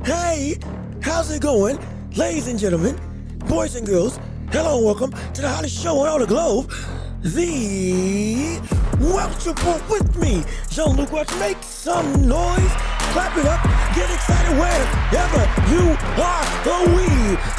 Hey, how's it going? Ladies and gentlemen, boys and girls, hello and welcome to the hottest show on all the globe, the Welch Report with me, Jean-Luc Welch. Make some noise, clap it up, get excited wherever you are. We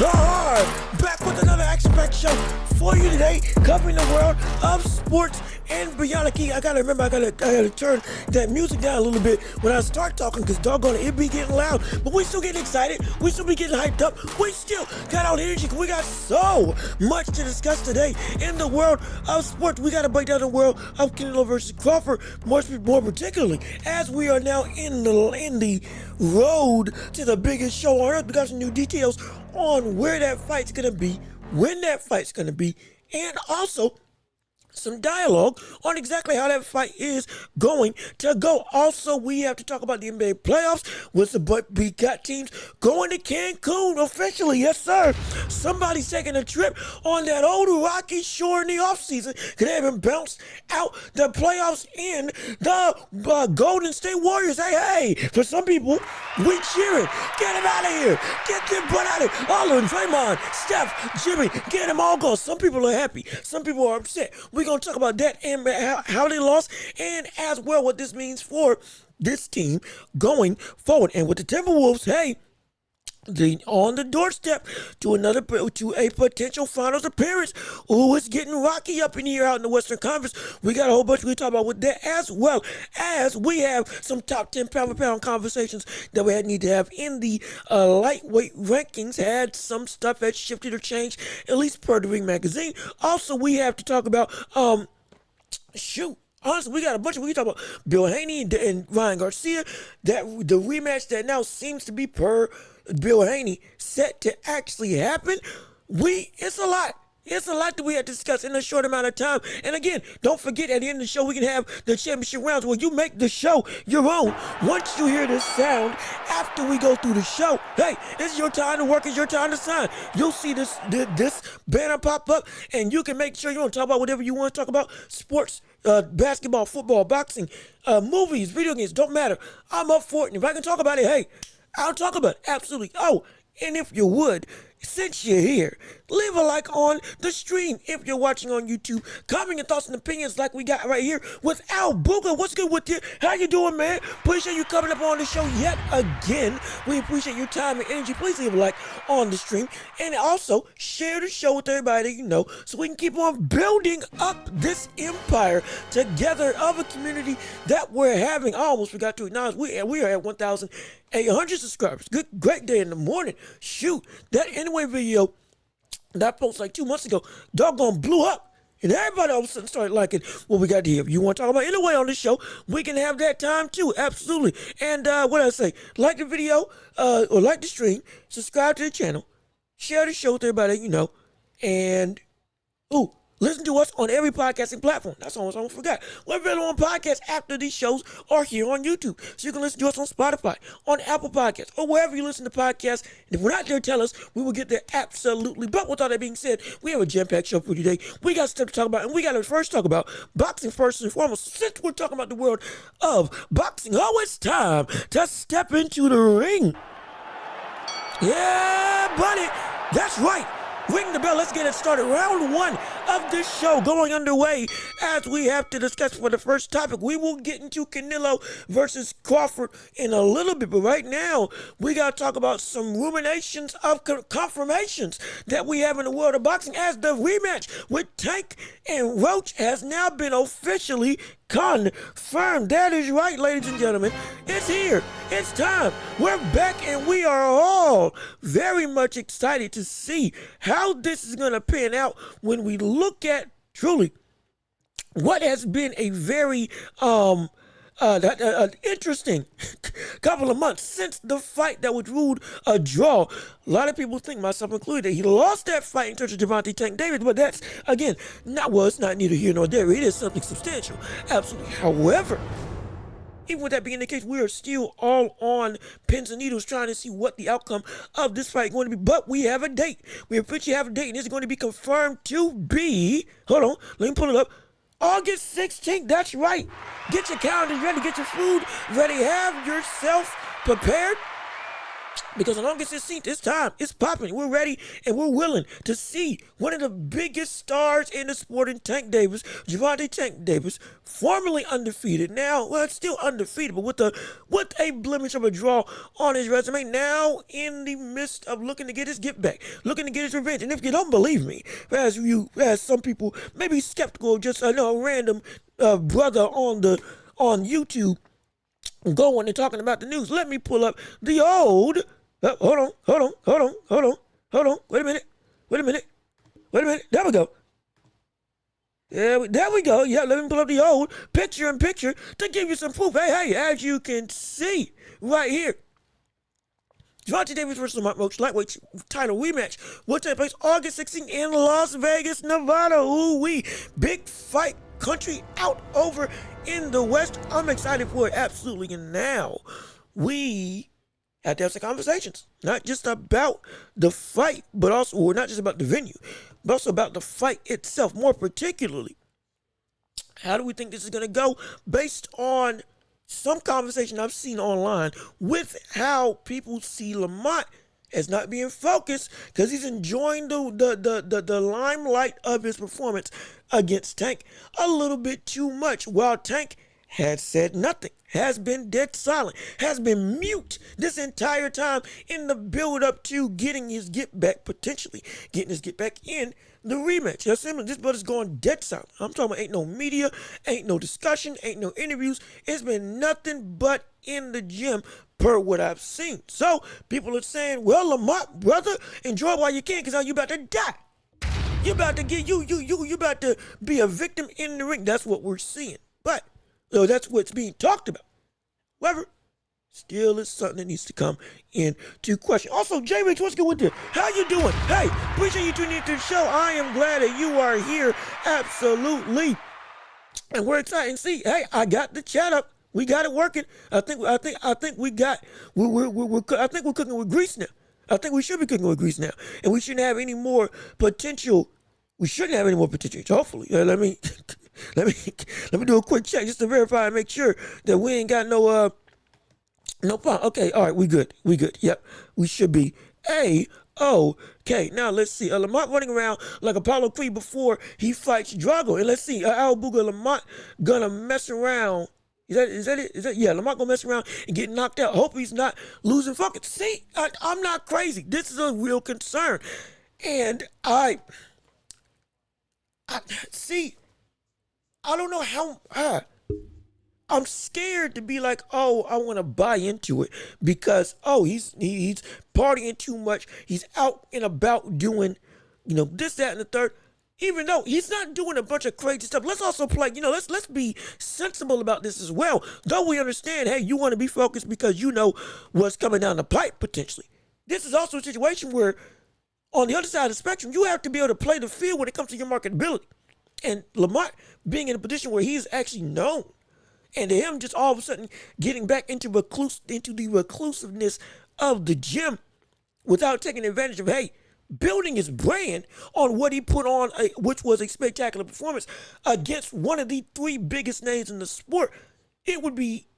are back with another action-packed show for you today, covering the world of sports and beyond. I gotta remember, I gotta turn that music down a little bit when I start talking, because doggone it be getting loud. But we still getting excited, we still be getting hyped up, we still got all the energy, because we got so much to discuss today in the world of sports. We gotta break down the world of Canelo versus Crawford, more particularly as we are now in the road to the biggest show on earth. We got some new details on where that fight's gonna be, when that fight's gonna be, and also some dialogue on exactly how that fight is going to go. Also, we have to talk about the NBA playoffs with we got teams going to Cancun officially. Yes, sir. Somebody's taking a trip on that old rocky shore in the offseason because they haven't bounced out the playoffs in the Golden State Warriors. Hey, for some people, we cheering. Get him out of here. Get their butt out of here. All of them, Draymond, Steph, Jimmy, get them all gone. Some people are happy. Some people are upset. We're going to talk about that and how they lost, and as well what this means for this team going forward. And with the Timberwolves, hey, on the doorstep to a potential finals appearance. Ooh, it's getting rocky up in here out in the Western Conference. We got a whole bunch we talk about with that, as well as we have some top 10 pound for pound conversations that we need to have in the lightweight rankings. Had some stuff that shifted or changed, at least per the Ring magazine. Also, we have to talk about honestly, we got a bunch of, we talk about Bill Haney and Ryan Garcia, that the rematch that now seems to be, per Bill Haney, set to actually happen. It's a lot. It's a lot that we have to discuss in a short amount of time. And again, don't forget, at the end of the show, we can have the championship rounds where you make the show your own. Once you hear this sound, after we go through the show, hey, it's your time to work, it's your time to sign. You'll see this banner pop up, and you can make sure you want to talk about whatever you want to talk about. Sports, basketball, football, boxing, movies, video games, don't matter. I'm up for it. And if I can talk about it, hey, I'll talk about it. Absolutely. Oh, and if you would, since you're here, leave a like on the stream. If you're watching on YouTube, comment your thoughts and opinions like we got right here with Al Booger. What's good with you? How you doing, man? Appreciate you coming up on the show yet again. We appreciate your time and energy. Please leave a like on the stream. And also, share the show with everybody that you know so we can keep on building up this empire together of a community that we're having. I almost forgot to acknowledge we are at 1,800 subscribers. Great day in the morning. Shoot, that Inoue video that I posted like 2 months ago, doggone blew up. And everybody all of a sudden started liking what we got here. If you want to talk about Inoue on this show, we can have that time too. Absolutely. And what I say, like the video or like the stream, subscribe to the channel, share the show with everybody you know, and listen to us on every podcasting platform. That's almost I forgot. We're available on podcasts after these shows are here on YouTube. So you can listen to us on Spotify, on Apple Podcasts, or wherever you listen to podcasts. And if we're not there, tell us. We will get there absolutely. But with all that being said, we have a jam-packed show for you today. We got stuff to talk about, and we got to first talk about boxing first and foremost. Since we're talking about the world of boxing, it's time to step into the ring. Yeah, buddy. That's right. Ring the bell. Let's get it started. Round one of this show going underway as we have to discuss for the first topic. We will get into Canelo versus Crawford in a little bit, but right now we got to talk about some ruminations of confirmations that we have in the world of boxing as the rematch with Tank and Roach has now been officially confirmed. That is right, ladies and gentlemen. It's here. It's time. We're back and we are all very much excited to see how this is going to pan out when we look at truly what has been a very interesting couple of months since the fight that was ruled a draw. A lot of people think, myself included, that he lost that fight in terms of Gervonta Tank Davis, but that's, again, it's not neither here nor there. It is something substantial. Absolutely. However, even with that being the case, we are still all on pins and needles trying to see what the outcome of this fight is going to be. But we have a date. We officially have a date, and it's going to be confirmed to be, hold on, let me pull it up, August 16th. That's right. Get your calendars ready, get your food ready, have yourself prepared. Because on August 16th, it's time. It's popping. We're ready and we're willing to see one of the biggest stars in the sport in Tank Davis, Gervonta Tank Davis, formerly undefeated. Now, well, it's still undefeated, but with a blemish of a draw on his resume. Now, in the midst of looking to get his get back, looking to get his revenge. And if you don't believe me, as some people may be skeptical of just a random brother on YouTube going and talking about the news, let me pull up the old. Hold on. Wait a minute. There we go. There we go. Yeah, let me pull up the old picture-in-picture to give you some proof. Hey, as you can see right here, Gervonta Davis versus Roach lightweight title rematch will take place August 16th in Las Vegas, Nevada. Ooh-wee. Big fight country out over in the West. I'm excited for it, absolutely. And now we have to have some conversations, not just about the fight, but also, or not just about the venue, but also about the fight itself. More particularly, how do we think this is going to go based on some conversation I've seen online with how people see Lamont as not being focused because he's enjoying the limelight of his performance against Tank a little bit too much, while Tank has said nothing, has been dead silent, has been mute this entire time in the build-up to getting his get back, potentially getting his get back in the rematch. You know, this brother's going dead silent. I'm talking about ain't no media, ain't no discussion, ain't no interviews. It's been nothing but in the gym per what I've seen. So people are saying, well, Lamont, brother, enjoy while you can because now you about to die. You about to get you about to be a victim in the ring. That's what we're seeing. But that's what's being talked about. However, still is something that needs to come into question. Also, J-Rix, what's good with you? How you doing? Hey, appreciate you tuning into the show. I am glad that you are here. Absolutely. And we're excited. And see, hey, I got the chat up. We got it working. I think we're cooking with grease now. I think we should be cooking with grease now. And we shouldn't have any more potential. We shouldn't have any more potential. Hopefully. Let me do a quick check just to verify and make sure that we ain't got no problem. Okay, all right, we good. Yep, we should be okay. Now let's see. Lamont running around like Apollo Creed before he fights Drago. And let's see. Al Booga Lamont gonna mess around. Is that it? Yeah, Lamont gonna mess around and get knocked out. I hope he's not losing focus. See, I'm not crazy. This is a real concern. And I see, I don't know how, I'm scared to be like, oh, I want to buy into it because, oh, he's partying too much. He's out and about doing, this, that, and the third. Even though he's not doing a bunch of crazy stuff, let's also play, let's be sensible about this as well. Though we understand, hey, you want to be focused because you know what's coming down the pipe potentially. This is also a situation where on the other side of the spectrum, you have to be able to play the field when it comes to your marketability. And Lamont being in a position where he's actually known, and to him just all of a sudden getting back into the reclusiveness of the gym without taking advantage of, hey, building his brand on what he put on, which was a spectacular performance against one of the three biggest names in the sport, it would be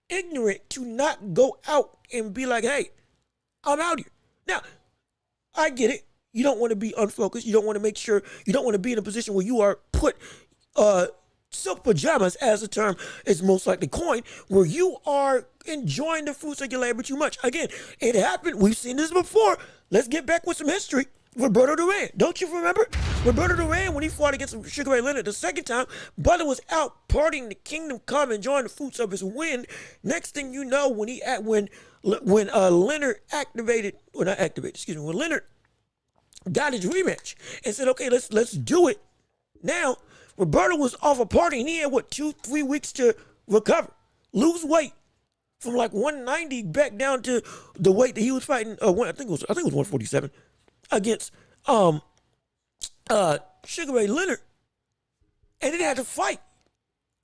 ignorant to not go out and be like, hey, I'm out here. Now, I get it. You don't want to be unfocused. You don't want to make sure, you don't want to be in a position where you are put, silk pajamas, as the term is most likely coined, where you are enjoying the fruits of your labor too much. Again, it happened. We've seen this before. Let's get back with some history. Roberto Duran. Don't you remember? Roberto Duran, when he fought against Sugar Ray Leonard the second time, brother was out partying the kingdom come, enjoying the fruits of his win. Next thing you know, when Leonard activated, or not activated, excuse me, when Leonard got his rematch and said, okay, let's do it. Now, Roberto was off a party and he had, 2-3 weeks to recover, lose weight from like 190 back down to the weight that he was fighting. I think it was 147 against Sugar Ray Leonard, and then had to fight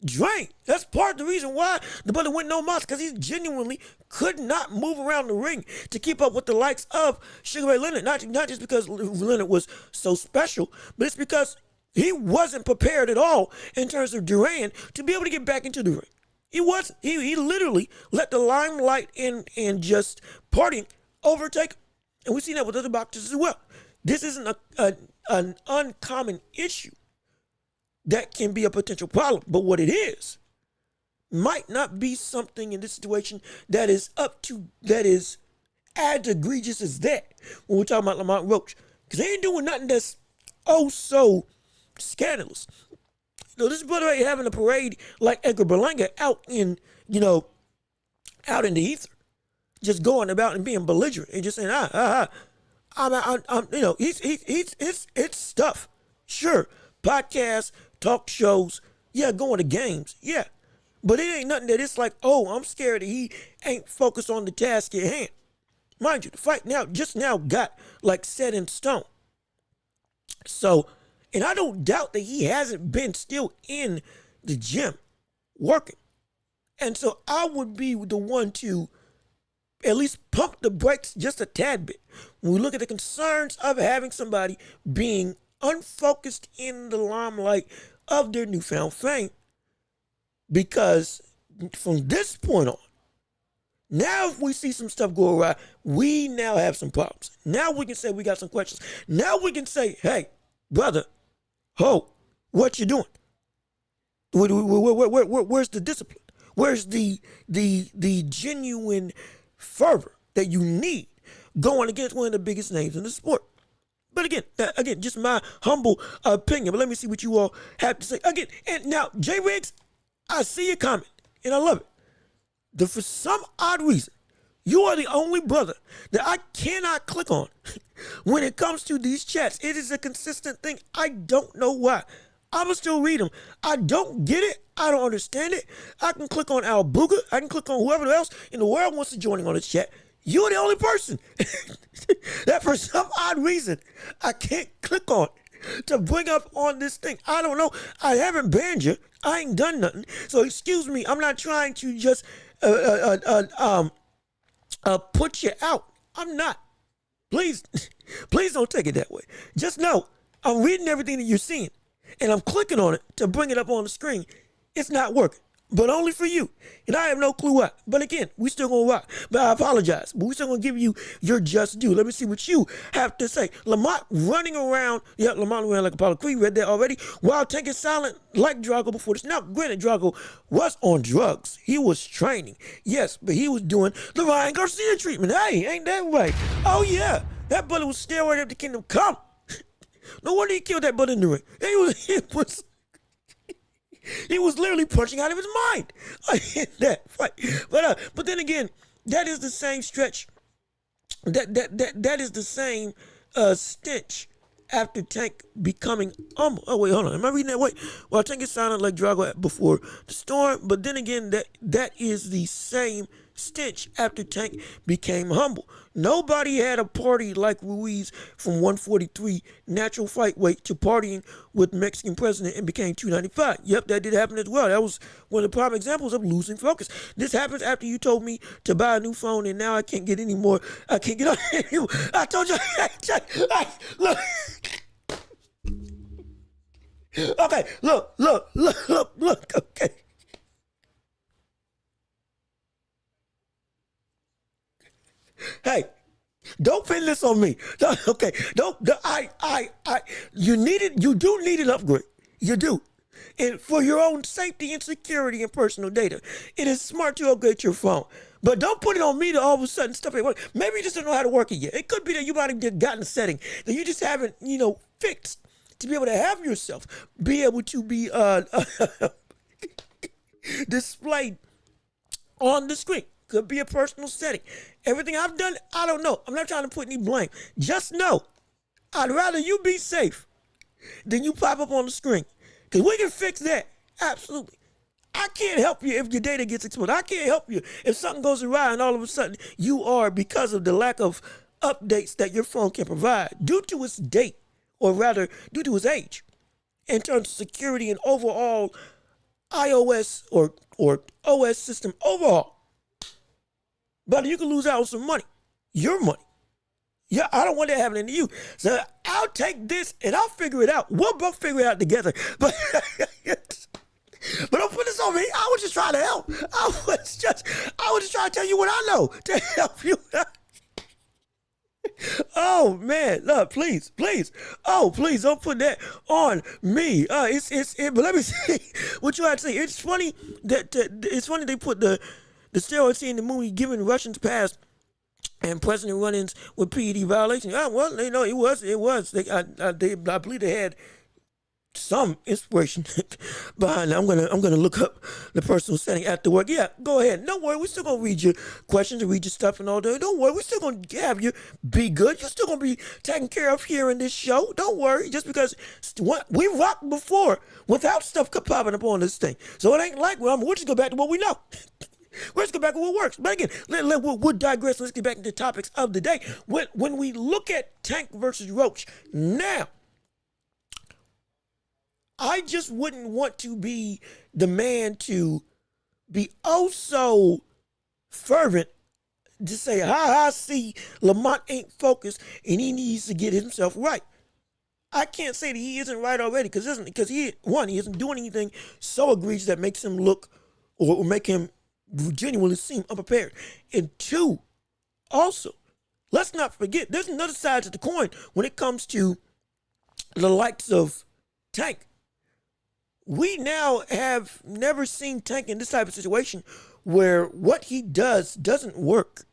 drained. That's part of the reason why the brother went no mas, because he genuinely could not move around the ring to keep up with the likes of Sugar Ray Leonard. Not just because Leonard was so special, but it's because he wasn't prepared at all in terms of Duran to be able to get back into the ring. He wasn't. He literally let the limelight and just partying overtake him. And we've seen that with other boxers as well. This isn't an uncommon issue that can be a potential problem. But what it is might not be something in this situation that is as egregious as that when we're talking about Lamont Roach. Because they ain't doing nothing that's so scandalous. This brother ain't having a parade like Edgar Berlanga out in the ether, just going about and being belligerent and just saying, it's stuff. Sure, podcasts, talk shows, yeah, going to games, yeah. But it ain't nothing that it's like, oh, I'm scared that he ain't focused on the task at hand. Mind you, the fight just now got like set in stone. So, and I don't doubt that he hasn't been still in the gym working. And so I would be the one to at least pump the brakes just a tad bit when we look at the concerns of having somebody being unfocused in the limelight of their newfound fame. Because from this point on, now if we see some stuff go awry, we now have some problems. Now we can say we got some questions. Now we can say, hey, brother, what you doing? Where's the discipline? Where's the genuine fervor that you need going against one of the biggest names in the sport? But again, just my humble opinion. But let me see what you all have to say. Again, and now, J Riggs, I see your comment, and I love it. For some odd reason, you are the only brother that I cannot click on when it comes to these chats. It is a consistent thing. I don't know why. I'ma still read them. I don't get it. I don't understand it. I can click on Al Booga. I can click on whoever else in the world wants to join on this chat. You're the only person that for some odd reason I can't click on to bring up on this thing. I don't know. I haven't banned you. I ain't done nothing. So excuse me. I'm not trying to just put you out. I'm not. Please don't take it that way. Just know I'm reading everything that you're seeing, and I'm clicking on it to bring it up on the screen. It's not working, but only for you. And I have no clue why. But again, we still gonna rock. But I apologize. But we still gonna give you your just due. Let me see what you have to say. Lamont running around. Yeah, Lamont ran like Apollo Creed. Read that already. While taking silent like Drago before this. Now, granted, Drago was on drugs. He was training. Yes, but he was doing the Ryan Garcia treatment. Hey, ain't that right? Oh yeah, that brother was staring up the kingdom come. No wonder he killed that brother in the ring. He was literally punching out of his mind in that fight. But then again, that is the same stretch. That is the same stench after Tank becoming humble. Oh wait, hold on. Am I reading that? Wait. Well, Tank is silent like Drago before the storm. But then again, that is the same stench after Tank became humble. Nobody had a party like Ruiz from 143 natural fight weight to partying with Mexican president and became 295. Yep, that did happen as well. That was one of the prime examples of losing focus. This happens after you told me to buy a new phone and now I can't get any more. I can't get on anymore. I told you. Look. Okay, look, okay. Hey, Don't pin this on me. Okay, you need it. You do need an upgrade. You do. And for your own safety and security and personal data, it is smart to upgrade your phone. But don't put it on me to all of a sudden stuff ain't working. Maybe you just don't know how to work it yet. It could be that you might have just gotten a setting that you just haven't, fixed to be able to have yourself be able to be displayed on the screen. Could be a personal setting. Everything I've done, I don't know. I'm not trying to put any blame. Just know, I'd rather you be safe than you pop up on the screen. Because we can fix that. Absolutely. I can't help you if your data gets exposed. I can't help you if something goes awry and all of a sudden you are, because of the lack of updates that your phone can provide, due to its date, or rather, due to its age, in terms of security and overall iOS or OS system overhaul. But you can lose out on some money. Your money. Yeah, I don't want that happening to you. So I'll take this and I'll figure it out. We'll both figure it out together. But don't put this on me. I was just trying to help. I was just trying to tell you what I know to help you. Oh man, look, please. Oh, please don't put that on me. But let me see what you had to say. It's funny that they put the steroid scene in the movie giving Russians pass and President run-ins with PED violations. Well, it was. I believe they had some inspiration behind that. I'm gonna look up the personal setting after work. Yeah, go ahead. Don't worry, we're still gonna read your questions and read your stuff and all that. Don't worry, we're still gonna have you be good. You're still gonna be taken care of here in this show. Don't worry, just because we rocked before without stuff popping up on this thing. So it ain't like we'll just go back to what we know. Let's go back to what works. But again, we'll digress. Let's get back into topics of the day. When we look at Tank versus Roach, now, I just wouldn't want to be the man to be oh so fervent to say, see, Lamont ain't focused and he needs to get himself right. I can't say that he isn't right already because he isn't doing anything so egregious that makes him look or make him genuinely seem unprepared. And two, also, let's not forget, there's another side to the coin when it comes to the likes of Tank. We now have never seen Tank in this type of situation where what he does doesn't work.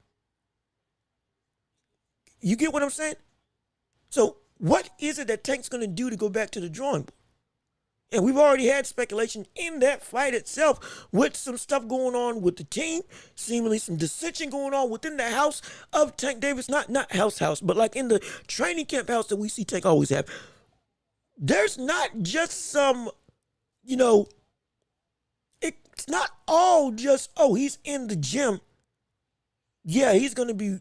You get what I'm saying? So what is it that Tank's going to do to go back to the drawing board? And we've already had speculation in that fight itself with some stuff going on with the team, seemingly some dissension going on within the house of Tank Davis, not house, but like in the training camp house that we see Tank always have. There's not just some, it's not all just, he's in the gym. Yeah, he's going to be,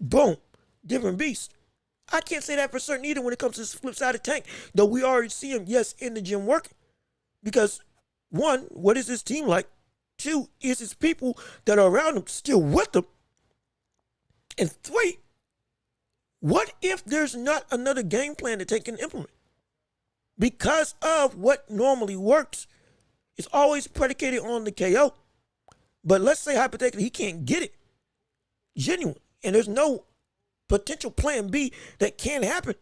boom, different beast. I can't say that for certain either when it comes to the flip side of Tank, though we already see him, yes, in the gym working. Because, one, what is his team like? Two, is his people that are around him still with him? And three, what if there's not another game plan that Tank can implement? Because of what normally works, it's always predicated on the KO. But let's say hypothetically he can't get it. Genuine. And there's no potential plan B that can happen.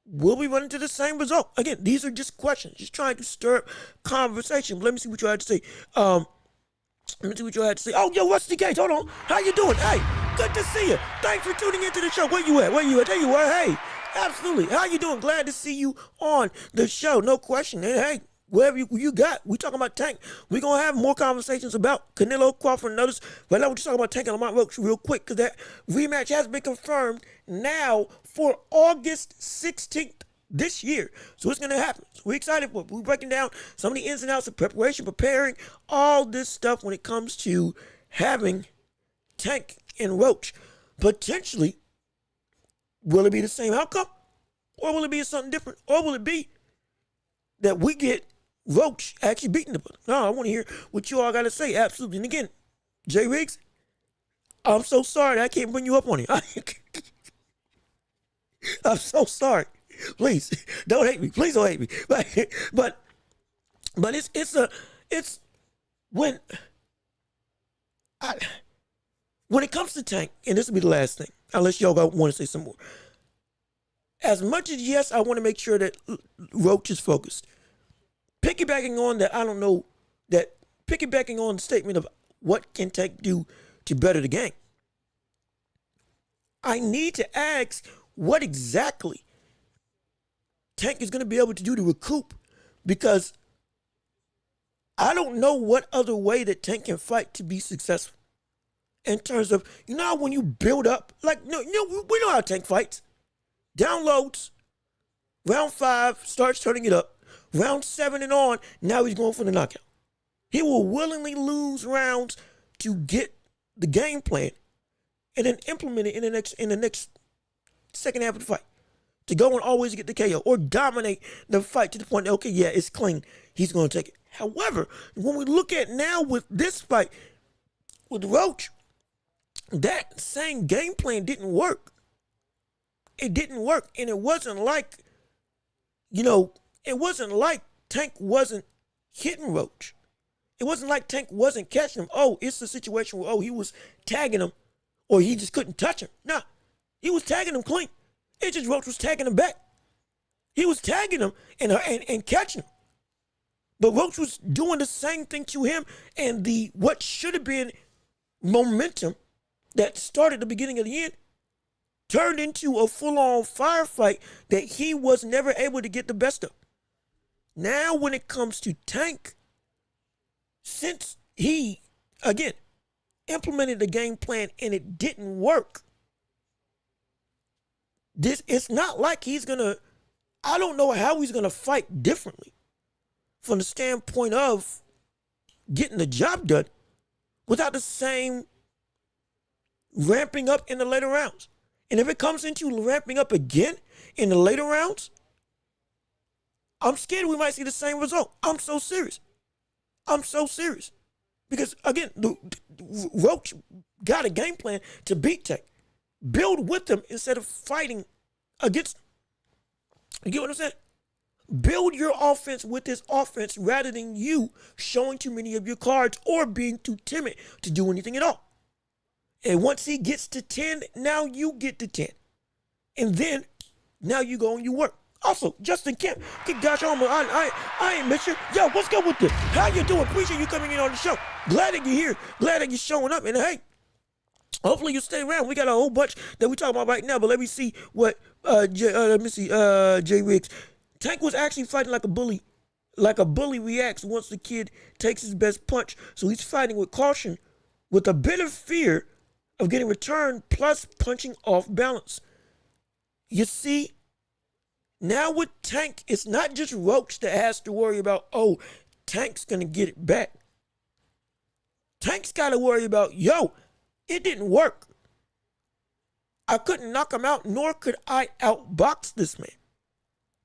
Will we run into the same result? Again, these are just questions, just trying to stir up conversation. But let me see what you had to say. Oh, yo, what's the case? Hold on. How you doing? Hey, good to see you. Thanks for tuning into the show. Where you at? Tell you what, hey, absolutely. How you doing? Glad to see you on the show. No question. Hey, whatever you got, we talking about Tank. We're going to have more conversations about Canelo, Crawford, and others. But now we're just talking about Tank and Lamont Roach real quick because that rematch has been confirmed now for August 16th this year. So it's going to happen. So we're excited for it. We're breaking down some of the ins and outs of preparation, preparing, all this stuff when it comes to having Tank and Roach. Potentially, will it be the same outcome? Or will it be something different? Or will it be that we get Roach actually beating the brother? No, I want to hear what you all got to say. Absolutely. And again, Jay Riggs, I'm so sorry that I can't bring you up on it. I'm so sorry. Please don't hate me. Please don't hate me. But it's when When it comes to Tank, and this will be the last thing, unless y'all want to say some more. As much as, yes, I want to make sure that Roach is focused. Piggybacking on that, I don't know, that piggybacking on the statement of what can Tank do to better the game. I need to ask what exactly Tank is going to be able to do to recoup, because I don't know what other way that Tank can fight to be successful. In terms of, you know, when you build up, like, we know how Tank fights. Downloads, round 5, starts turning it up. Round 7 and on, now he's going for the knockout. He will willingly lose rounds to get the game plan and then implement it in the next second half of the fight. To go and always get the KO or dominate the fight to the point that, okay, yeah, it's clean. He's going to take it. However, when we look at now with this fight with Roach, that same game plan didn't work. It didn't work. And it wasn't like, it wasn't like Tank wasn't hitting Roach. It wasn't like Tank wasn't catching him. Oh, it's a situation where, he was tagging him or he just couldn't touch him. Nah, he was tagging him clean. It's just Roach was tagging him back. He was tagging him and catching him. But Roach was doing the same thing to him, and what should have been momentum that started at the beginning of the end turned into a full-on firefight that he was never able to get the best of. Now when it comes to Tank, since he, again, implemented the game plan and it didn't work, it's not like I don't know how he's going to fight differently from the standpoint of getting the job done without the same ramping up in the later rounds. And if it comes into ramping up again in the later rounds, I'm scared we might see the same result. I'm so serious. Because, again, Roach got a game plan to beat Tank. Build with him instead of fighting against him. You get what I'm saying? Build your offense with his offense rather than you showing too many of your cards or being too timid to do anything at all. And once he gets to 10, now you get to 10. And then, now you go and you work. Also, Justin Kemp, gosh, I ain't miss you. Yo, what's good with this? How you doing? Appreciate you coming in on the show. Glad that you're here. Glad that you're showing up. And hey, hopefully you stay around. We got a whole bunch that we talking about right now, but let me see what, Jay Riggs. Tank was actually fighting like a bully. Like a bully reacts once the kid takes his best punch. So he's fighting with caution, with a bit of fear of getting returned, plus punching off balance. You see, now with Tank, it's not just Roach that has to worry about, Tank's going to get it back. Tank's got to worry about, it didn't work. I couldn't knock him out, nor could I outbox this man.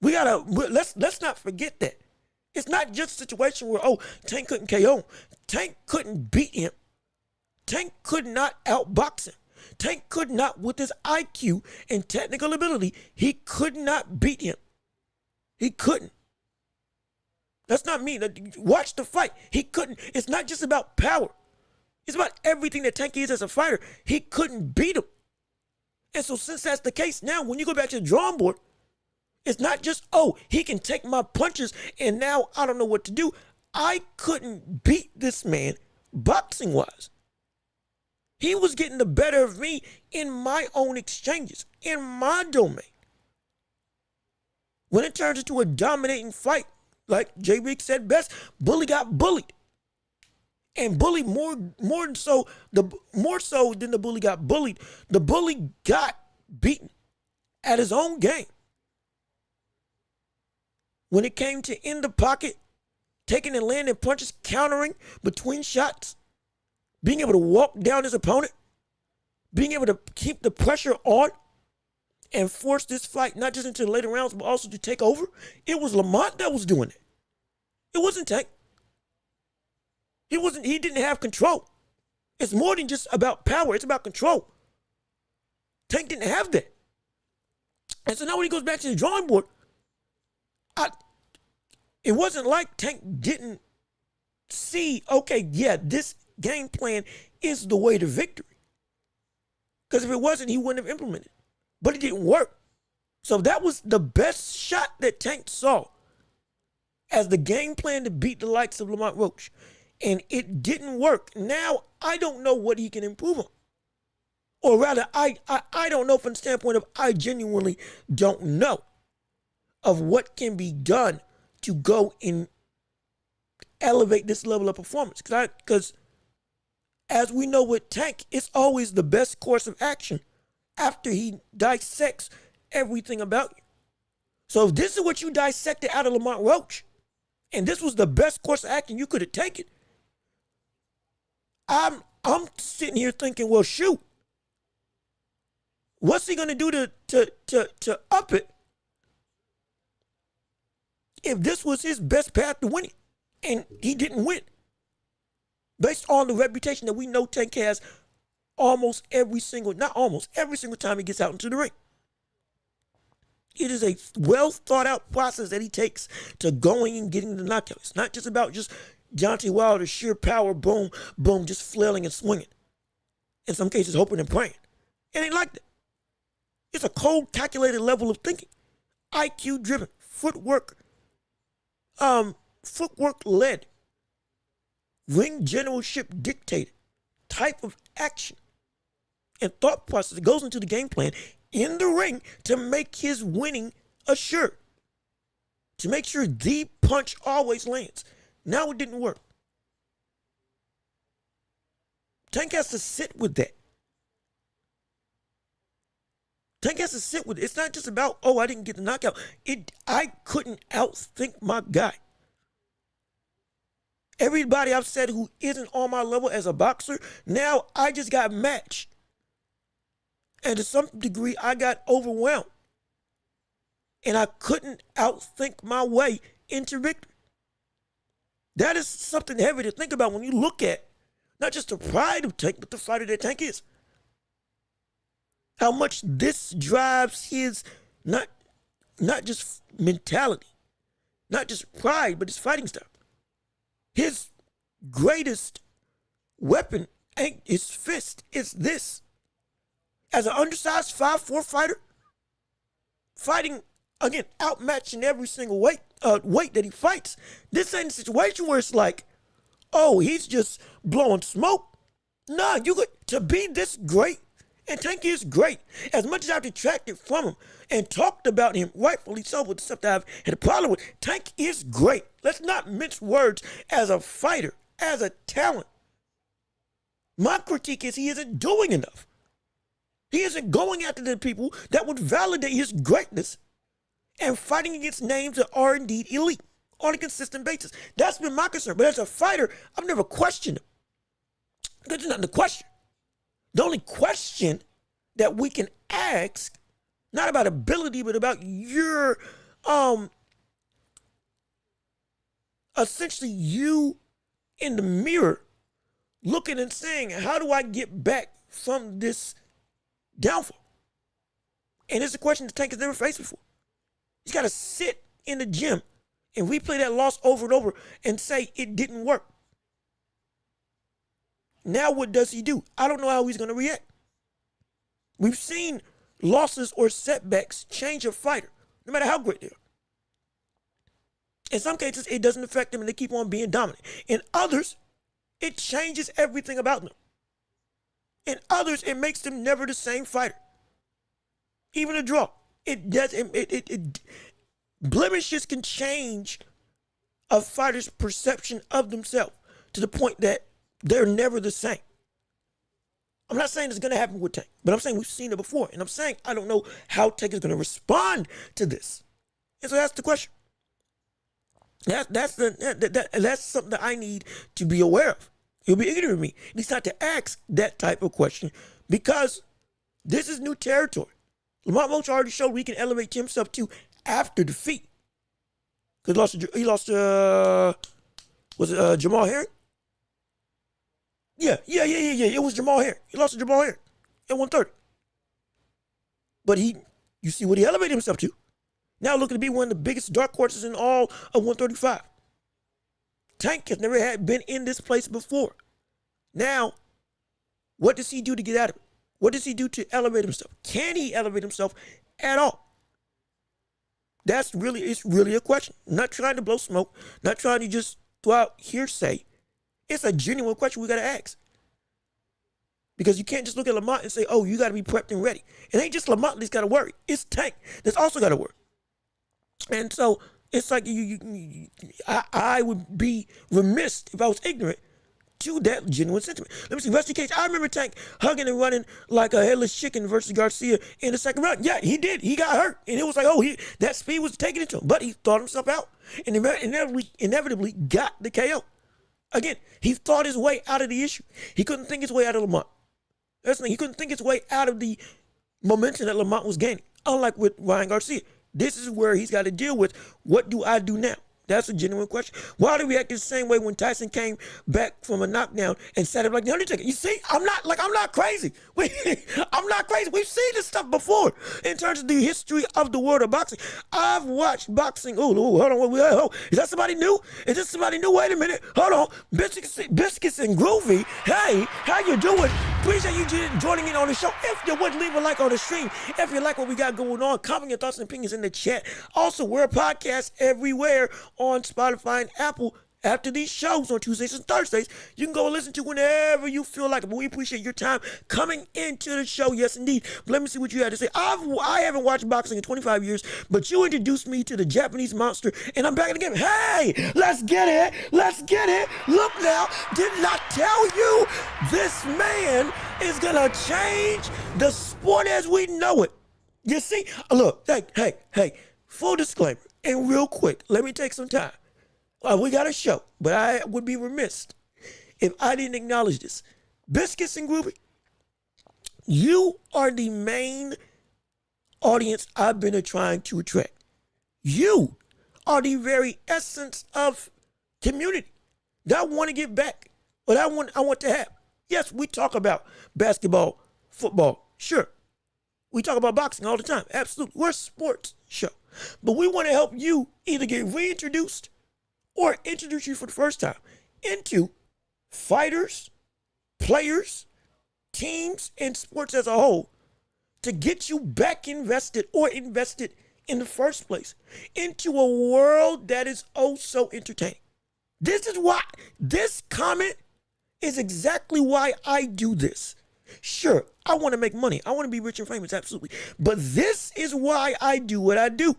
Let's not forget that. It's not just a situation where, Tank couldn't KO him. Tank couldn't beat him. Tank could not outbox him. Tank could not, with his IQ and technical ability, he could not beat him. He couldn't. That's not me. Watch the fight. He couldn't. It's not just about power. It's about everything that Tank is as a fighter. He couldn't beat him. And so since that's the case, now when you go back to the drawing board, it's not just, he can take my punches and now I don't know what to do. I couldn't beat this man boxing-wise. He was getting the better of me in my own exchanges, in my domain. When it turns into a dominating fight, like J. Rick said best, Bully got bullied. And Bully more so than the Bully got bullied, the Bully got beaten at his own game. When it came to in the pocket, taking and landing punches, countering between shots, being able to walk down his opponent, being able to keep the pressure on and force this fight not just into the later rounds, but also to take over, it was Lamont that was doing it. It wasn't Tank. He didn't have control. It's more than just about power, it's about control. Tank didn't have that. And so now when he goes back to the drawing board, it wasn't like Tank didn't see, this game plan is the way to victory. Because if it wasn't, he wouldn't have implemented it. But it didn't work. So that was the best shot that Tank saw as the game plan to beat the likes of Lamont Roach. And it didn't work. Now, I don't know what he can improve on. Or rather, I don't know from the standpoint of I genuinely don't know of what can be done to go and elevate this level of performance. Because as we know with Tank, it's always the best course of action after he dissects everything about you. So if this is what you dissected out of Lamont Roach, and this was the best course of action you could have taken, I'm sitting here thinking, well, shoot, what's he gonna do to up it if this was his best path to winning and he didn't win? Based on the reputation that we know Tank has not almost every single time he gets out into the ring. It is a well thought out process that he takes to going and getting the knockout. It's not just about just Deontay Wilder, sheer power, boom, boom, just flailing and swinging. In some cases, hoping and praying. It ain't like that. It's a cold, calculated level of thinking. IQ driven, footwork led, ring generalship dictated type of action and thought process that goes into the game plan in the ring to make his winning assured. To make sure the punch always lands. Now it didn't work. Tank has to sit with that. Tank has to sit with it. It's not just about, oh, I didn't get the knockout. I couldn't outthink my guy. Everybody I've said who isn't on my level as a boxer, now I just got matched. And to some degree, I got overwhelmed. And I couldn't outthink my way into victory. That is something heavy to think about when you look at not just the pride of Tank, but the fighter that Tank is. How much this drives his, not just mentality, not just pride, but his fighting style. His greatest weapon ain't his fist, it's this. As an undersized 5'4" fighter, fighting, again, outmatching every single weight that he fights, this ain't a situation where it's like, oh, he's just blowing smoke. Nah, to be this great, and Tank is great. As much as I've detracted from him and talked about him, rightfully so, with the stuff that I've had a problem with, Tank is great. Let's not mince words as a fighter, as a talent. My critique is he isn't doing enough. He isn't going after the people that would validate his greatness and fighting against names that are indeed elite on a consistent basis. That's been my concern. But as a fighter, I've never questioned him. Because there's nothing to question. The only question that we can ask, not about ability, but about your, essentially you in the mirror looking and saying, how do I get back from this downfall? And it's a question that Tank has never faced before. He's got to sit in the gym and replay that loss over and over and say it didn't work. Now what does he do? I don't know how he's going to react. We've seen losses or setbacks change a fighter, no matter how great they are. In some cases, it doesn't affect them and they keep on being dominant. In others, it changes everything about them. In others, it makes them never the same fighter. Even a draw. Blemishes can change a fighter's perception of themselves to the point that they're never the same. I'm not saying it's going to happen with Tank, but I'm saying we've seen it before. And I'm saying I don't know how Tank is going to respond to this. And so that's the question. That's something that I need to be aware of. You'll be ignorant of me. At least not to ask that type of question because this is new territory. Lamont Roach already showed he can elevate himself to after defeat. Because he lost to Jamal Herring? Yeah. It was Jamal Herring. He lost to Jamal Herring at 130. But you see what he elevated himself to. Now looking to be one of the biggest dark horses in all of 135. Tank has never been in this place before. Now, what does he do to get out of it? What does he do to elevate himself? Can he elevate himself at all? It's really a question. I'm not trying to blow smoke, not trying to just throw out hearsay. It's a genuine question we got to ask. Because you can't just look at Lamont and say, oh, you got to be prepped and ready. It ain't just Lamont that's got to worry. It's Tank that's also got to worry. And so it's like I would be remiss if I was ignorant to that genuine sentiment. Let me see, Rusty Cage. I remember Tank hugging and running like a headless chicken versus Garcia in the second round. Yeah, he did. He got hurt. And it was like, oh, that speed was taking it to him. But he thought himself out and inevitably got the KO. Again, he thought his way out of the issue. He couldn't think his way out of Lamont. That's the thing. He couldn't think his way out of the momentum that Lamont was gaining. Unlike with Ryan Garcia. This is where he's got to deal with, what do I do now? That's a genuine question. Why do we act the same way when Tyson came back from a knockdown and sat up like the Undertaker? You see, I'm not crazy. I'm not crazy. We've seen this stuff before in terms of the history of the world of boxing. I've watched boxing. Oh, hold on. Is that somebody new? Is this somebody new? Wait a minute. Hold on. Biscuits and Groovy. Hey, how you doing? Appreciate you joining in on the show. If you would, leave a like on the stream. If you like what we got going on, comment your thoughts and opinions in the chat. Also, we're a podcast everywhere on Spotify and Apple. After these shows on Tuesdays and Thursdays, you can go and listen to whenever you feel like it. But we appreciate your time coming into the show. Yes, indeed. But let me see what you had to say. I haven't watched boxing in 25 years, but you introduced me to the Japanese monster, and I'm back in the game. Hey, let's get it. Let's get it. Look now, did not tell you this man is going to change the sport as we know it. You see? Look, hey, full disclaimer, and real quick, let me take some time. We got a show, but I would be remiss if I didn't acknowledge this. Biscuits and Groovy, you are the main audience I've been trying to attract. You are the very essence of community that I want to get back, but I want to have. Yes, we talk about basketball, football, sure. We talk about boxing all the time, absolutely. We're a sports show, but we want to help you either get reintroduced or introduce you for the first time into fighters, players, teams, and sports as a whole to get you back invested or invested in the first place into a world that is oh so entertaining. This is why this comment is exactly why I do this. Sure, I want to make money. I want to be rich and famous, absolutely. But this is why I do what I do.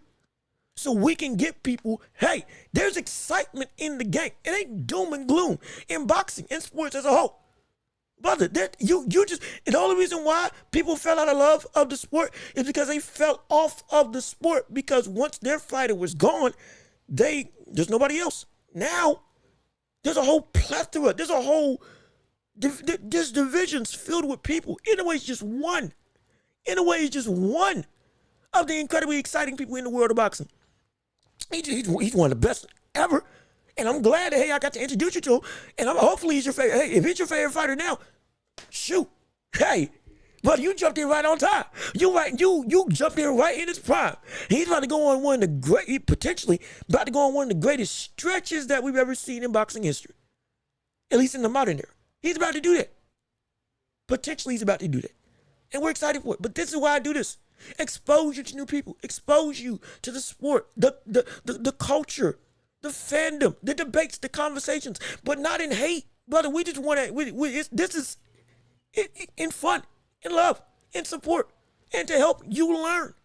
So we can get people, hey, there's excitement in the game. It ain't doom and gloom in boxing, in sports as a whole. Brother, you just, and the only reason why people fell out of love of the sport is because they fell off of the sport, because once their fighter was gone, there's nobody else. Now, there's a whole plethora, there's divisions filled with people. Inoue is just one. Inoue is just one of the incredibly exciting people in the world of boxing. He's one of the best ever. And I'm glad that, hey, I got to introduce you to him. And hopefully he's your favorite. Hey, if he's your favorite fighter now, shoot. Hey, but you jumped in right on time. You jumped in right in his prime. He's about to go on one of the potentially about to go on one of the greatest stretches that we've ever seen in boxing history. At least in the modern era. He's about to do that. Potentially he's about to do that. And we're excited for it. But this is why I do this. Expose you to new people. Expose you to the sport, the culture, the fandom, the debates, the conversations, but not in hate, brother. We just want to. This is in fun, in love, in support, and to help you learn.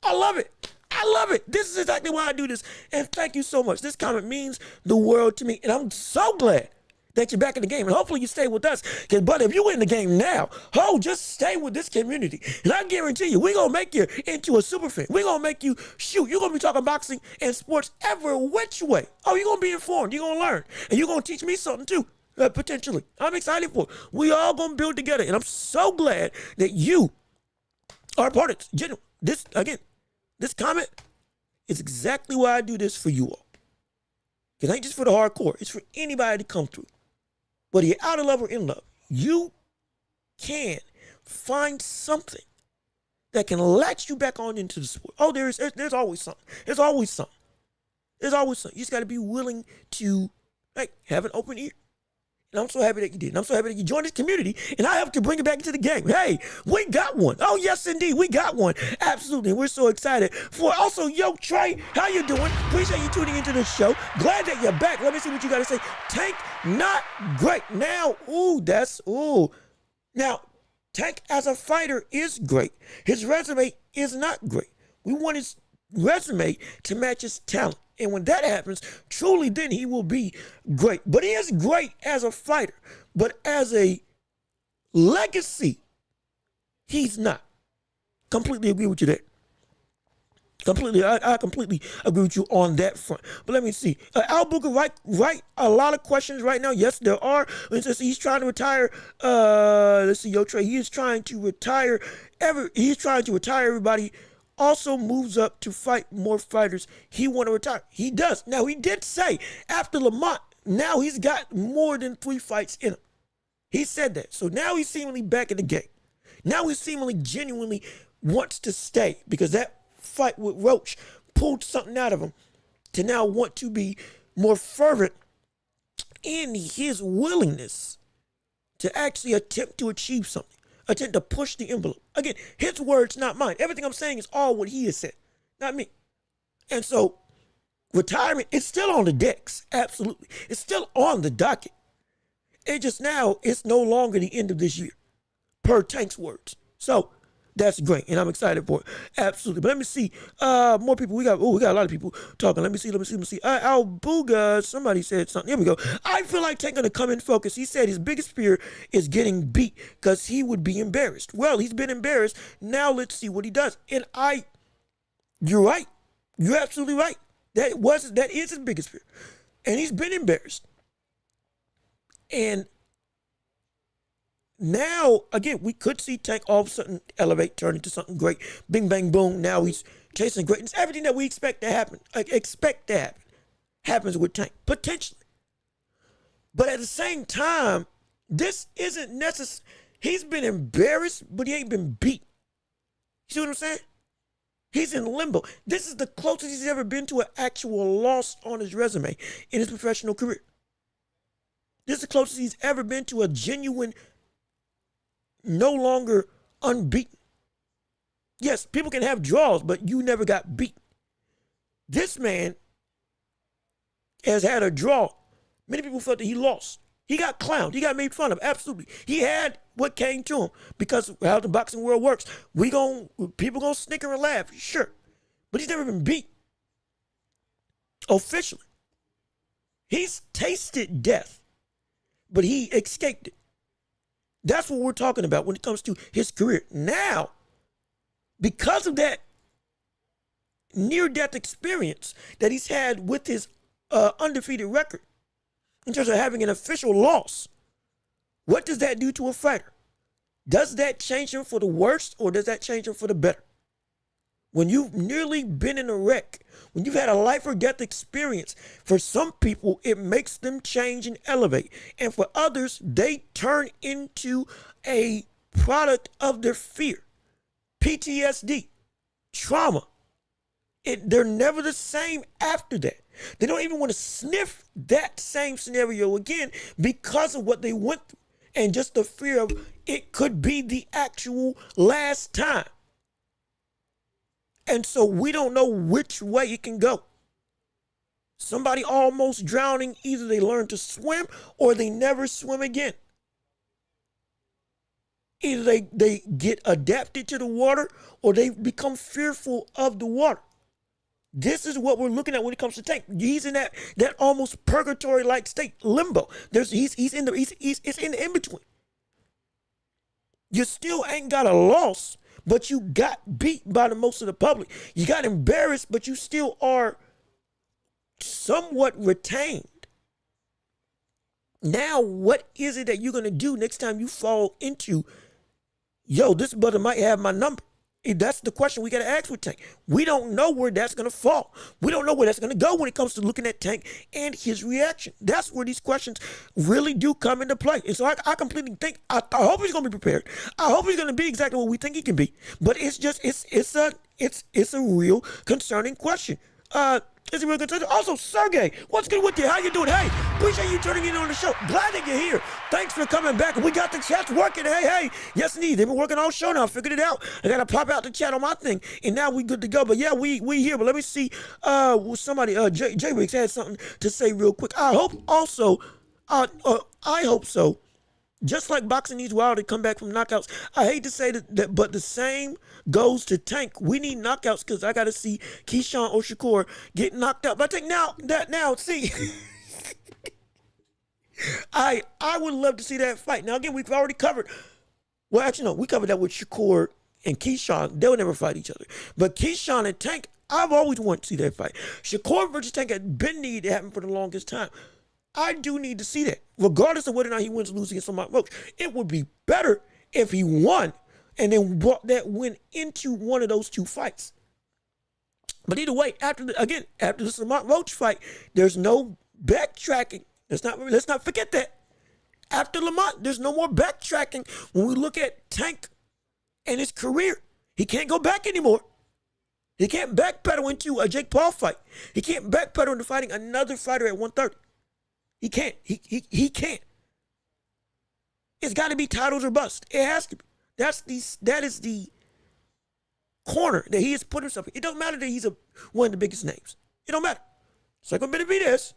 I love it. I love it. This is exactly why I do this. And thank you so much. This comment means the world to me, and I'm so glad that you're back in the game, and hopefully you stay with us. But if you in the game now, just stay with this community, and I guarantee you, we're gonna make you into a super fan. We're gonna make you shoot. You're gonna be talking boxing and sports every which way. You're gonna be informed. You're gonna learn, and you're gonna teach me something too, potentially. I'm excited for it. We all gonna build together, and I'm so glad that you are a part of it. This comment is exactly why I do this for you all. It ain't just for the hardcore. It's for anybody to come through. Whether you're out of love or in love, you can find something that can latch you back on into the sport. There's always something. There's always something. There's always something. You just got to be willing to have an open ear And I'm so happy that you did. And I'm so happy that you joined this community. And I have to bring it back into the game. Hey, we got one. Oh, yes, indeed. We got one. Absolutely. And we're so excited for also, yo, Trey, how you doing? Appreciate you tuning into the show. Glad that you're back. Let me see what you got to say. Tank, not great. Now, Now, Tank as a fighter is great. His resume is not great. We want his resume to match his talent. And when that happens, truly then he will be great. But he is great as a fighter. But as a legacy, he's not. Completely agree with you there. I completely agree with you on that front. But let me see. Al Booker, right? A lot of questions right now. Yes, there are. He's trying to retire. Let's see, yo, Trey. He's trying to retire everybody. Also moves up to fight more fighters. He want to retire. He does. Now, he did say after Lamont, now he's got more than 3 fights in him. He said that. So now he's seemingly back in the game. Now he seemingly genuinely wants to stay because that fight with Roach pulled something out of him to now want to be more fervent in his willingness to actually attempt to achieve something. Attempt to push the envelope. Again, his words, not mine. Everything I'm saying is all what he has said, not me. And so, retirement is still on the decks. Absolutely. It's still on the docket. It just now, it's no longer the end of this year, per Tank's words. So, that's great, and I'm excited for it. Absolutely. But let me see. More people. We got a lot of people talking. Let me see. Albuga, somebody said something. Here we go. I feel like Tank gonna come in focus. He said his biggest fear is getting beat because he would be embarrassed. Well, he's been embarrassed. Now let's see what he does. And you're right. You're absolutely right. That is his biggest fear. And he's been embarrassed. And now, again, we could see Tank all of a sudden elevate, turn into something great. Bing, bang, boom. Now he's chasing greatness. Everything that we expect to happen, happens with Tank, potentially. But at the same time, this isn't necessary. He's been embarrassed, but he ain't been beat. You see what I'm saying? He's in limbo. This is the closest he's ever been to an actual loss on his resume in his professional career. This is the closest he's ever been to a genuine, no longer unbeaten. Yes, people can have draws, but you never got beat. This man has had a draw. Many people felt that he lost. He got clowned. He got made fun of. Absolutely. He had what came to him because of how the boxing world works. People gonna snicker and laugh, sure. But he's never been beat. Officially. He's tasted death, but he escaped it. That's what we're talking about when it comes to his career. Now, because of that near-death experience that he's had with his undefeated record, in terms of having an official loss, what does that do to a fighter? Does that change him for the worse or does that change him for the better? When you've nearly been in a wreck, when you've had a life or death experience, for some people, it makes them change and elevate. And for others, they turn into a product of their fear, PTSD, trauma. They're never the same after that. They don't even want to sniff that same scenario again because of what they went through and just the fear of it could be the actual last time. And so we don't know which way it can go. Somebody almost drowning, either they learn to swim or they never swim again. Either they get adapted to the water or they become fearful of the water. This is what we're looking at when it comes to Tank. He's in that almost purgatory-like state, limbo. He's in the in-between. You still ain't got a loss, but you got beat by the most of the public. You got embarrassed, but you still are somewhat retained. Now, what is it that you're going to do next time you fall into, yo, this brother might have my number? That's the question we got to ask with Tank. We don't know where that's going to fall. We don't know where that's going to go when it comes to looking at Tank and his reaction. That's where these questions really do come into play. And so I completely think, I hope he's going to be prepared. I hope he's going to be exactly what we think he can be. But it's just, it's a real concerning question. It's a real good time. Also, Sergey, what's good with you? How you doing? Hey, appreciate you turning in on the show. Glad that you're here. Thanks for coming back. We got the chats working. Hey. Yes, indeed. They've been working all show now. I figured it out. I got to pop out the chat on my thing, and now we good to go. But yeah, we here. But let me see. Somebody, J Riggs had something to say real quick. I hope also, I hope so. Just like boxing needs while to come back from knockouts, I hate to say that, but the same goes to Tank. We need knockouts because I got to see Keyshawn or Shakur get knocked out. But I think now, see, I would love to see that fight. Now, again, we've already covered, well, actually, no, we covered that with Shakur and Keyshawn. They'll never fight each other. But Keyshawn and Tank, I've always wanted to see that fight. Shakur versus Tank had been needed to happen for the longest time. I do need to see that. Regardless of whether or not he wins or loses against somebody Roach, it would be better if he won and then brought that win into one of those two fights. But either way, after the Lamont Roach fight, there's no backtracking. Let's not forget that. After Lamont, there's no more backtracking. When we look at Tank and his career, he can't go back anymore. He can't backpedal into a Jake Paul fight. He can't backpedal into fighting another fighter at 130. He can't. He can't. It's got to be titles or bust. It has to be. That is the corner that he has put himself in. It don't matter that he's one of the biggest names. It don't matter. It's like with Benavidez,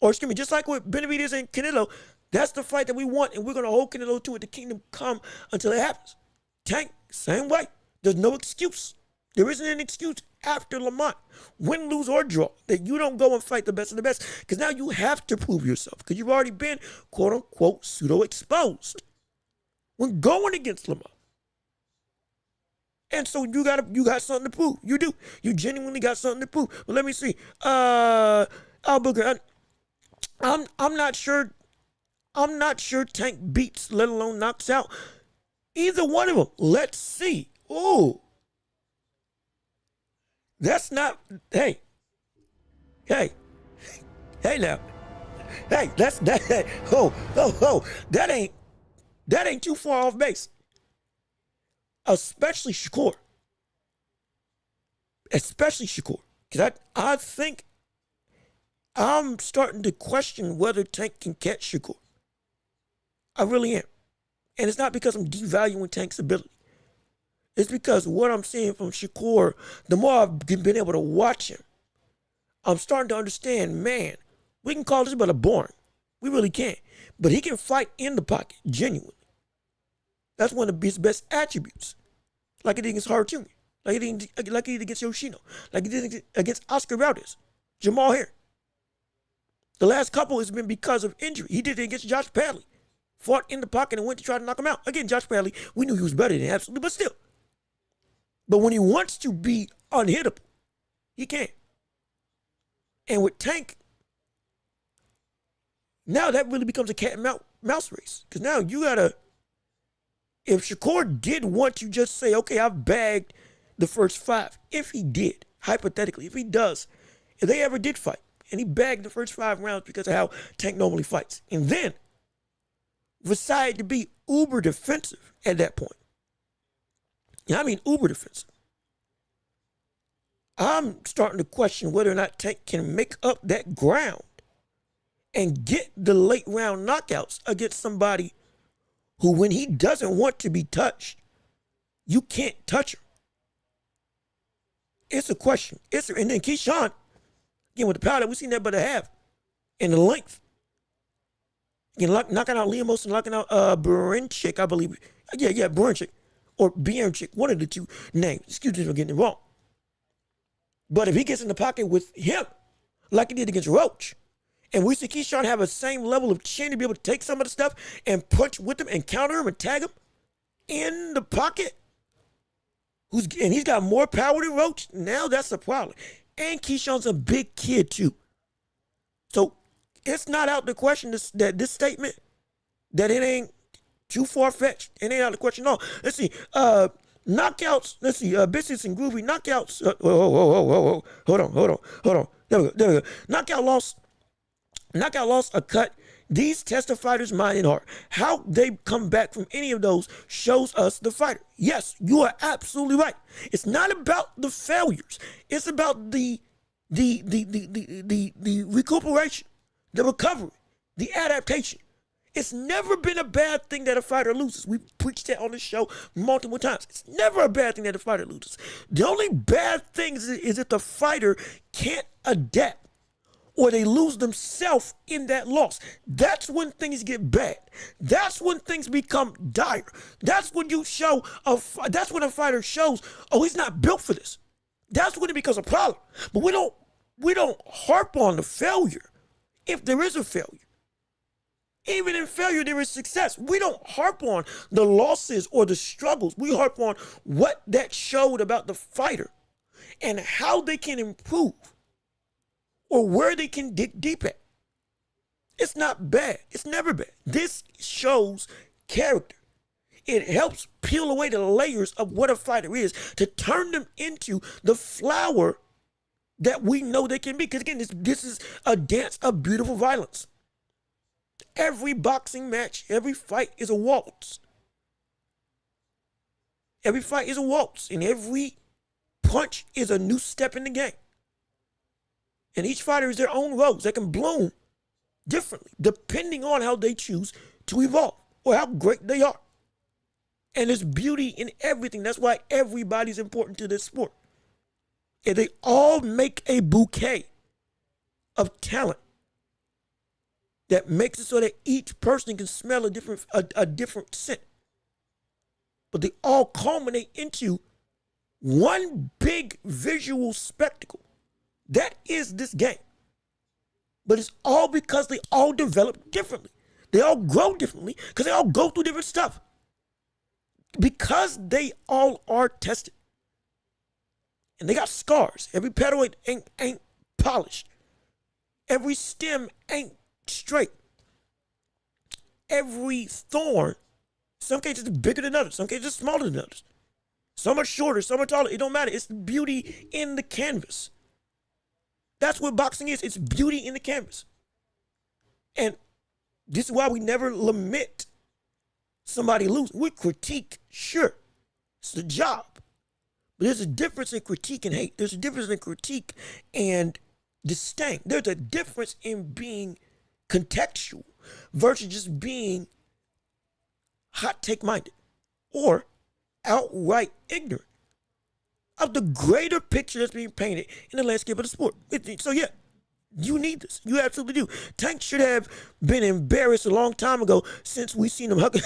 or excuse me, just like with Benavidez and Canelo, that's the fight that we want, and we're going to hold Canelo to it. The kingdom come until it happens. Tank, same way. There's no excuse. There isn't an excuse after Lamont, win, lose, or draw, that you don't go and fight the best of the best. Because now you have to prove yourself. Because you've already been, quote unquote, pseudo-exposed when going against Lamont. And so you got something to prove. You do. You genuinely got something to prove. But let me see. Booker, I'm not sure. I'm not sure Tank beats, let alone knocks out either one of them. Let's see. Ooh. That's not, hey now. Hey, that ain't too far off base. Especially Shakur. Because I think I'm starting to question whether Tank can catch Shakur. I really am. And it's not because I'm devaluing Tank's ability. It's because what I'm seeing from Shakur, the more I've been able to watch him, I'm starting to understand, man, we can call this brother boring. We really can. But he can fight in the pocket, genuinely. That's one of his best attributes. Like he did against Hart Jr., like he did against Yoshino, like he did against Oscar Valdez, Jamal Herring. The last couple has been because of injury. He did it against Josh Padley. Fought in the pocket and went to try to knock him out. Again, Josh Padley, we knew he was better than him, absolutely, but still. But when he wants to be unhittable, he can't. And with Tank, now that really becomes a cat and mouse race. Because now you gotta, if Shakur did want to just say, okay, I've bagged the first 5, if he did, hypothetically, if he does, if they ever did fight, and he bagged the first 5 rounds because of how Tank normally fights, and then decided to be uber defensive at that point. I mean uber defensive. I'm starting to question whether or not Tank can make up that ground and get the late round knockouts against somebody who, when he doesn't want to be touched, you can't touch him. It's a question. And then Keyshawn, again, with the power that we've seen that but a half, and the length. Again, knocking out Liam Wilson, knocking out Berinchik, I believe. Yeah, Berinchik. Or Berinchik, one of the two names. Excuse me for getting it wrong. But if he gets in the pocket with him, like he did against Roach, and we see Keyshawn have a same level of chin to be able to take some of the stuff and punch with him and counter him and tag him in the pocket, and he's got more power than Roach, now that's a problem. And Keyshawn's a big kid too. So it's not out the question that this statement, that it ain't too far-fetched. It ain't out of the question. No. Let's see. Knockouts. Let's see. Business and Groovy. Knockouts. Hold on. There we go. Knockout loss a cut. These test the fighter's mind and heart. How they come back from any of those shows us the fighter. Yes, you are absolutely right. It's not about the failures. It's about the the recuperation, the recovery, the adaptation. It's never been a bad thing that a fighter loses. We've preached that on the show multiple times. It's never a bad thing that a fighter loses. The only bad thing is if the fighter can't adapt or they lose themselves in that loss. That's when things get bad. That's when things become dire. That's when that's when a fighter shows, oh, he's not built for this. That's when it becomes a problem. But we don't harp on the failure if there is a failure. Even in failure, there is success. We don't harp on the losses or the struggles. We harp on what that showed about the fighter and how they can improve or where they can dig deep at. It's not bad. It's never bad. This shows character. It helps peel away the layers of what a fighter is to turn them into the flower that we know they can be. Because again, this is a dance of beautiful violence. Every boxing match, every fight is a waltz. Every fight is a waltz, and every punch is a new step in the game. And each fighter is their own rose that can bloom differently, depending on how they choose to evolve or how great they are. And there's beauty in everything. That's why everybody's important to this sport. And they all make a bouquet of talent that makes it so that each person can smell a different scent. But they all culminate into one big visual spectacle. That is this game. But it's all because they all develop differently. They all grow differently because they all go through different stuff. Because they all are tested. And they got scars. Every petal ain't polished. Every stem ain't straight. Every thorn, some cases is bigger than others, some cases smaller than others. Some are shorter, some are taller. It don't matter. It's the beauty in the canvas. That's what boxing is. It's beauty in the canvas. And this is why we never lament somebody losing. We critique, sure. It's the job. But there's a difference in critique and hate. There's a difference in critique and disdain. There's a difference in being contextual versus just being hot take minded or outright ignorant of the greater picture that's being painted in the landscape of the sport. So yeah, you need this. You absolutely do. Tank should have been embarrassed a long time ago since we seen him hugging.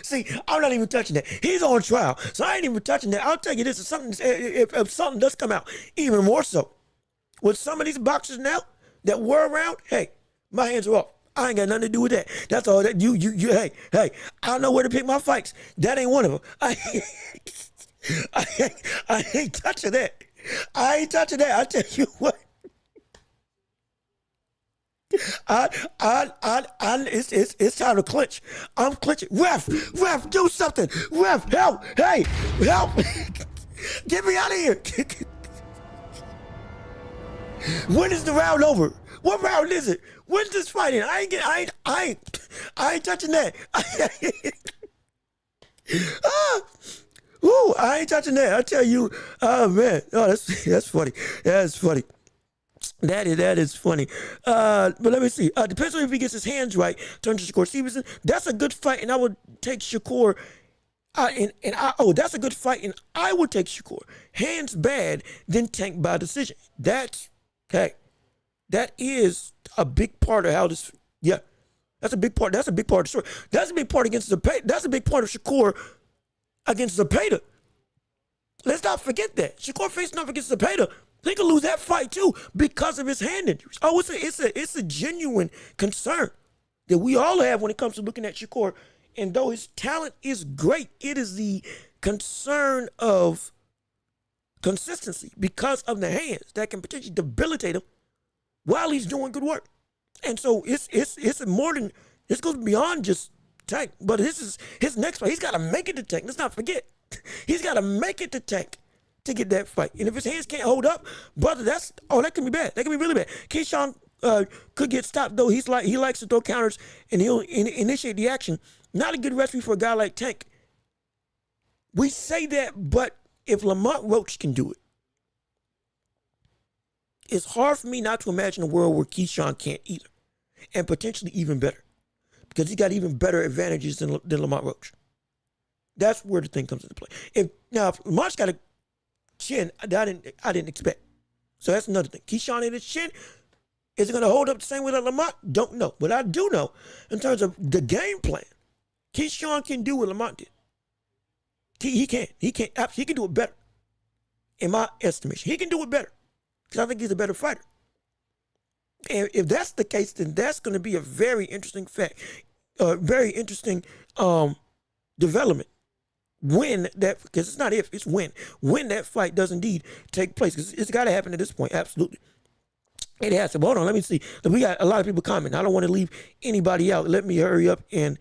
See, I'm not even touching that. He's on trial, so I ain't even touching that. I'll tell you this: if something does come out, even more so, with some of these boxers now that were around, hey, my hands are off. I ain't got nothing to do with that. That's all that hey, I know where to pick my fights. That ain't one of them. I ain't touching that. I ain't touching that. I tell you what. It's time to clinch. I'm clinching. Ref, do something. Ref, help. Hey, help. Get me out of here. When is the round over? What round is it? When's this fighting? I ain't touching that. I ain't touching that. I tell you, oh man, oh that's funny. That's funny. That is funny. But let me see. Depends on if he gets his hands right. Turn to Shakur Stevenson. That's a good fight, and I would take Shakur. That's a good fight, and I would take Shakur. Hands bad, then Tank by decision. That's okay. That is a big part of how this. Yeah, that's a big part. That's a big part of the story. That's a big part against Zepeda. That's a big part of Shakur against Zepeda. Let's not forget that Shakur facing off against Zepeda. He could lose that fight too because of his hand injuries. Oh, it's a genuine concern that we all have when it comes to looking at Shakur. And though his talent is great, it is the concern of consistency because of the hands that can potentially debilitate him while he's doing good work. And so it's more than, this goes beyond just Tank. But this is his next fight. He's got to make it to Tank. Let's not forget. He's got to make it to Tank to get that fight. And if his hands can't hold up, brother, that can be bad. That can be really bad. Keyshawn could get stopped, though. He likes to throw counters, and he'll initiate the action. Not a good recipe for a guy like Tank. We say that, but if Lamont Roach can do it, it's hard for me not to imagine a world where Keyshawn can't either, and potentially even better, because he got even better advantages than Lamont Roach. That's where the thing comes into play. If Lamont's got a chin I didn't expect, so that's another thing. Keyshawn and his chin, is it going to hold up the same way that Lamont? Don't know, but I do know in terms of the game plan, Keyshawn can do what Lamont did. He can do it better. In my estimation, he can do it better because I think he's a better fighter. And if that's the case, then that's going to be a very interesting fact, very interesting development. When that, because it's not if, it's when that fight does indeed take place, because it's got to happen at this point. Absolutely, it has to. But hold on, let me see. We got a lot of people commenting. I don't want to leave anybody out. Let me hurry up and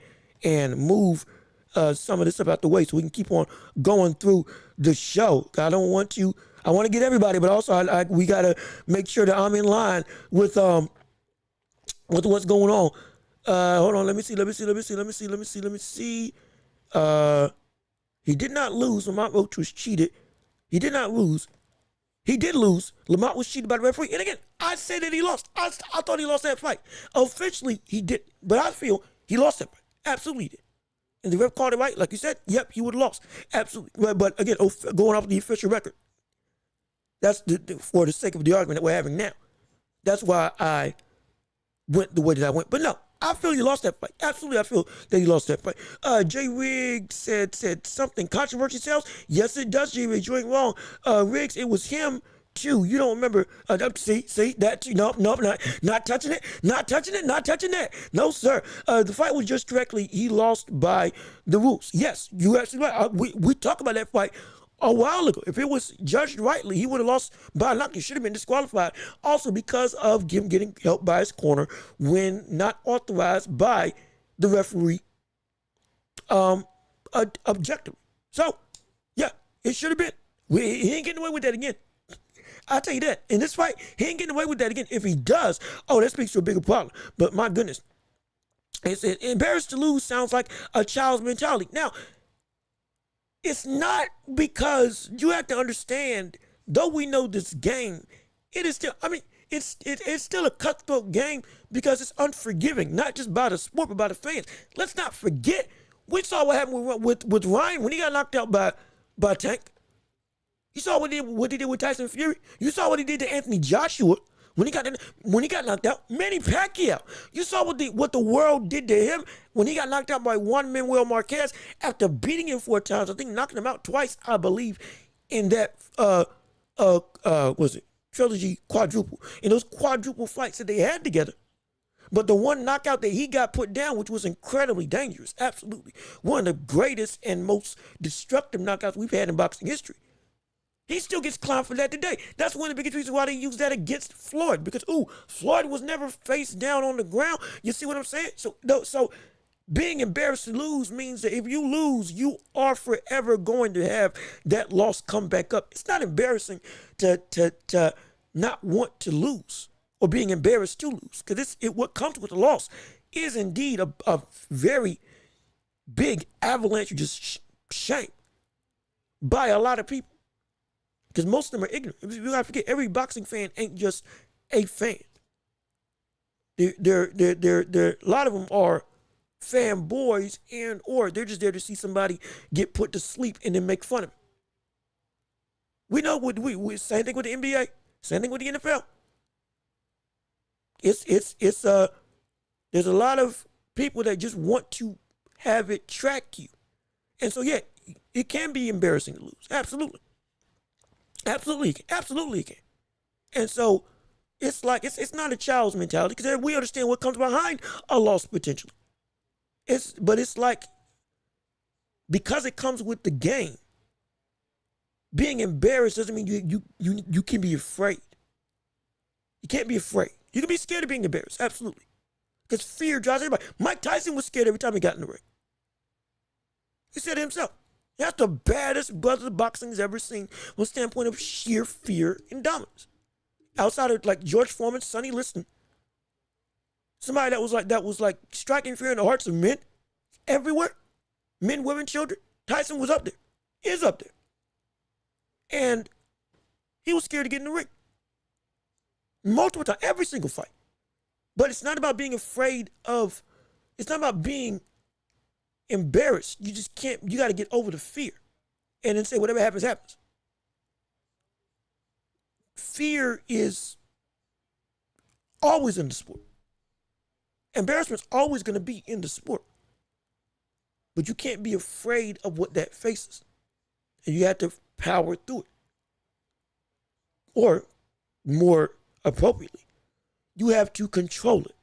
move some of this stuff out the way so we can keep on going through the show. I don't want to. I want to get everybody, but also we got to make sure that I'm in line with what's going on. Hold on. Let me see. He did not lose. Lamont Roach was cheated. He did not lose. He did lose. Lamont was cheated by the referee. And again, I said that he lost. I thought he lost that fight. Officially, he did. But I feel he lost that fight. Absolutely did. And the ref called it right. Like you said, yep, he would have lost. Absolutely. But again, going off the official record, that's for the sake of the argument that we're having now. That's why I went the way that I went. But no, I feel he lost that fight. Absolutely, I feel that he lost that fight. J Riggs said something. Controversy sells? Yes, it does, J Riggs. You ain't wrong. Riggs, it was him too. You don't remember. See that too. Nope, not touching it. Not touching that. No, sir. The fight was just correctly. He lost by the rules. Yes, you absolutely right. We talked about that fight a while ago. If it was judged rightly, he would have lost by a knock. He should have been disqualified. Also because of him getting helped by his corner when not authorized by the referee objectively. So, yeah, it should have been. He ain't getting away with that again. I'll tell you that. In this fight, he ain't getting away with that again. If he does, that speaks to a bigger problem. But my goodness. It's embarrassed to lose sounds like a child's mentality. Now, it's not, because you have to understand, though we know this game, it is still, it's still a cutthroat game because it's unforgiving, not just by the sport, but by the fans. Let's not forget, we saw what happened with Ryan when he got knocked out by Tank. You saw what he did with Tyson Fury. You saw what he did to Anthony Joshua when he got knocked out. Manny Pacquiao. You saw what the world did to him when he got knocked out by Juan Manuel Marquez after beating him 4 times. I think knocking him out twice, I believe, in that was it trilogy quadruple, in those quadruple fights that they had together. But the one knockout that he got put down, which was incredibly dangerous, absolutely one of the greatest and most destructive knockouts we've had in boxing history. He still gets clowned for that today. That's one of the biggest reasons why they use that against Floyd. Because, Floyd was never face down on the ground. You see what I'm saying? So being embarrassed to lose means that if you lose, you are forever going to have that loss come back up. It's not embarrassing to not want to lose or being embarrassed to lose. Because what comes with the loss is indeed a very big avalanche of just shame by a lot of people. Because most of them are ignorant. You gotta forget, every boxing fan ain't just a fan. A lot of them are fanboys, or they're just there to see somebody get put to sleep and then make fun of it. We know same thing with the NBA, same thing with the NFL. There's a lot of people that just want to have it track you, and so yeah, it can be embarrassing to lose. Absolutely. Absolutely it can. And so it's like it's not a child's mentality, because we understand what comes behind a loss potentially. But it's like, because it comes with the game, being embarrassed doesn't mean you can be afraid. You can't be afraid. You can be scared of being embarrassed, absolutely. Because fear drives everybody. Mike Tyson was scared every time he got in the ring. He said it himself. That's the baddest brother boxing's ever seen from the standpoint of sheer fear and dominance. Outside of like George Foreman, Sonny Liston, somebody that was like striking fear in the hearts of men everywhere, men, women, children. Tyson was up there, is up there, and he was scared to get in the ring. multiple times, every single fight. But it's not about being afraid of, it's not about being embarrassed. You just can't, you got to get over the fear and then say whatever happens, happens. Fear is always in the sport. Embarrassment's always going to be in the sport. But you can't be afraid of what that faces. And you have to power through it. Or, more appropriately, you have to control it.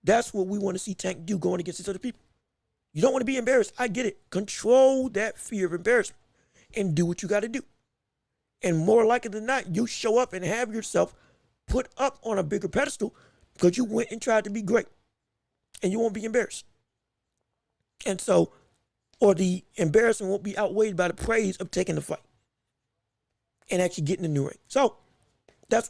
That's what we want to see Tank do going against these other people. You don't want to be embarrassed. I get it. Control that fear of embarrassment and do what you got to do. And more likely than not, you show up and have yourself put up on a bigger pedestal because you went and tried to be great. And you won't be embarrassed. And so, or the embarrassment won't be outweighed by the praise of taking the fight and actually getting in the ring. So, that's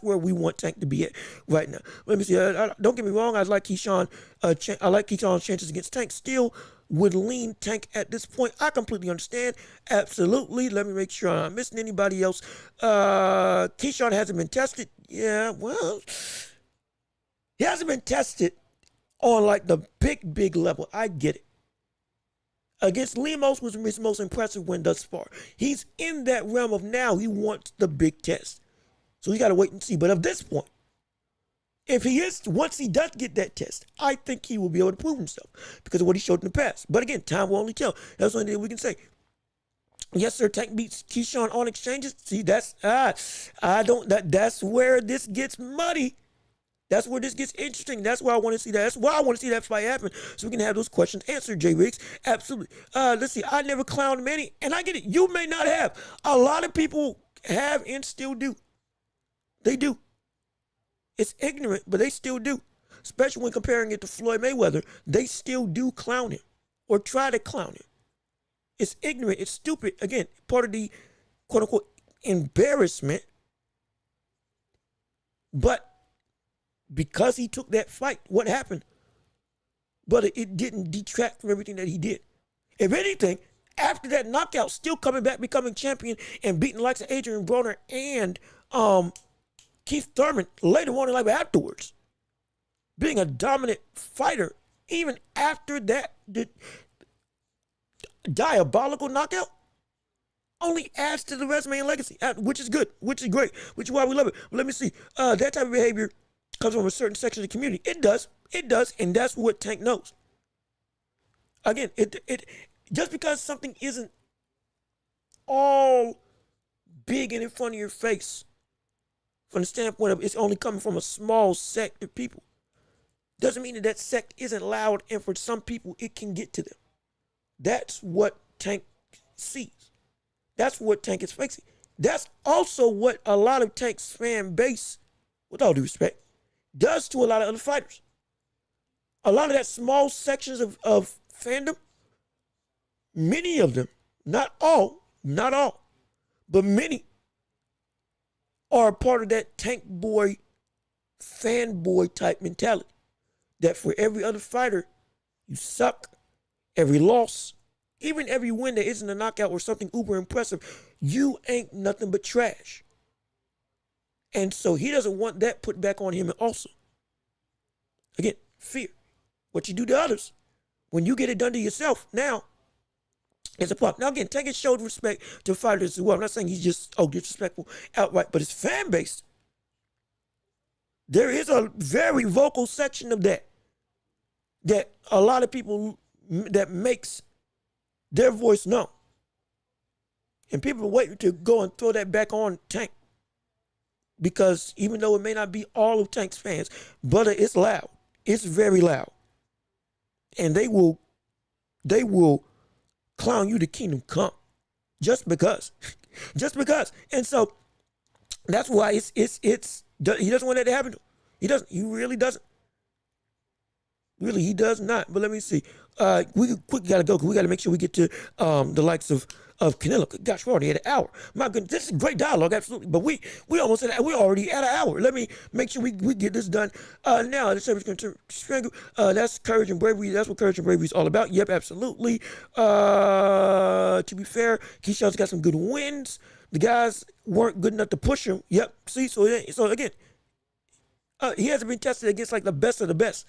where we want Tank to be at right now. Let me see. Don't get me wrong. I like Keyshawn. I like Keyshawn's chances against Tank. Still would lean Tank at this point. I completely understand. Absolutely. Let me make sure I'm not missing anybody else. Keyshawn hasn't been tested. Yeah, well, he hasn't been tested on like the big level. I get it. Against Lemos was his most impressive win thus far. He's in that realm of now he wants the big test. So we got to wait and see. But at this point, if he is, once he does get that test, I think he will be able to prove himself because of what he showed in the past. But again, time will only tell. That's the only thing we can say. Yes, sir. Tank beats Keyshawn on exchanges. See, that's where this gets muddy. That's where this gets interesting. That's why I want to see that. That's why I want to see that fight happen so we can have those questions answered, J. Riggs. Absolutely. Let's see. I never clowned Manny, and I get it. You may not have. A lot of people have and still do. They do. It's ignorant, but they still do. Especially when comparing it to Floyd Mayweather. They still do clown him or try to clown him. It's ignorant. It's stupid. Again, part of the quote-unquote embarrassment. But because he took that fight, what happened? But it didn't detract from everything that he did. If anything, after that knockout, still coming back, becoming champion, and beating the likes of Adrian Broner and Keith Thurman later on in life afterwards, being a dominant fighter, even after that diabolical knockout, only adds to the resume and legacy, which is good, which is great, which is why we love it. But let me see. That type of behavior comes from a certain section of the community. It does, and that's what Tank knows. Again, it just because something isn't all big and in front of your face, from the standpoint of it's only coming from a small sect of people, doesn't mean that sect isn't loud, and for some people it can get to them. That's what Tank sees. That's what Tank is facing. That's also what a lot of Tank's fan base, with all due respect, does to a lot of other fighters. A lot of that small sections of fandom, many of them, not all, but many, are a part of that Tank boy, fanboy type mentality. That for every other fighter, you suck. Every loss, even every win that isn't a knockout or something uber impressive, you ain't nothing but trash. And so he doesn't want that put back on him also. Again, fear. What you do to others, when you get it done to yourself, now, it's a problem. Now again, Tank has showed respect to fighters as well. I'm not saying he's just disrespectful outright, but his fan base, there is a very vocal section of that a lot of people that makes their voice known. And people are waiting to go and throw that back on Tank. Because even though it may not be all of Tank's fans, but it's loud. It's very loud. And they will clown you to kingdom come. Just because. Just because. And so that's why he doesn't want that to happen to him. He doesn't. He really doesn't. Really, he does not. But let me see. We quickly got to go because we got to make sure we get to the likes of Canelo. Gosh, we're already at an hour. My goodness, this is great dialogue, absolutely. But we almost at we're already at an hour. Let me make sure we get this done now. The service that's courage and bravery. That's what courage and bravery is all about. Yep, absolutely. to be fair, Keyshawn's got some good wins. The guys weren't good enough to push him. Yep. See, so again, he hasn't been tested against like the best of the best.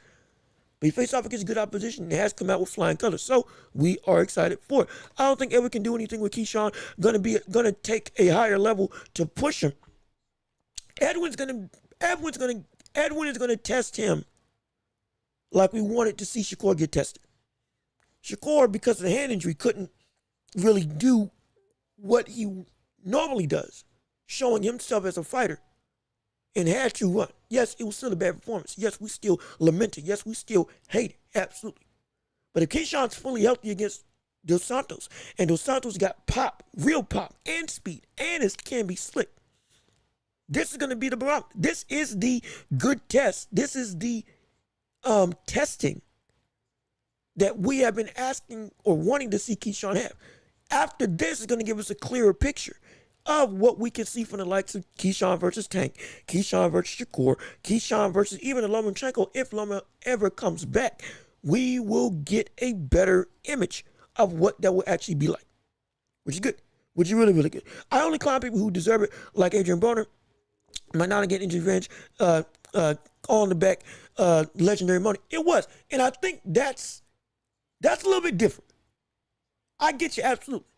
But he faced off against good opposition and has come out with flying colors. So we are excited for it. I don't think Edwin can do anything with Keyshawn. Gonna take a higher level to push him. Edwin is gonna test him like we wanted to see Shakur get tested. Shakur, because of the hand injury, couldn't really do what he normally does, showing himself as a fighter, and had to run. Yes, it was still a bad performance. Yes, we still lament it. Yes, we still hate it. Absolutely. But if Keyshawn's fully healthy against Dos Santos, and Dos Santos got pop, real pop, and speed, and can be slick, this is going to be the barometer. This is the good test. This is the testing that we have been asking or wanting to see Keyshawn have. After this is going to give us a clearer picture of what we can see from the likes of Keyshawn versus Tank, Keyshawn versus Shakur, Keyshawn versus even Lomachenko. If Loma ever comes back, we will get a better image of what that will actually be like, which is good, which is really, really good. I only clown people who deserve it, like Adrian Broner, might not get injury revenge, on the back, legendary money. It was, and I think that's a little bit different. I get you, absolutely.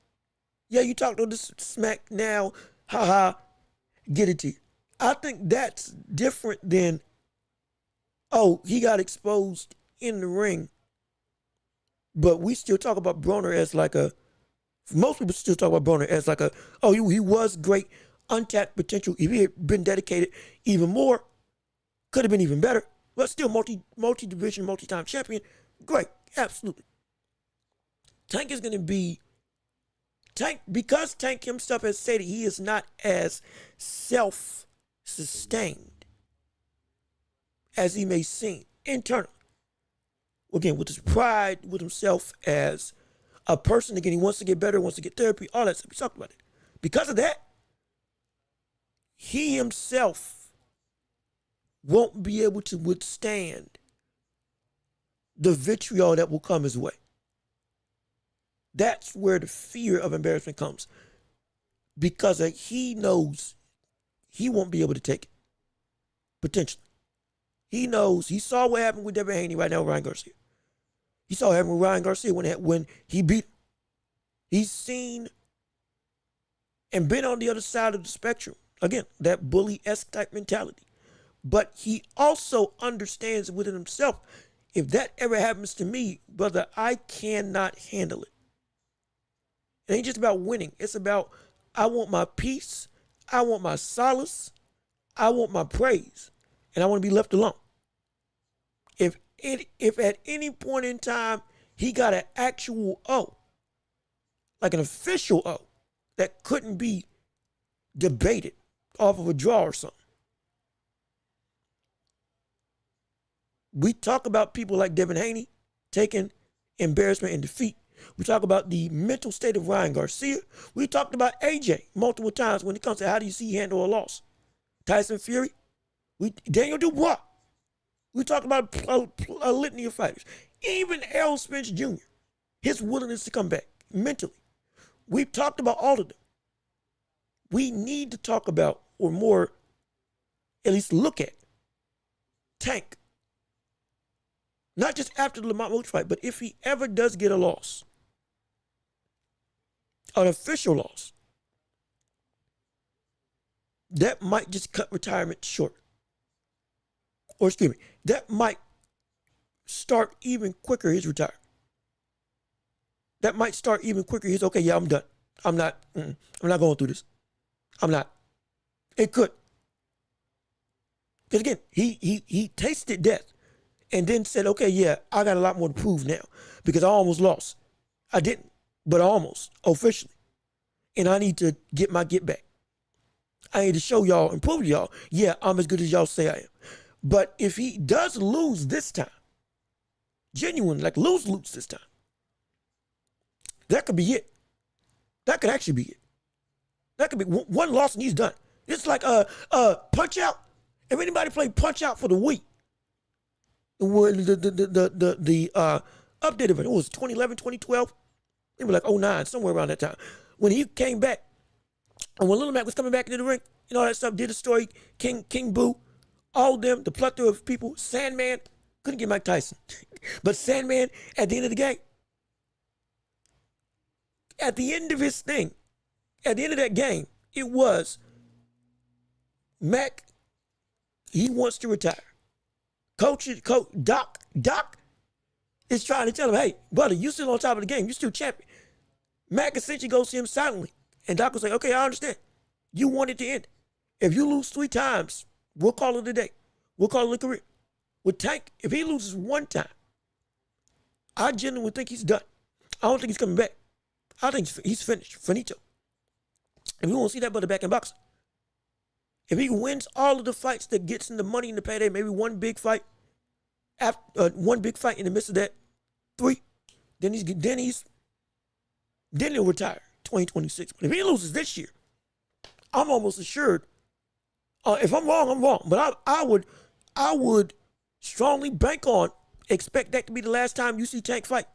Yeah, you talked on this smack now, haha, get it to you. I think that's different than, oh, he got exposed in the ring. But we still talk about Broner as like most people still talk about Broner as like oh, he was great, untapped potential. If he had been dedicated even more, could have been even better. But still multi-division, multi-time champion. Great, absolutely. Tank is going to be, because Tank himself has said he is not as self-sustained as he may seem internally. Again, with his pride, with himself as a person, again, he wants to get better, wants to get therapy, all that stuff. We talked about it. Because of that, he himself won't be able to withstand the vitriol that will come his way. That's where the fear of embarrassment comes, because he knows he won't be able to take it, potentially. He knows, he saw what happened with Devin Haney right now with Ryan Garcia. He saw what happened with Ryan Garcia when he beat him. He's seen and been on the other side of the spectrum. Again, that bully-esque type mentality. But he also understands within himself, if that ever happens to me, brother, I cannot handle it. It ain't just about winning. It's about, I want my peace. I want my solace. I want my praise. And I want to be left alone. If at any point in time he got an actual O, like an official O, that couldn't be debated off of a draw or something. We talk about people like Devin Haney taking embarrassment and defeat. We talk about the mental state of Ryan Garcia. We talked about AJ multiple times when it comes to how do you see handle a loss. Tyson Fury, Daniel Dubois. We talked about a litany of fighters. Even Errol Spence Jr., his willingness to come back mentally. We've talked about all of them. We need to talk about, or more, at least look at, Tank. Not just after the Lamont Roach fight, but if he ever does get a loss, an official loss, that might just cut retirement short. Or excuse me, that might start even quicker his retirement. That might start even quicker his, okay, yeah, I'm done. I'm not going through this. I'm not. It could. Because again, he tasted death and then said, okay, yeah, I got a lot more to prove now because I almost lost. I didn't, but I almost, officially. And I need to get my get back. I need to show y'all and prove to y'all, yeah, I'm as good as y'all say I am. But if he does lose this time, genuine, like lose this time, that could be it. That could actually be it. That could be one loss and he's done. It's like Punch Out. If anybody played Punch Out for the Wii, the update of it was 2011, 2012. It was like '09, somewhere around that time. When he came back, and when Little Mac was coming back into the ring, and all that stuff, did the story, King Boo, all of them, the plethora of people, Sandman, couldn't get Mike Tyson. But Sandman, at the end of the game, at the end of his thing, at the end of that game, it was Mac, he wants to retire. Coach Doc is trying to tell him, hey, brother, you still on top of the game. You still champion. Mac essentially goes to him silently. And Doc will say, okay, I understand. You want it to end. If you lose 3 times, we'll call it a day. We'll call it a career. With Tank, if he loses 1 time, I genuinely think he's done. I don't think he's coming back. I think he's finished. Finito. And we won't see that brother back in boxing. If he wins all of the fights that gets him the money in the payday, maybe one big fight, one big fight in the midst of that, 3, then he'll retire 2026. But if he loses this year, I'm almost assured. If I'm wrong, I'm wrong. But I would strongly bank on, expect that to be the last time you see Tank fight.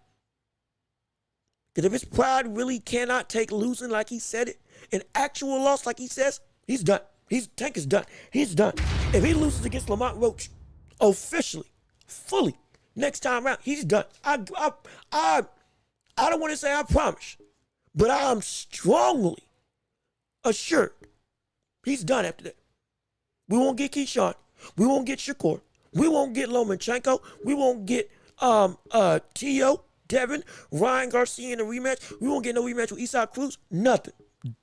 Because if his pride really cannot take losing like he said it, an actual loss like he says, he's done. Tank is done. He's done. If he loses against Lamont Roach, officially, fully, next time around, he's done. I don't want to say I promise, but I'm strongly assured he's done after that. We won't get Keyshawn. We won't get Shakur. We won't get Lomachenko. We won't get T.O., Devin, Ryan Garcia in a rematch. We won't get no rematch with Isaac Cruz. Nothing.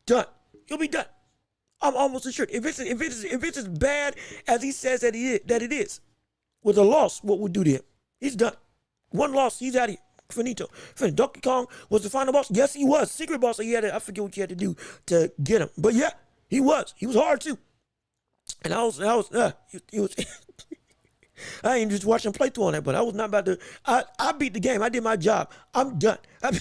Done. He'll be done. I'm almost assured. If it's as bad as he says that it is, with a loss, what would do to him? He's done. 1 loss, he's out of here. Finito. Donkey Kong was the final boss. Yes, he was. Secret boss. I forget what you had to do to get him. But yeah, he was. He was hard too. And I was. I ain't just watching playthrough on that, but I was not about to. I beat the game. I did my job. I'm done. At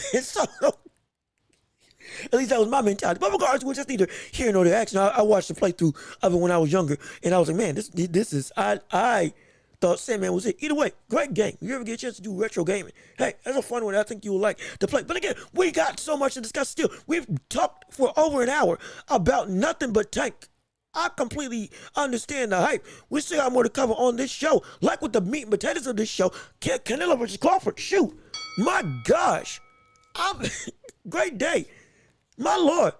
least that was my mentality. But regardless, we're just neither here nor there. Actually, I watched the playthrough of it when I was younger, and I was like, man, this is. I thought Sandman was it. Either way, great game. You ever get a chance to do retro gaming? Hey, that's a fun one. I think you would like to play. But again, we got so much to discuss still. We've talked for over an hour about nothing but Tank. I completely understand the hype. We still got more to cover on this show. Like with the meat and potatoes of this show, Canelo versus Crawford. Shoot. My gosh. Great day. My Lord.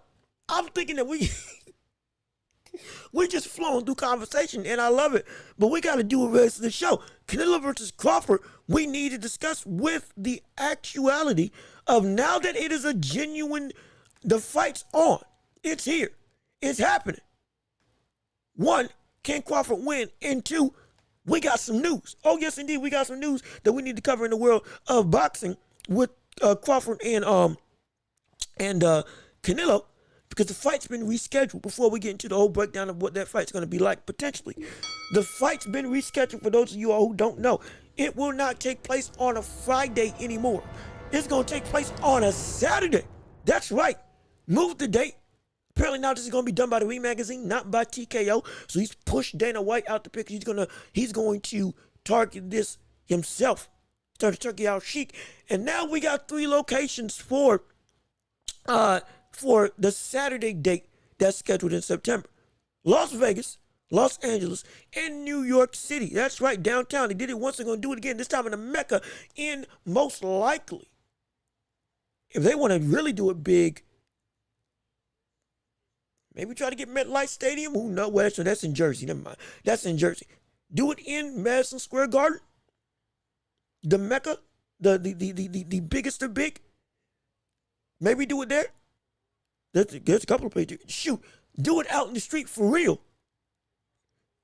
I'm thinking that we're just flowing through conversation, and I love it. But we got to do the rest of the show. Canelo versus Crawford, we need to discuss with the actuality of now that it is a genuine, the fight's on. It's here. It's happening. 1, can Crawford win? And 2, we got some news. Oh, yes, indeed, we got some news that we need to cover in the world of boxing with Crawford and Canelo, because the fight's been rescheduled. Before we get into the whole breakdown of what that fight's going to be like, potentially, the fight's been rescheduled. For those of you all who don't know, it will not take place on a Friday anymore. It's going to take place on a Saturday. That's right. Move the date. Apparently now this is going to be done by the Rematch magazine, not by TKO. So he's pushed Dana White out the picture. He's going to target this himself. Start to turkey out chic. And now we got 3 locations for the Saturday date that's scheduled in September. Las Vegas, Los Angeles, and New York City. That's right, downtown. They did it once, they're going to do it again, this time in the Mecca, in most likely, if they want to really do it big, maybe try to get MetLife Stadium. Who knows? Well, that's in Jersey. Never mind. That's in Jersey. Do it in Madison Square Garden. The Mecca, the biggest of big. Maybe do it there. There's a couple of places. Shoot, do it out in the street for real.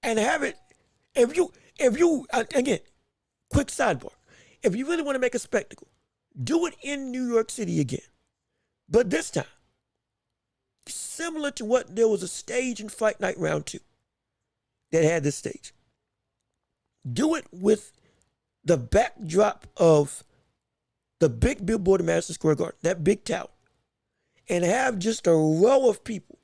And have it. If you again, quick sidebar. If you really want to make a spectacle, do it in New York City again. But this time, similar to what there was a stage in Fight Night Round 2 that had this stage. Do it with the backdrop of the big billboard in Madison Square Garden, that big tower, and have just a row of people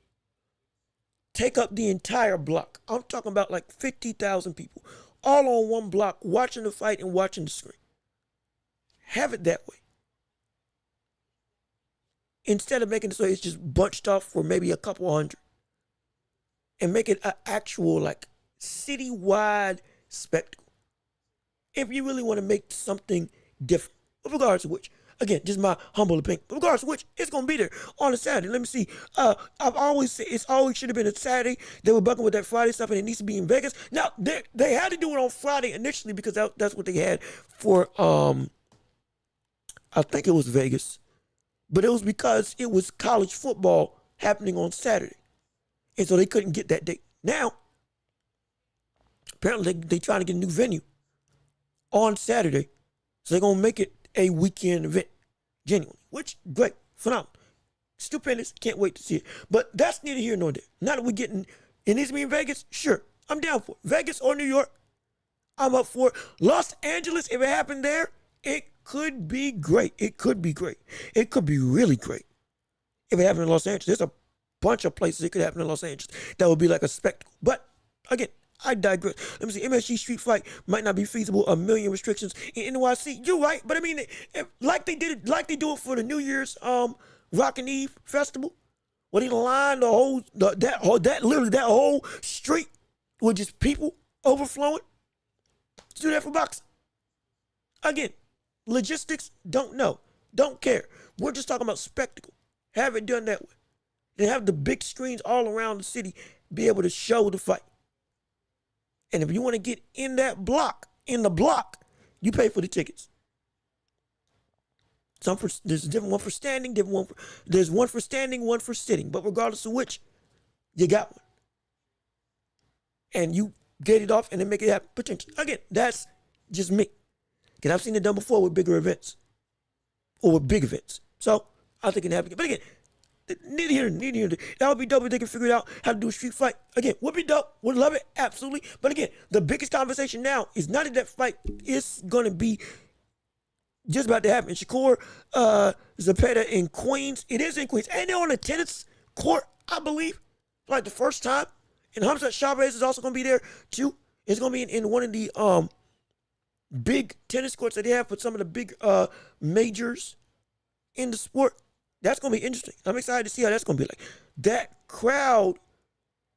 take up the entire block. I'm talking about like 50,000 people, all on one block, watching the fight and watching the screen. Have it that way. instead of making it so it's just bunched off for maybe a couple hundred, and make it an actual like citywide spectacle. If you really want to make something different, with regards to which, again, just my humble opinion, with regards to which, it's gonna be there on a Saturday. Let me see. I've always said it's always should have been a Saturday. They were bucking with that Friday stuff, and it needs to be in Vegas. Now they had to do it on Friday initially because that's what they had for I think it was Vegas, but it was because it was college football happening on Saturday, and so they couldn't get that date. Now, apparently they trying to get a new venue on Saturday, so they're gonna make it a weekend event, genuinely, which great, phenomenal, stupendous. Can't wait to see it. But that's neither here nor there. Now that we're getting, it needs to be in Vegas. Sure, I'm down for it. Vegas or New York, I'm up for it. Los Angeles, if it happened there, it could be great. It could be great. It could be really great if it happened in Los Angeles. There's a bunch of places it could happen in Los Angeles that would be like a spectacle. But again, I digress. Let me see. MSG Street Fight might not be feasible. A million restrictions in NYC. You're right, but I mean, like they did it, like they do it for the New Year's Rockin' Eve festival, where they line that whole street with just people overflowing. Let's do that for boxing. Again, logistics, don't know, don't care. We're just talking about spectacle. Have it done that way. Then have the big screens all around the city be able to show the fight. And if you want to get in that block, you pay for the tickets. There's a different one for standing, there's one for standing, one for sitting. But regardless of which, you got one. And you get it off and then make it happen. Potentially. Again, that's just me. Because I've seen it done before with bigger events. Or with big events. So, I think it can happen. But again, neither here nor there. That would be dope if they can figure out how to do a street fight. Again, would be dope. Would love it. Absolutely. But again, the biggest conversation now is not that fight is going to be just about to happen. Shakur, Zepeda in Queens. It is in Queens. And they're on a tennis court, I believe. Like the first time. And Hamzat Chavez is also going to be there too. It's going to be in one of the big tennis courts that they have for some of the big majors in the sport. That's going to be interesting. I'm excited to see how that's going to be like. That crowd,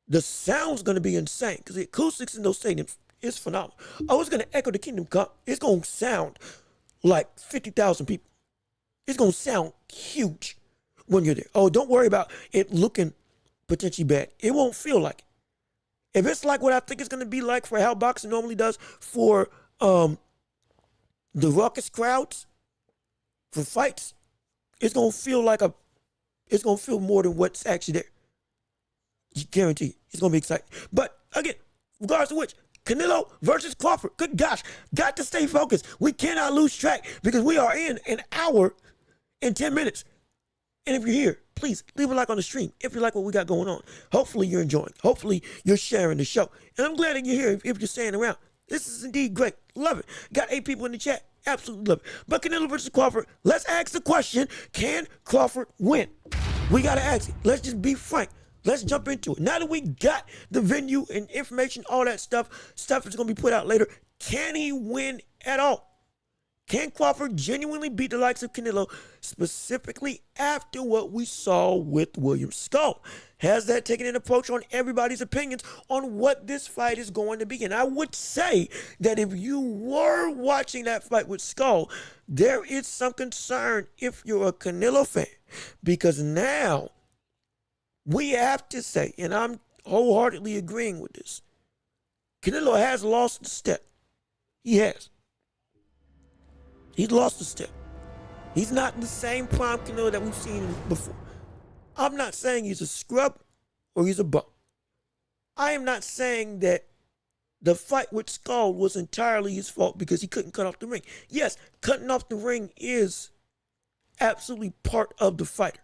the sound's going to be insane because the acoustics in those stadiums is phenomenal. Oh, it's going to echo the Kingdom Come. It's going to sound like 50,000 people. It's going to sound huge when you're there. Oh, don't worry about it looking potentially bad. It won't feel like it. If it's like what I think it's going to be like for how boxing normally does for the raucous crowds for fights, it's gonna feel more than what's actually there. You guarantee it. It's gonna be exciting. But again, regardless of which, Canelo versus Crawford. Good gosh, got to stay focused. We cannot lose track because we are in an hour and 10 minutes. And if you're here, please leave a like on the stream if you like what we got going on. Hopefully you're enjoying. Hopefully you're sharing the show. And I'm glad that you're here if you're staying around. This is indeed great. Love it. Got 8 people in the chat. Absolutely love it. But Canelo versus Crawford, let's ask the question, can Crawford win? We got to ask it. Let's just be frank. Let's jump into it. Now that we got the venue and information, all that stuff is going to be put out later, can he win at all? Can Crawford genuinely beat the likes of Canelo, specifically after what we saw with William Skull? Has that taken an approach on everybody's opinions on what this fight is going to be? And I would say that if you were watching that fight with Skull, there is some concern if you're a Canelo fan. Because now, we have to say, and I'm wholeheartedly agreeing with this, Canelo has lost a step. He has. He's lost a step. He's not the same prime Canelo that we've seen before. I'm not saying he's a scrub or he's a bum. I am not saying that the fight with Skull was entirely his fault because he couldn't cut off the ring. Yes, cutting off the ring is absolutely part of the fighter.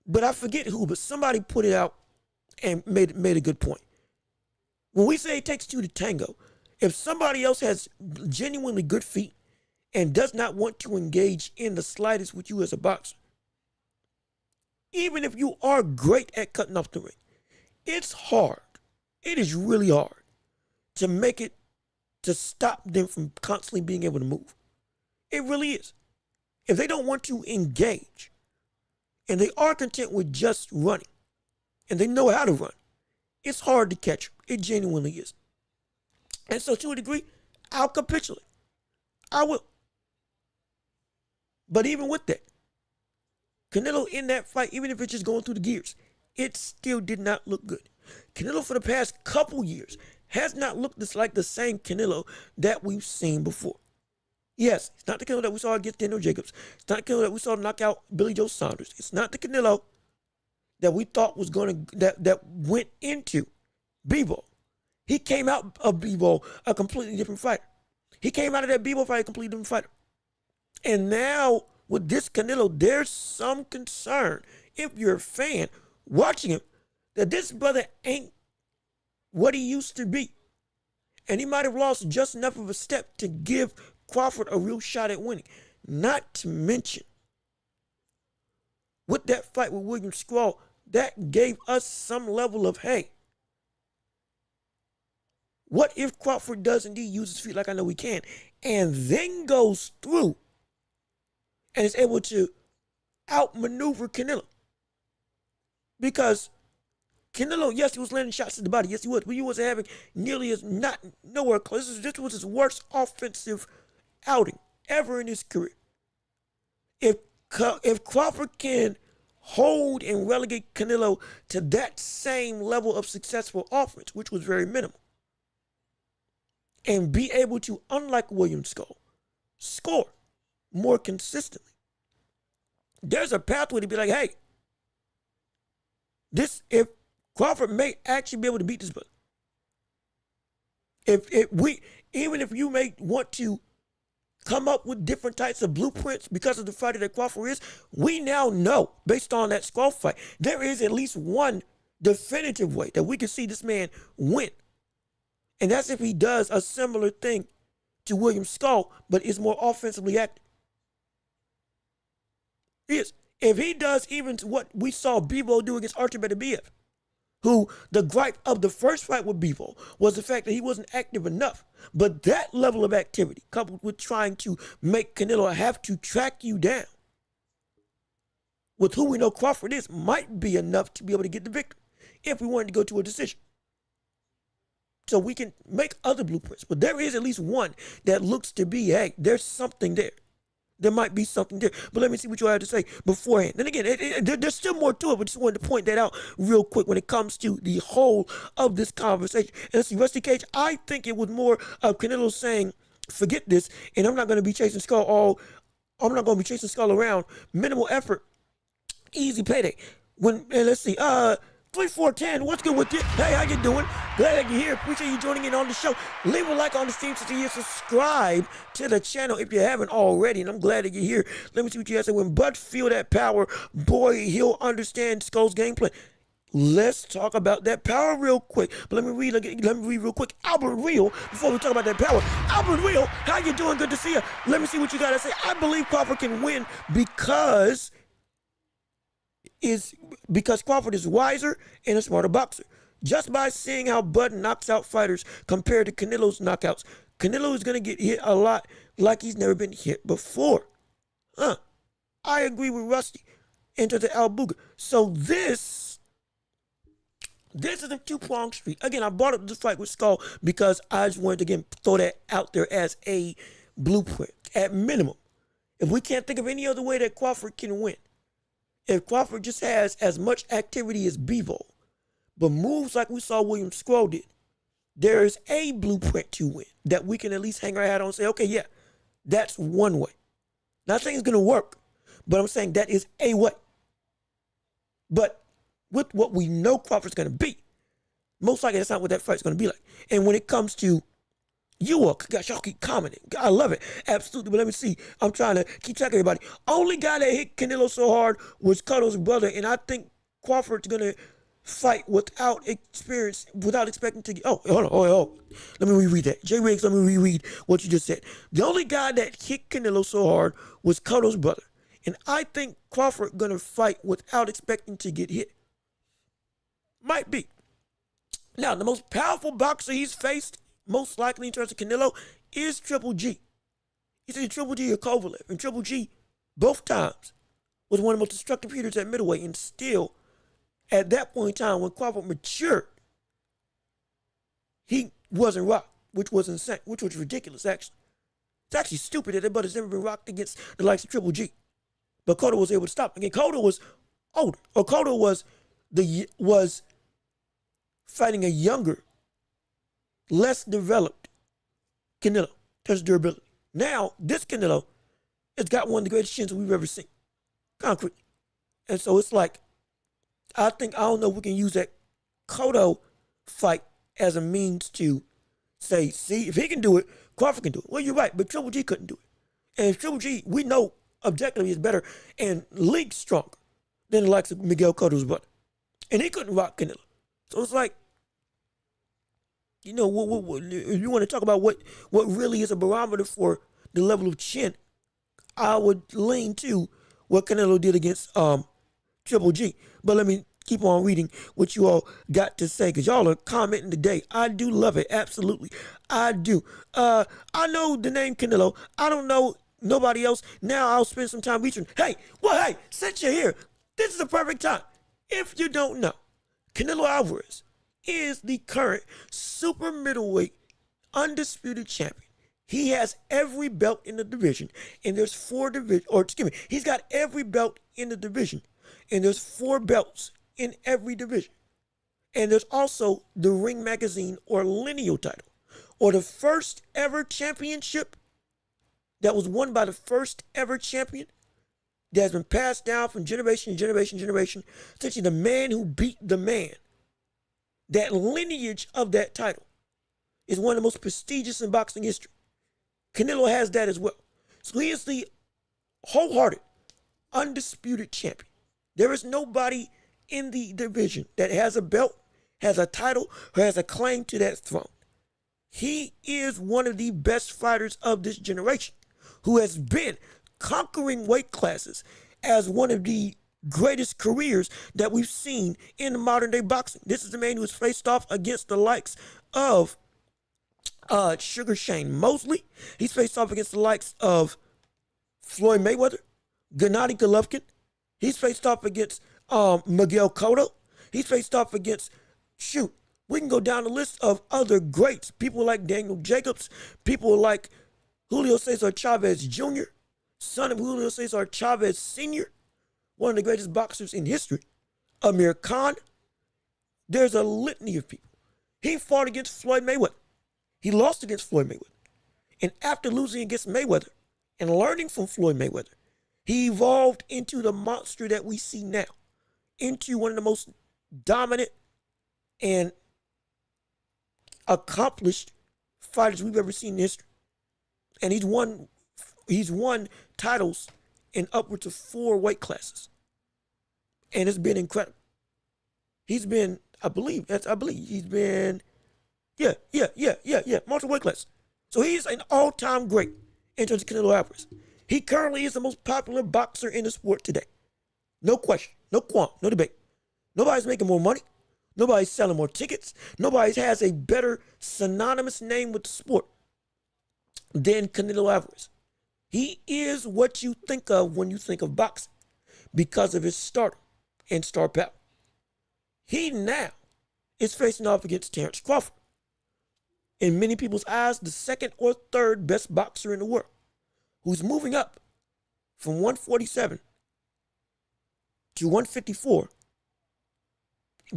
But I forget who, but somebody put it out and made a good point. When we say it takes two to tango, if somebody else has genuinely good feet and does not want to engage in the slightest with you as a boxer, even if you are great at cutting off the ring, it's hard. It is really hard to make it, to stop them from constantly being able to move. It really is. If they don't want to engage, and they are content with just running, and they know how to run, it's hard to catch them. It genuinely is. And so to a degree, I'll capitulate. I will. But even with that, Canelo in that fight, even if it's just going through the gears, it still did not look good. Canelo for the past couple years has not looked just like the same Canelo that we've seen before. Yes, it's not the Canelo that we saw against Daniel Jacobs. It's not the Canelo that we saw knock out Billy Joe Saunders. It's not the Canelo that we thought was going to, that went into Bivol. He came out of Bivol a completely different fighter. He came out of that Bivol fight a completely different fighter. And now with this Canelo, there's some concern, if you're a fan watching him, that this brother ain't what he used to be. And he might have lost just enough of a step to give Crawford a real shot at winning. Not to mention, with that fight with William Squall, that gave us some level of, hey, what if Crawford does indeed use his feet like I know he can, and then goes through and is able to outmaneuver Canelo? Because Canelo, yes, he was landing shots to the body. Yes, he was. But he wasn't having nearly as, not nowhere close. This was his worst offensive outing ever in his career. If Crawford can hold and relegate Canelo to that same level of successful offense, which was very minimal, and be able to, unlike William Squall, score more consistently, there's a pathway to be like, hey, this, if Crawford may actually be able to beat this brother. Even if you may want to come up with different types of blueprints because of the fighter that Crawford is, we now know, based on that Squall fight, there is at least one definitive way that we can see this man win. And that's if he does a similar thing to William Squall, but is more offensively active. Yes, if he does even to what we saw Bivol do against Artur Beterbiev, who the gripe of the first fight with Bivol was the fact that he wasn't active enough. But that level of activity, coupled with trying to make Canelo have to track you down with who we know Crawford is, might be enough to be able to get the victory if we wanted to go to a decision. So we can make other blueprints, but there is at least one that looks to be, hey, there's something there. There might be something there. But let me see what you have to say beforehand. And again, there's still more to it, but just wanted to point that out real quick when it comes to the whole of this conversation. And see, Rusty Cage, I think it was more of Canelo saying, forget this, and I'm not going to be chasing Skull around. Minimal effort, easy payday. And let's see, 3410, what's good with you? Hey, how you doing? Glad that you're here. Appreciate you joining in on the show. Leave a like on the stream so you subscribe to the channel if you haven't already. And I'm glad that you're here. Let me see what you guys say. When Bud feel that power, boy, he'll understand Skull's gameplay. Let's talk about that power real quick. But let me read real quick. Albert Real, before we talk about that power. Albert Real, how you doing? Good to see you. Let me see what you got to say. I believe Crawford can win because Crawford is wiser and a smarter boxer. Just by seeing how Bud knocks out fighters compared to Canelo's knockouts, Canelo is going to get hit a lot like he's never been hit before. I agree with Rusty into the Albuga. So this is a two-pronged street. Again, I brought up this fight with Skull because I just wanted to, again, throw that out there as a blueprint. At minimum, if we can't think of any other way that Crawford can win, if Crawford just has as much activity as Bivol, but moves like we saw William Squall did, there is a blueprint to win that we can at least hang our hat on and say, okay, yeah, that's one way. Not saying it's going to work, but I'm saying that is a way. But with what we know Crawford's going to be, most likely that's not what that fight's going to be like. And when it comes to you all, gosh, y'all keep commenting. I love it. Absolutely. But let me see. I'm trying to keep track of everybody. Only guy that hit Canelo so hard was Cuddle's brother. And I think Crawford's going to fight without experience, without expecting to get. Oh, hold on. Let me reread that. Jay Riggs, let me reread what you just said. The only guy that hit Canelo so hard was Cuddle's brother. And I think Crawford going to fight without expecting to get hit. Might be. Now, the most powerful boxer he's faced, most likely in terms of Canelo, is Triple G. He's either Triple G or Kovalev. And Triple G, both times, was one of the most destructive computers at middleweight, and still, at that point in time, when Crawford matured, he wasn't rocked, which was insane, which was ridiculous, actually. It's actually stupid that but it's never been rocked against the likes of Triple G. But Cotto was able to stop. Again, Cotto was older, or Cotto was fighting a younger, less developed Canelo. That's durability. Now, this Canelo has got one of the greatest chins we've ever seen. Concrete. And so it's like, I don't know if we can use that Cotto fight as a means to say, see, if he can do it, Crawford can do it. Well, you're right, but Triple G couldn't do it. And Triple G, we know objectively is better and league stronger than the likes of Miguel Cotto's brother. And he couldn't rock Canelo. So it's like, you know, if you want to talk about what really is a barometer for the level of chin, I would lean to what Canelo did against Triple G. But let me keep on reading what you all got to say, because y'all are commenting today. I do love it. Absolutely. I do. I know the name Canelo. I don't know nobody else. Now I'll spend some time researching. Hey, since you're here, this is the perfect time. If you don't know, Canelo Alvarez is the current super middleweight undisputed champion. He has every belt in the division, and there's he's got every belt in the division, and there's 4 belts in every division. And there's also the Ring Magazine or lineal title, or the first ever championship that was won by the first ever champion that has been passed down from generation to generation to generation. Essentially, the man who beat the man. That lineage of that title is one of the most prestigious in boxing history. Canelo has that as well. So he is the wholehearted, undisputed champion. There is nobody in the division that has a belt, has a title, or has a claim to that throne. He is one of the best fighters of this generation, who has been conquering weight classes as one of the greatest careers that we've seen in modern day boxing. This is the man who has faced off against the likes of Sugar Shane Mosley. He's faced off against the likes of Floyd Mayweather, Gennady Golovkin. He's faced off against Miguel Cotto. He's faced off against, we can go down the list of other greats. People like Daniel Jacobs, people like Julio Cesar Chavez Jr., son of Julio Cesar Chavez Sr., one of the greatest boxers in history, Amir Khan. There's a litany of people. He fought against Floyd Mayweather. He lost against Floyd Mayweather. And after losing against Mayweather and learning from Floyd Mayweather, he evolved into the monster that we see now, into one of the most dominant and accomplished fighters we've ever seen in history. And he's won titles in upwards of 4 weight classes. And it's been incredible. He's been, he's been, multiple weight classes. So he's an all-time great in terms of Canelo Alvarez. He currently is the most popular boxer in the sport today. No question, no qualm, no debate. Nobody's making more money. Nobody's selling more tickets. Nobody has a better synonymous name with the sport than Canelo Alvarez. He is what you think of when you think of boxing because of his stardom and star power. He now is facing off against Terrence Crawford. In many people's eyes, the 2nd or 3rd best boxer in the world, who's moving up from 147 to 154,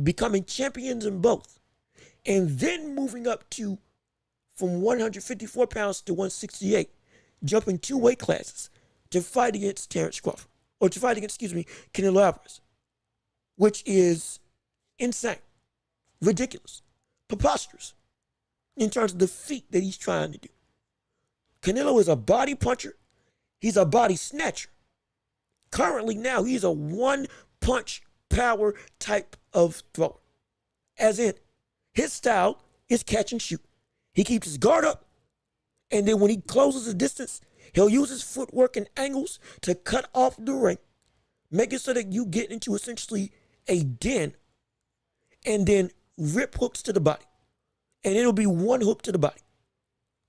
becoming champions in both, and then moving up to from 154 pounds to 168, jumping 2 weight classes to fight against Terrence Crawford, or to fight against, Canelo Alvarez, which is insane, ridiculous, preposterous in terms of the feat that he's trying to do. Canelo is a body puncher. He's a body snatcher. Currently now, he's a one-punch power type of thrower. As in, his style is catch and shoot. He keeps his guard up, and then when he closes the distance, he'll use his footwork and angles to cut off the ring, make it so that you get into essentially a den, and then rip hooks to the body. And it'll be one hook to the body.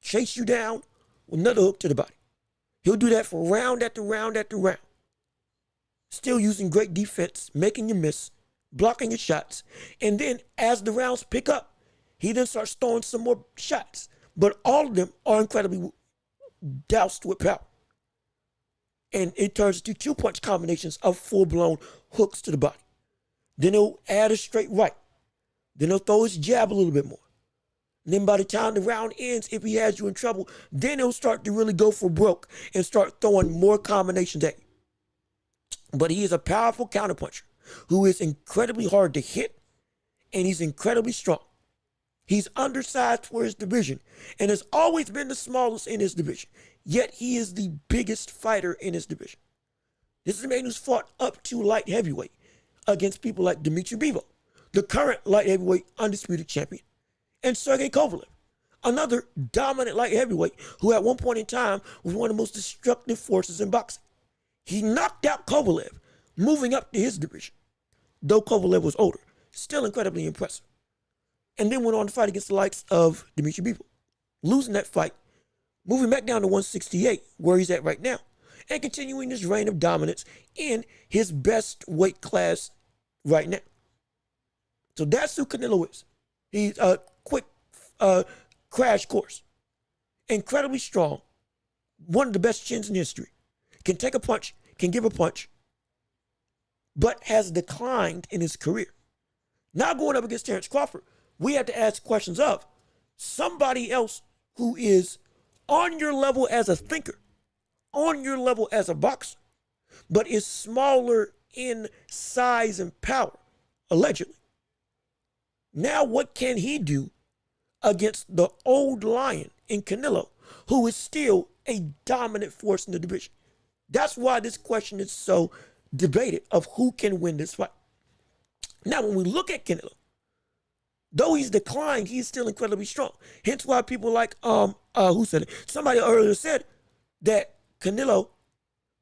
Chase you down with another hook to the body. He'll do that for round after round after round. still using great defense, making you miss, blocking your shots. And then as the rounds pick up, he then starts throwing some more shots. But all of them are incredibly doused with power. And it turns into two-punch combinations of full-blown hooks to the body. Then he'll add a straight right. Then he'll throw his jab a little bit more. And then by the time the round ends, if he has you in trouble, then he'll start to really go for broke and start throwing more combinations at you. But he is a powerful counterpuncher who is incredibly hard to hit, and he's incredibly strong. He's undersized for his division and has always been the smallest in his division. Yet he is the biggest fighter in his division. This is a man who's fought up to light heavyweight against people like Dmitry Bivol, the current light heavyweight undisputed champion, and Sergey Kovalev, another dominant light heavyweight who at one point in time was one of the most destructive forces in boxing. He knocked out Kovalev, moving up to his division. Though Kovalev was older, still incredibly impressive. And then went on to fight against the likes of Dmitry Bivol, losing that fight, moving back down to 168, where he's at right now, and continuing his reign of dominance in his best weight class right now. So that's who Canelo is. He's a quick crash course. Incredibly strong, one of the best chins in history, can take a punch, can give a punch, but has declined in his career. Now going up against Terrence Crawford, we have to ask questions of somebody else who is on your level as a thinker, on your level as a boxer, but is smaller in size and power, allegedly. Now what can he do against the old lion in Canelo, who is still a dominant force in the division? That's why this question is so debated of who can win this fight. Now, when we look at Canelo, though he's declined, he's still incredibly strong. Hence why people like, who said it? Somebody earlier said that Canelo,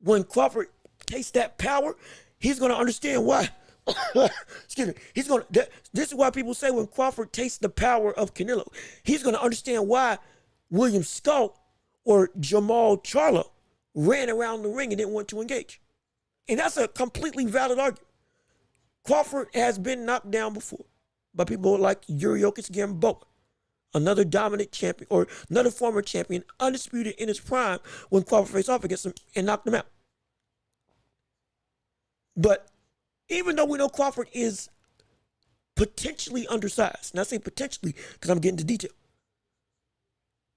when Crawford tastes that power, he's going to understand why. Excuse me. This is why people say when Crawford tastes the power of Canelo, he's going to understand why William Scott or Jamal Charlo ran around the ring and didn't want to engage. And that's a completely valid argument. Crawford has been knocked down before by people like Yuriorkis Gamboa, another dominant champion, or another former champion, undisputed in his prime when Crawford faced off against him and knocked him out. But even though we know Crawford is potentially undersized, and I say potentially because I'm getting to detail,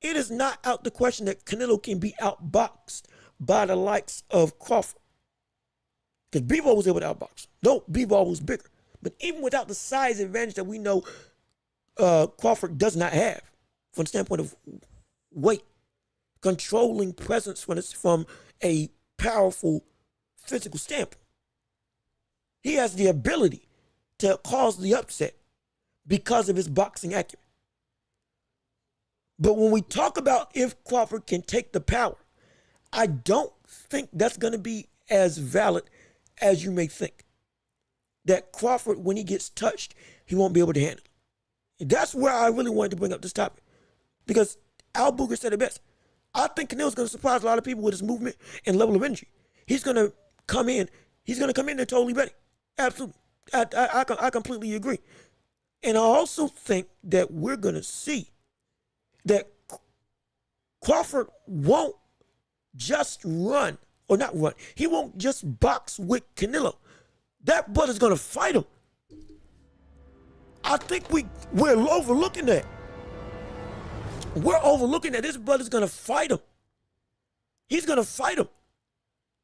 it is not out the question that Canelo can be outboxed by the likes of Crawford. Because Bivol was able to outbox. No, Bivol was bigger. But even without the size advantage that we know Crawford does not have, from the standpoint of weight, controlling presence from a powerful physical standpoint, he has the ability to cause the upset because of his boxing acumen. But when we talk about if Crawford can take the power, I don't think that's going to be as valid as you may think. That Crawford, when he gets touched, he won't be able to handle it. That's where I really wanted to bring up this topic. Because Al Booger said it best. I think Canelo's going to surprise a lot of people with his movement and level of energy. He's going to come in. He's going to come in there totally ready. Absolutely. I completely agree. And I also think that we're going to see that Crawford won't just run, or not run. He won't just box with Canelo. That brother's going to fight him. I think we're overlooking that. We're overlooking that this brother's going to fight him. He's going to fight him.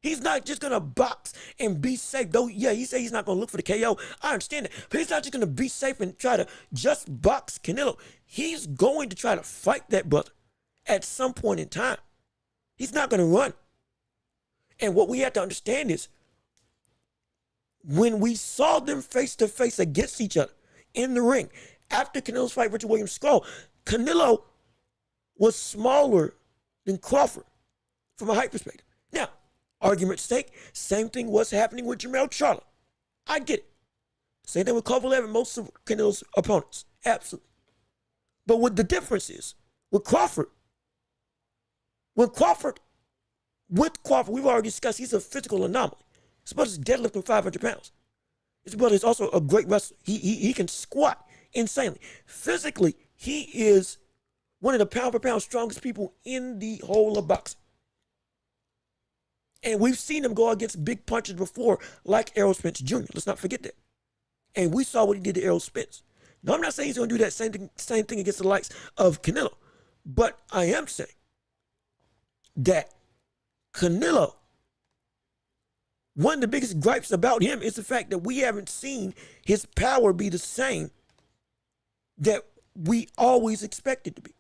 He's not just going to box and be safe. Though, yeah, he said he's not going to look for the KO. I understand that. But he's not just going to be safe and try to just box Canelo. He's going to try to fight that brother at some point in time. He's not going to run. And what we have to understand is when we saw them face to face against each other in the ring after Canelo's fight with William Skull, Canelo was smaller than Crawford from a height perspective. Now, argument's sake, same thing was happening with Jermell Charlo. I get it. Same thing with Kovalev and most of Canelo's opponents. Absolutely. But what the difference is, with Crawford, with Crawford, we've already discussed, he's a physical anomaly. His brother's deadlifting 500 pounds. His brother is also a great wrestler. He can squat insanely. Physically, he is one of the pound for pound strongest people in the whole of boxing. And we've seen him go against big punchers before, like Errol Spence Jr. Let's not forget that. And we saw what he did to Errol Spence. Now, I'm not saying he's going to do that same thing against the likes of Canelo, but I am saying that Canelo, one of the biggest gripes about him is the fact that we haven't seen his power be the same that we always expected to be.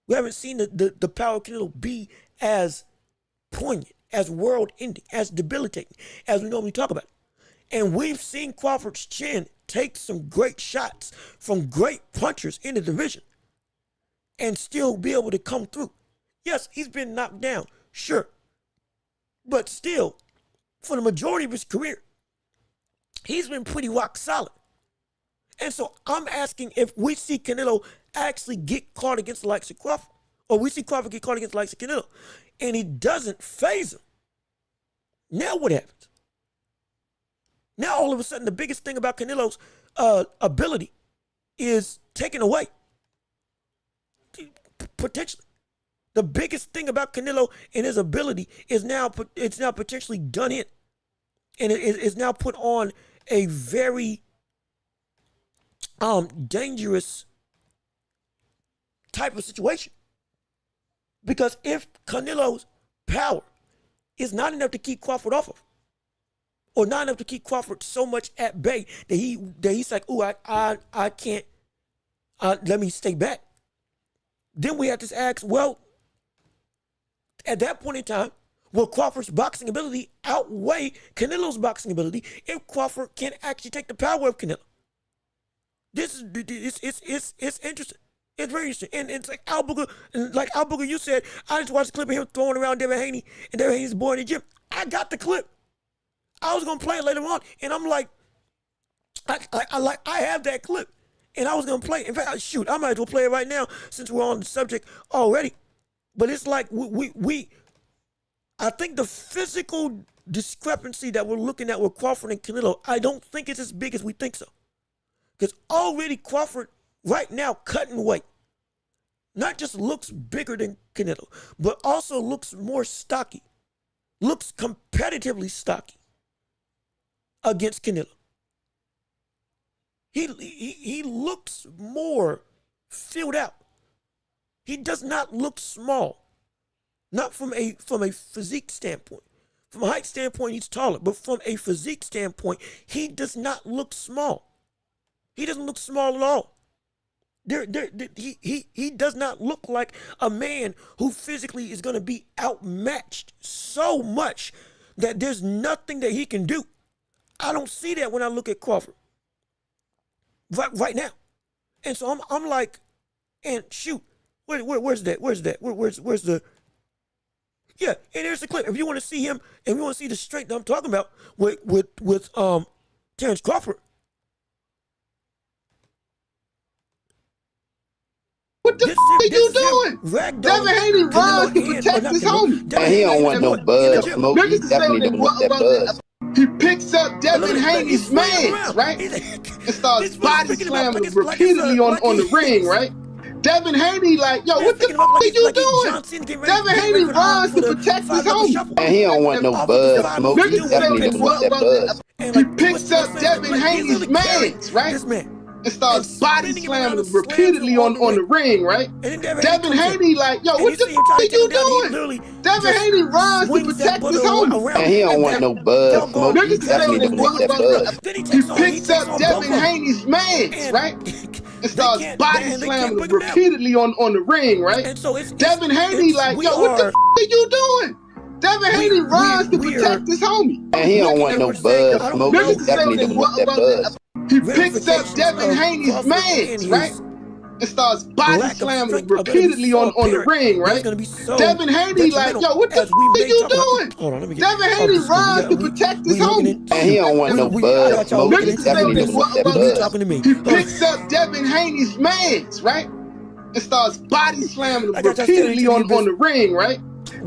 We haven't seen the power of Canelo be as poignant, as world-ending, as debilitating as we normally talk about it. And we've seen Crawford's chin take some great shots from great punchers in the division and still be able to come through. Yes, he's been knocked down, sure. But still, for the majority of his career, he's been pretty rock solid. And so I'm asking if we see Canelo actually get caught against the likes of Crawford, or we see Crawford get caught against the likes of Canelo, and he doesn't faze him. Now what happens? Now all of a sudden the biggest thing about Canelo's ability is taken away. Potentially. The biggest thing about Canelo and his ability is now potentially done in. And it is now put on a very dangerous type of situation. Because if Canelo's power is not enough to keep Crawford off of, or not enough to keep Crawford so much at bay that he's like, oh, I can't, let me stay back. Then we have to ask, well, at that point in time, will Crawford's boxing ability outweigh Canelo's boxing ability if Crawford can actually take the power of Canelo? It's interesting. It's very interesting. And it's like Al Booker, you said, I just watched a clip of him throwing around Devin Haney, and Devin Haney's boy in the gym. I got the clip. I was gonna play it later on, and I'm like, I have that clip, and I was gonna play it. In fact, shoot, I might as well play it right now since we're on the subject already. But it's like I think the physical discrepancy that we're looking at with Crawford and Canelo, I don't think it's as big as we think so. Because already Crawford right now cutting weight not just looks bigger than Canelo, but also looks more stocky, looks competitively stocky against Canelo. He looks more filled out. He does not look small. Not from a physique standpoint. From a height standpoint, he's taller, but from a physique standpoint, he does not look small. He doesn't look small at all. He does not look like a man who physically is going to be outmatched so much that there's nothing that he can do. I don't see that when I look at Crawford right now. And so I'm like, and shoot, where's that? Where's the, yeah, and here's the clip. If you want to see him, and you want to see the strength that I'm talking about with Terrence Crawford. What the f*** are you doing? Devin Haney runs to protect his homie. Man, he don't want no buzz smoke. He definitely don't want that buzz. He picks up Devin Haney's mans, right? And starts body slamming him repeatedly on the ring, right? Devin Haney like, yo, what the f*** are you doing? Devin Haney runs to protect his homie. Man, he don't want no buzz smoke. He definitely don't want that buzz. He picks up Devin Haney's mans, right? And starts body slamming him repeatedly on the ring, right? Devin Haney like, yo, what the f*** are you doing? Devin Haney runs to protect his homie. Man, he don't want no buzz smoke. He definitely don't want that buzz. He picks up Devin Haney's mans, right? And starts body slamming him repeatedly on the ring, right? Devin Haney like, yo, what the f*** are you doing? Devin Haney runs to protect his homie. Man, he don't want no buzz smoke. He definitely don't want that buzz. He picks up Devin Haney's mans, right? And starts body slamming him repeatedly on the ring, right? Devin Haney like, yo, what the f*** are you doing? Devin Haney runs to protect his homie. Man, he don't want no buzz smoke. He definitely don't want that buzz. He picks up Devin Haney's mans, right? And starts body slamming him repeatedly on the ring, right?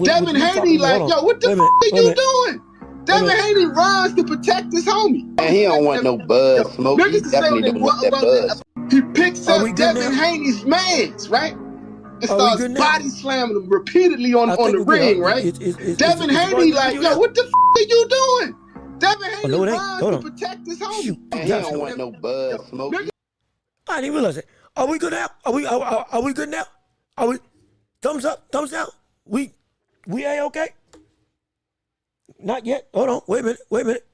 Devin Haney like, yo, what the f*** are you doing? Devin Haney runs to protect his homie. And he don't want no buzz smoke. He definitely don't want that buzz. He picks up Devin Haney's mans, right? And starts body slamming him repeatedly on the ring, right? Devin Haney like, yo, what the f are you doing? Devin Haney runs to protect his homie. And he don't want no buzz smoke. I didn't realize it. Are we good now? Are we good now? Are we thumbs up, thumbs down? We A-okay? Not yet. Hold on. Wait a minute.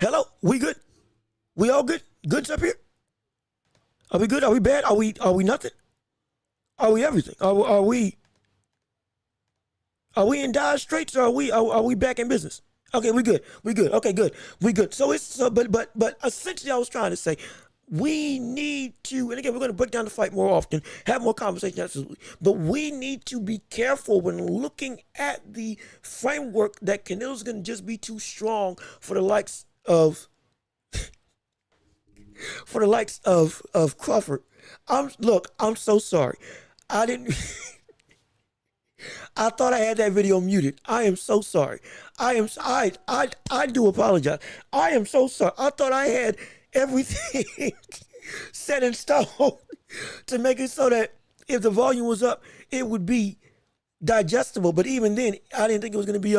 Hello? We good? We all good? Goods up here? Are we good? Are we bad? Are we nothing? Are we everything? Are we in dire straits, or are we back in business? Okay, we good. Okay, good. We good. So but essentially I was trying to say we need to, and again, we're going to break down the fight more often, have more conversation, absolutely. But we need to be careful when looking at the framework that Canelo's going to just be too strong for the likes of Crawford. I'm so sorry. I thought I had that video muted. I am so sorry. I do apologize. I am so sorry. I thought I had everything set in stone to make it so that if the volume was up, it would be digestible. But even then, I didn't think it was going to be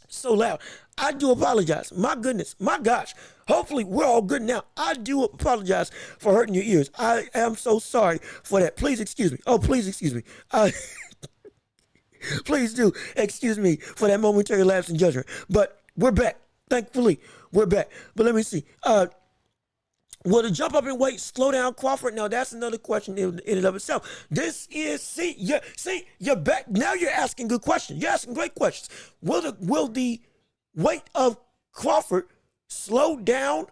so loud. I do apologize. My goodness, my gosh. Hopefully we're all good now. I do apologize for hurting your ears. I am so sorry for that. Please excuse me. Oh, please excuse me. Please do excuse me for that momentary lapse in judgment. But we're back. Thankfully, we're back. But let me see. Will the jump up in weight slow down Crawford? Now, that's another question in and of itself. You're back. Now you're asking good questions. You're asking great questions. Will the weight of Crawford slow down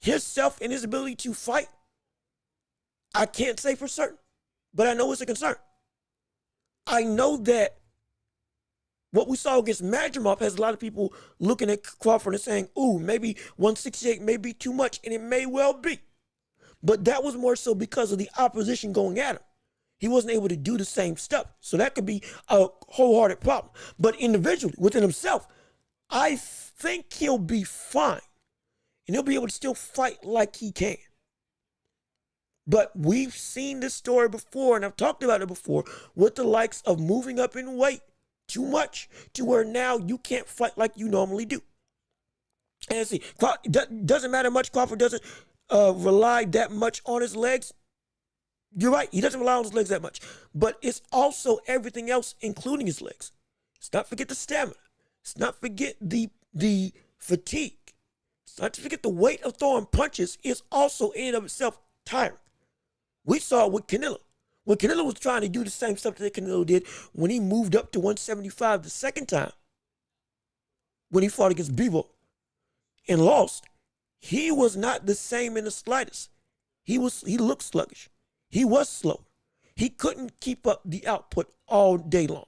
himself and his ability to fight? I can't say for certain, but I know it's a concern. I know that what we saw against Madrimov has a lot of people looking at Crawford and saying, ooh, maybe 168 may be too much, and it may well be. But that was more so because of the opposition going at him. He wasn't able to do the same stuff. So that could be a wholehearted problem. But individually, within himself, I think he'll be fine. And he'll be able to still fight like he can. But we've seen this story before, and I've talked about it before, with the likes of moving up in weight too much to where now you can't fight like you normally do. And see, doesn't matter much. Crawford doesn't rely that much on his legs. You're right. He doesn't rely on his legs that much. But it's also everything else, including his legs. Let's not forget the stamina. Let's not forget the fatigue. Let's not forget the weight of throwing punches is also in and of itself tiring. We saw it with Canelo. When Canelo was trying to do the same stuff that Canelo did when he moved up to 175 the second time, when he fought against Bivol and lost, he was not the same in the slightest. He looked sluggish. He was slow. He couldn't keep up the output all day long.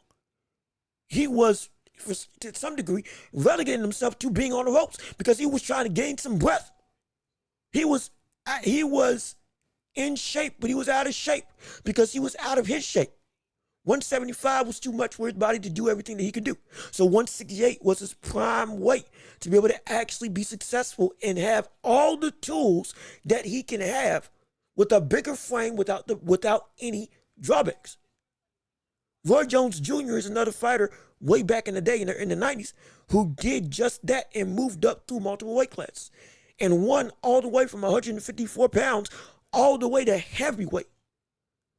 He was, to some degree, relegating himself to being on the ropes because he was trying to gain some breath. He was in shape, but he was out of shape because he was out of his shape. 175 was too much for his body to do everything that he could do. So 168 was his prime weight to be able to actually be successful and have all the tools that he can have with a bigger frame without any drawbacks. Roy Jones Jr. is another fighter way back in the day, in the 90s, who did just that and moved up through multiple weight classes and won all the way from 154 pounds all the way to heavyweight.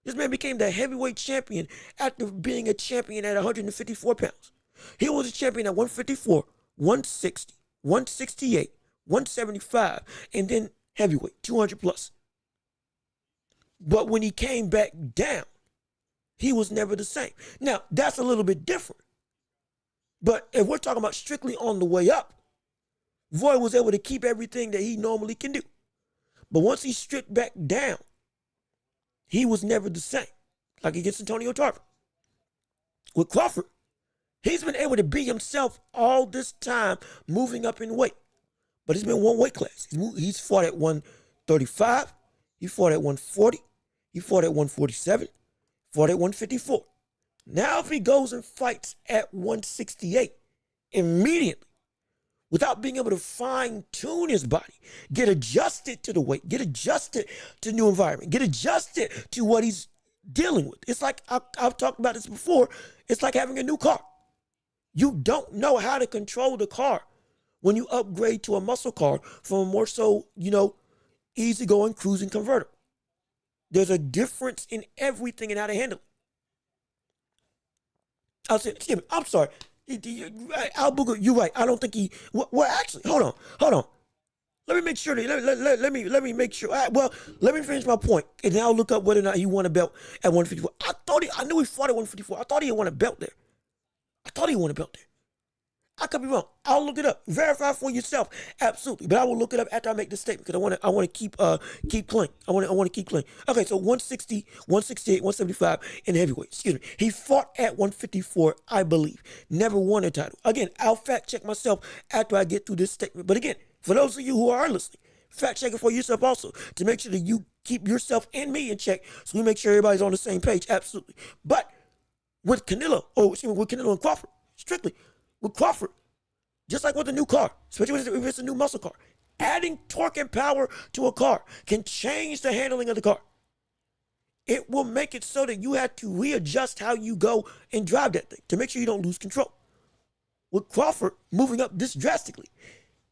This man became the heavyweight champion after being a champion at 154 pounds. He was a champion at 154, 160, 168, 175, and then heavyweight, 200 plus. But when he came back down, he was never the same. Now, that's a little bit different. But if we're talking about strictly on the way up, Roy was able to keep everything that he normally can do. But once he stripped back down, he was never the same, like against Antonio Tarver. With Crawford, he's been able to be himself all this time, moving up in weight. But he's been one weight class. He's fought at 135. He fought at 140. He fought at 147. Fought at 154. Now if he goes and fights at 168 immediately, without being able to fine-tune his body, get adjusted to the weight, get adjusted to new environment, get adjusted to what he's dealing with. It's like, I've talked about this before, it's like having a new car. You don't know how to control the car when you upgrade to a muscle car from a more so, easygoing cruising convertible. There's a difference in everything and how to handle it. I'm sorry. Al Booger, you're right. I don't think he. Well, actually, hold on. Let me make sure. Let me make sure. Let me finish my point, and then I'll look up whether or not he won a belt at 154. I knew he fought at 154. I thought he had won a belt there. I could be wrong. I'll look it up. Verify for yourself. Absolutely. But I will look it up after I make this statement because I want to keep clean. I want to keep clean. Okay, so 160, 168, 175 in heavyweight. Excuse me. He fought at 154, I believe. Never won a title. Again, I'll fact check myself after I get through this statement. But again, for those of you who are listening, fact check it for yourself also to make sure that you keep yourself and me in check so we make sure everybody's on the same page. Absolutely. But with Canelo and Crawford, strictly with Crawford, just like with a new car, especially if it's a new muscle car, adding torque and power to a car can change the handling of the car. It will make it so that you have to readjust how you go and drive that thing to make sure you don't lose control. With Crawford moving up this drastically,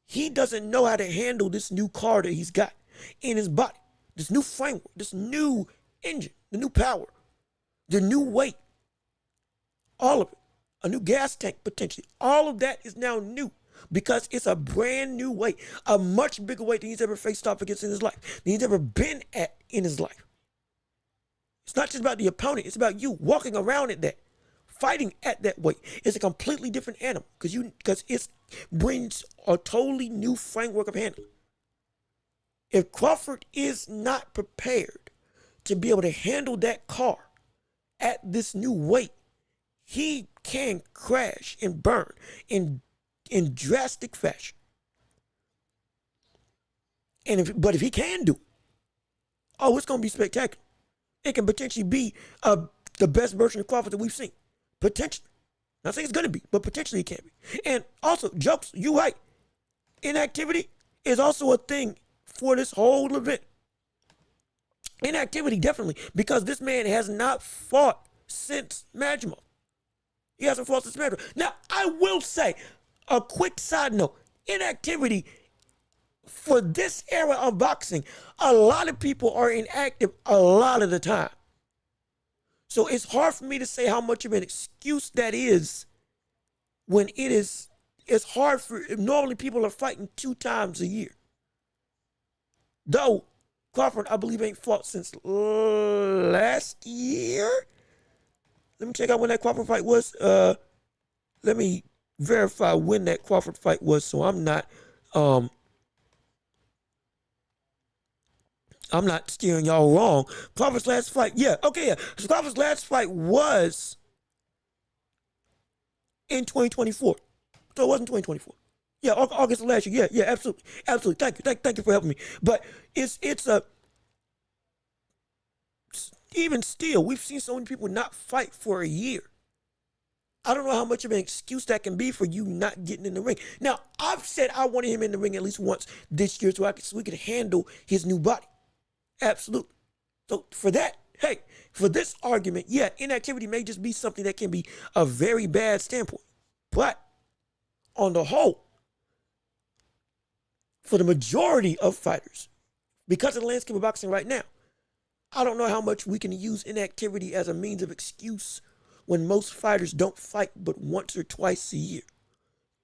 he doesn't know how to handle this new car that he's got in his body, this new framework, this new engine, the new power, the new weight, all of it. A new gas tank, potentially. All of that is now new because it's a brand new weight, a much bigger weight than he's ever faced off against in his life, than he's ever been at in his life. It's not just about the opponent. It's about you walking around at that, fighting at that weight. It's a completely different animal because it brings a totally new framework of handling. If Crawford is not prepared to be able to handle that car at this new weight, he can crash and burn in drastic fashion. But if he can do it, it's going to be spectacular. It can potentially be the best version of Crawford that we've seen. Potentially. Not saying it's going to be, but potentially it can be. And also, jokes, you're right. Inactivity is also a thing for this whole event. Inactivity, definitely, because this man has not fought since Majimov. He hasn't fought since Majimov. Now, I will say, a quick side note, inactivity for this era of boxing, a lot of people are inactive a lot of the time. So it's hard for me to say how much of an excuse that is when it's hard normally people are fighting 2 times a year. Though, Crawford, I believe, ain't fought since last year. Let me check out when that Crawford fight was. Let me verify when that Crawford fight was so I'm not steering y'all wrong. Crawford's last fight, So Crawford's last fight was in 2024. So it wasn't 2024. Yeah, August of last year. Yeah, absolutely. Absolutely. Thank you for helping me. But it's even still, we've seen so many people not fight for a year. I don't know how much of an excuse that can be for you not getting in the ring. Now, I've said I wanted him in the ring at least once this year so we could handle his new body. Absolutely. So for that, for this argument, inactivity may just be something that can be a very bad standpoint. But on the whole, for the majority of fighters, because of the landscape of boxing right now, I don't know how much we can use inactivity as a means of excuse when most fighters don't fight but once or twice a year.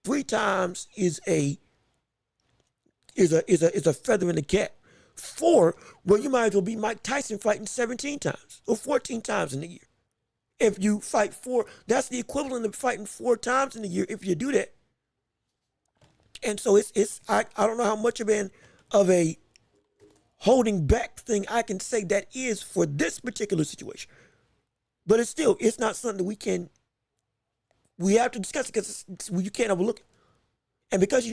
3 times is a feather in the cap. 4, well, you might as well be Mike Tyson fighting 17 times or 14 times in a year. If you fight 4, that's the equivalent of fighting 4 times in a year if you do that. And so I don't know how much of a holding back thing I can say that is for this particular situation. But it's not something that we have to discuss it because you can't overlook it. And because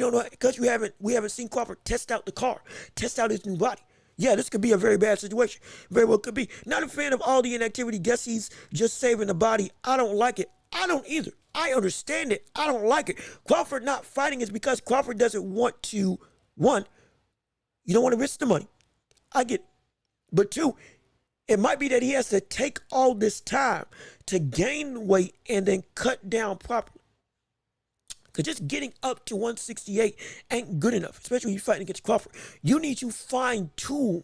we haven't seen Crawford test out the car, test out his new body, Yeah, this could be a very bad situation. Very well could be. Not a fan of all the inactivity. Guess he's just saving the body. I don't like it. I don't either. I understand it. I don't like it. Crawford not fighting is because Crawford doesn't want to, one, you don't want to risk the money. I get it. But two, it might be that he has to take all this time to gain weight and then cut down properly. Because just getting up to 168 ain't good enough, especially when you're fighting against Crawford. You need to fine-tune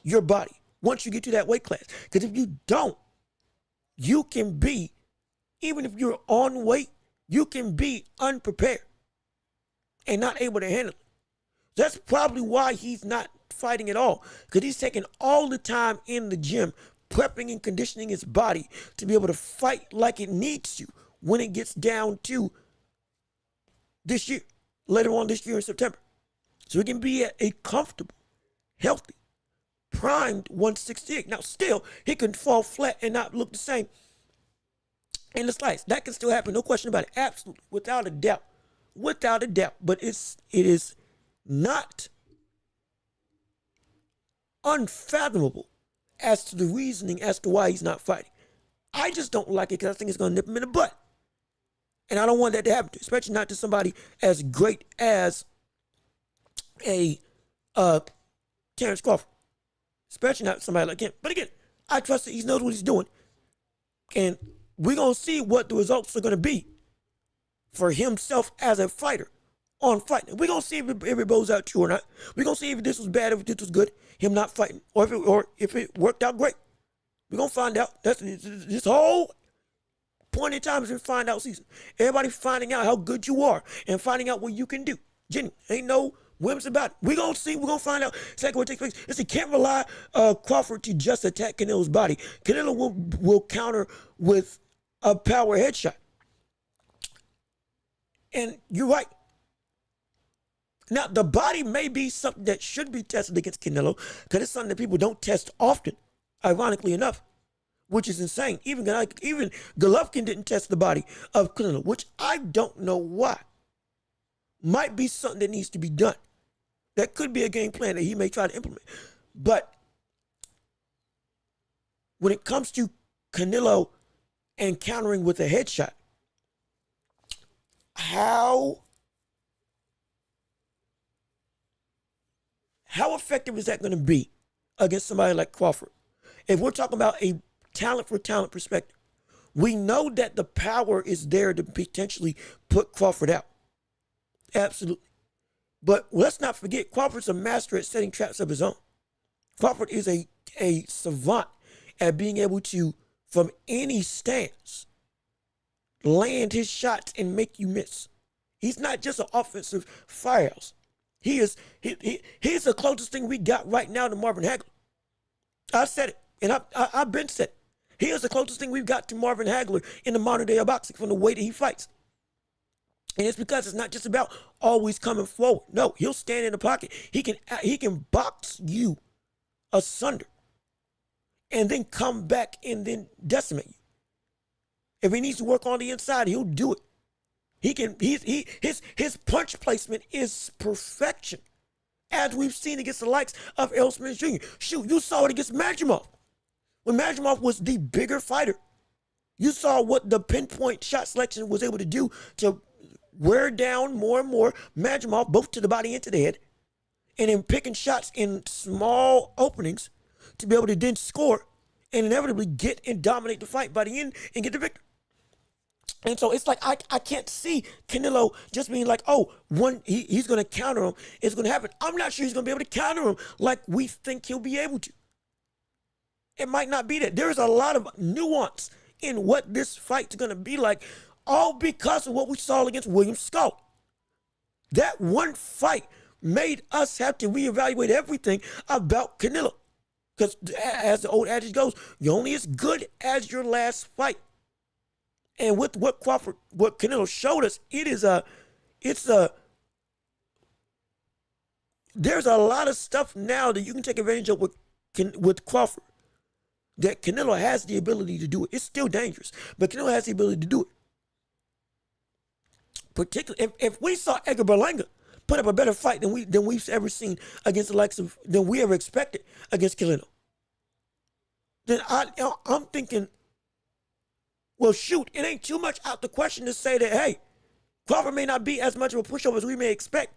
your body once you get to that weight class. Because if you don't, you can be, even if you're on weight, you can be unprepared and not able to handle it. That's probably why he's not fighting at all, because he's taking all the time in the gym, prepping and conditioning his body to be able to fight like it needs to when it gets down to this year, later on this year in September. So he can be at a comfortable, healthy, primed 168. Now still, he can fall flat and not look the same in the slice. That can still happen, no question about it. Absolutely, without a doubt. Without a doubt. But it is not unfathomable as to the reasoning as to why he's not fighting. I just don't like it because I think it's going to nip him in the butt. And I don't want that to happen, especially not to somebody as great as a Terrence Crawford. Especially not somebody like him. But again, I trust that he knows what he's doing. And we're going to see what the results are going to be for himself as a fighter on fighting. We're going to see if it blows out true or not. We're going to see if this was bad, if this was good, him not fighting, or if it worked out great. We're going to find out. That's this whole point in time is in find out season. Everybody finding out how good you are and finding out what you can do. Genuine. Ain't no whims about it. We're going to see. We're going to find out exactly what takes place. Listen, can't rely Crawford to just attack Canelo's body. Canelo will counter with a power headshot. And you're right. Now, the body may be something that should be tested against Canelo because it's something that people don't test often, ironically enough, which is insane. Even Golovkin didn't test the body of Canelo, which I don't know why. Might be something that needs to be done. That could be a game plan that he may try to implement. But when it comes to Canelo and countering with a headshot, how effective is that going to be against somebody like Crawford? If we're talking about a talent for talent perspective, we know that the power is there to potentially put Crawford out. Absolutely. But let's not forget, Crawford's a master at setting traps of his own. Crawford is a savant at being able to, from any stance, land his shots and make you miss. He's not just an offensive firehouse. He's the closest thing we got right now to Marvin Hagler. I said it, and I've been said it. He is the closest thing we've got to Marvin Hagler in the modern day of boxing from the way that he fights. And it's because it's not just about always coming forward. No, he'll stand in the pocket. He can box you asunder and then come back and then decimate you. If he needs to work on the inside, he'll do it. His punch placement is perfection, as we've seen against the likes of Errol Spence Jr. Shoot, you saw it against Madrimov. When Madrimov was the bigger fighter, you saw what the pinpoint shot selection was able to do to wear down more and more Madrimov, both to the body and to the head, and then picking shots in small openings to be able to then score and inevitably get and dominate the fight by the end and get the victory. And so it's like I can't see Canelo just being like, oh, he's going to counter him. It's going to happen. I'm not sure he's going to be able to counter him like we think he'll be able to. It might not be that. There's a lot of nuance in what this fight's going to be like, all because of what we saw against William Skull. That one fight made us have to reevaluate everything about Canelo. Because as the old adage goes, you're only as good as your last fight. And with what Canelo showed us, there's a lot of stuff now that you can take advantage of with Crawford. That Canelo has the ability to do it. It's still dangerous, but Canelo has the ability to do it. Particularly if we saw Edgar Berlanga put up a better fight than we've ever seen against the likes of than we ever expected against Canelo. Then I'm thinking, well, shoot, it ain't too much out the question to say that, hey, Crawford may not be as much of a pushover as we may expect.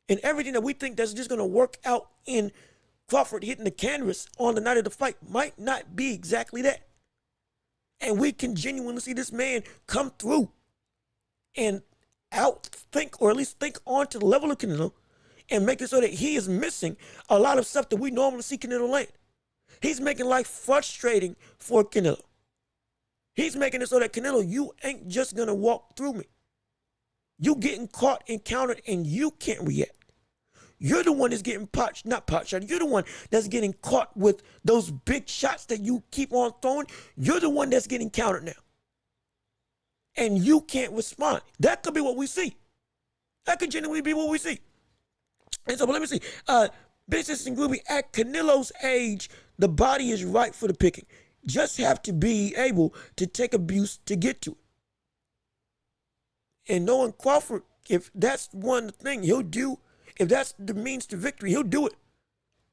And everything that we think that's just going to work out in Crawford hitting the canvas on the night of the fight might not be exactly that. And we can genuinely see this man come through and outthink, or at least think on to the level of Canelo, and make it so that he is missing a lot of stuff that we normally see Canelo land. He's making life frustrating for Canelo. He's making it so that, Canelo, you ain't just going to walk through me. You getting caught and countered and you can't react. You're the one that's getting not pot shot. You're the one that's getting caught with those big shots that you keep on throwing. You're the one that's getting countered now. And you can't respond. That could be what we see. That could genuinely be what we see. And so, but let me see. Business and Groovy, at Canelo's age, the body is right for the picking. Just have to be able to take abuse to get to it. And knowing Crawford, if that's one thing he'll do, if that's the means to victory, he'll do it.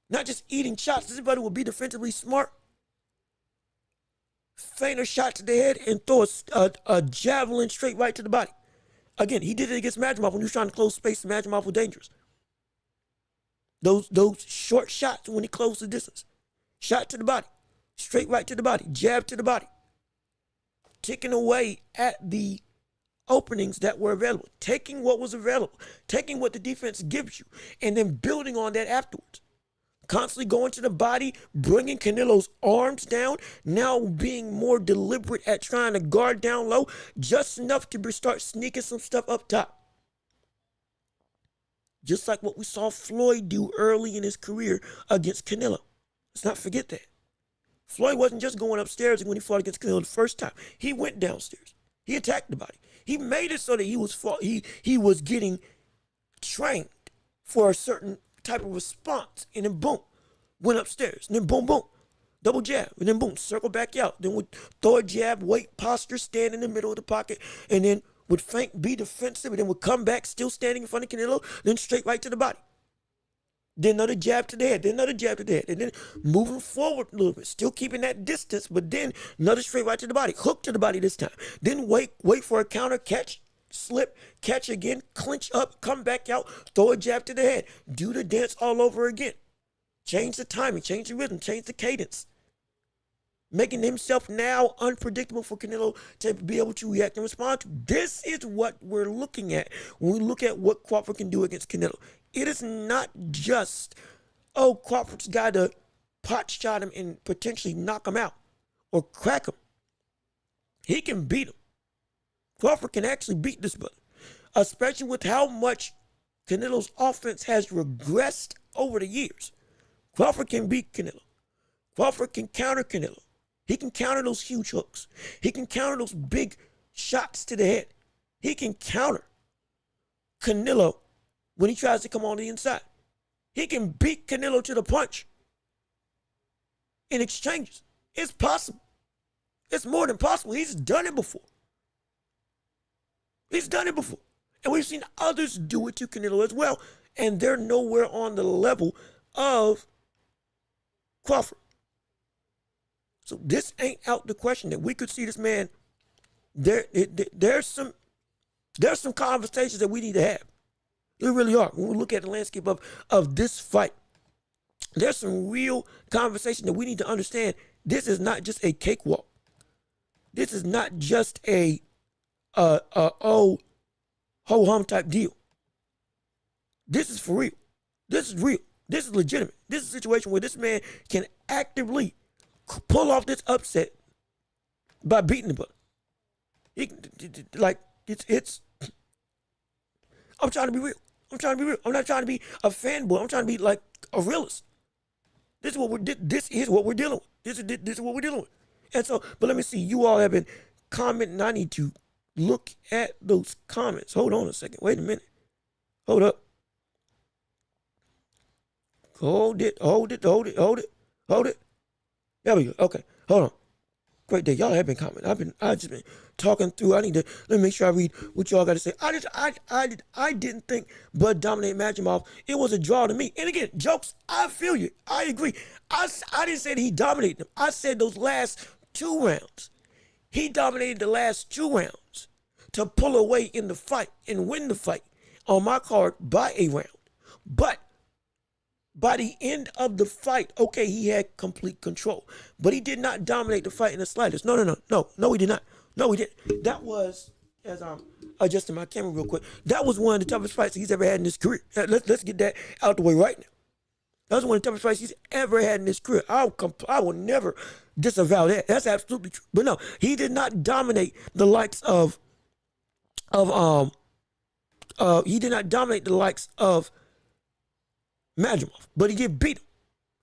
Not just eating shots. Everybody will be defensively smart. Feint a shot to the head and throw a javelin straight right to the body. Again, he did it against Madrimov when he was trying to close space. Madrimov was dangerous. Those short shots when he closed the distance. Shot to the body. Straight right to the body. Jab to the body. Ticking away at the openings that were available, taking what was available, taking what the defense gives you, and then building on that afterwards. Constantly going to the body, bringing Canelo's arms down, now being more deliberate at trying to guard down low, just enough to start sneaking some stuff up top. Just like what we saw Floyd do early in his career against Canelo. Let's not forget that. Floyd wasn't just going upstairs when he fought against Canelo the first time. He went downstairs. He attacked the body. He made it so that he was getting trained for a certain type of response, and then boom, went upstairs, and then boom, boom, double jab, and then boom, circle back out, then would throw a jab, wait, posture, stand in the middle of the pocket, and then would feint, be defensive, and then would come back, still standing in front of Canelo, then straight right to the body. Then another jab to the head, then another jab to the head, and then moving forward a little bit, still keeping that distance, but then another straight right to the body, hook to the body this time. Then wait for a counter, catch, slip, catch again, clinch up, come back out, throw a jab to the head, do the dance all over again. Change the timing, change the rhythm, change the cadence. Making himself now unpredictable for Canelo to be able to react and respond to. This is what we're looking at when we look at what Crawford can do against Canelo. It is not just, oh, Crawford's got to pot shot him and potentially knock him out or crack him. He can beat him. Crawford can actually beat this brother, especially with how much Canelo's offense has regressed over the years. Crawford can beat Canelo. Crawford can counter Canelo. He can counter those huge hooks. He can counter those big shots to the head. He can counter Canelo when he tries to come on the inside. He can beat Canelo to the punch in exchanges. It's possible. It's more than possible. He's done it before. He's done it before. And we've seen others do it to Canelo as well. And they're nowhere on the level of Crawford. So this ain't out the question that we could see this man. There's some conversations that we need to have. There really are. When we look at the landscape of this fight, there's some real conversation that we need to understand. This is not just a cakewalk. This is not just a ho-hum type deal. This is for real. This is real. This is legitimate. This is a situation where this man can actively pull off this upset by beating the brother. It's I'm trying to be real. I'm trying to be real. I'm not trying to be a fanboy. I'm trying to be like a realist. This is what we're dealing with. This is what we're dealing with. And so, but let me see. You all have been commenting. I need to look at those comments. Hold on a second. Wait a minute. Hold up. Hold it. There we go. Okay. Hold on. right there. Y'all have been commenting. I've just been talking through. Let me make sure I read what y'all got to say. I didn't think Bud dominated Magimov. It was a draw to me. And again, jokes, I feel you. I agree. I didn't say that he dominated them. I said those last 2 rounds. He dominated the last 2 rounds to pull away in the fight and win the fight on my card by a round. But by the end of the fight, okay, he had complete control. But he did not dominate the fight in the slightest. No, he did not. No, he didn't. That was, as I'm adjusting my camera real quick, that was one of the toughest fights he's ever had in his career. Let's get that out the way right now. That was one of the toughest fights he's ever had in his career. I will never disavow that. That's absolutely true. But no, he did not dominate the likes of Magimov, but he did beat him.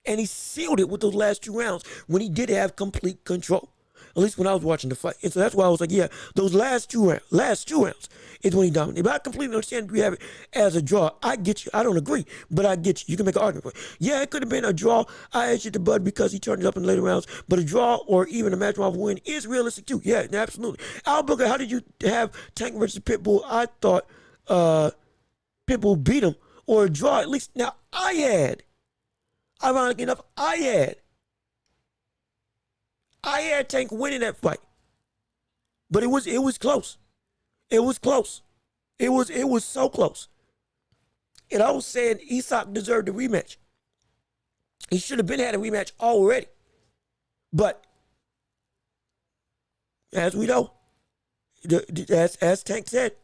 And he sealed it with those last 2 rounds when he did have complete control. At least when I was watching the fight. And so that's why I was like, yeah, those last two rounds is when he dominated. But I completely understand if you have it as a draw. I get you. I don't agree, but I get you. You can make an argument for it. Yeah, it could have been a draw. I edged it to Bud because he turned it up in the later rounds. But a draw or even a Magimov win is realistic too. Yeah, absolutely. Al Booker, how did you have Tank versus Pitbull? I thought Pitbull beat him. Or a draw, at least. Now, ironically enough, I had Tank winning that fight. But it was close. It was close. It was so close. And I was saying Isak deserved a rematch. He should have had a rematch already. But as we know, as Tank said,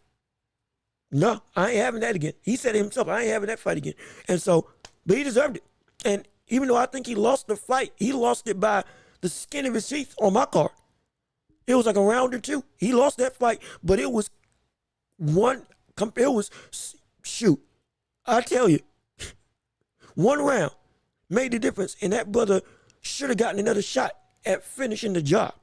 no, I ain't having that again. He said it himself, I ain't having that fight again. And so, but he deserved it. And even though I think he lost the fight, he lost it by the skin of his teeth on my card. It was like a round or 2. He lost that fight, but it was shoot, I tell you, 1 round made the difference. And that brother should have gotten another shot at finishing the job.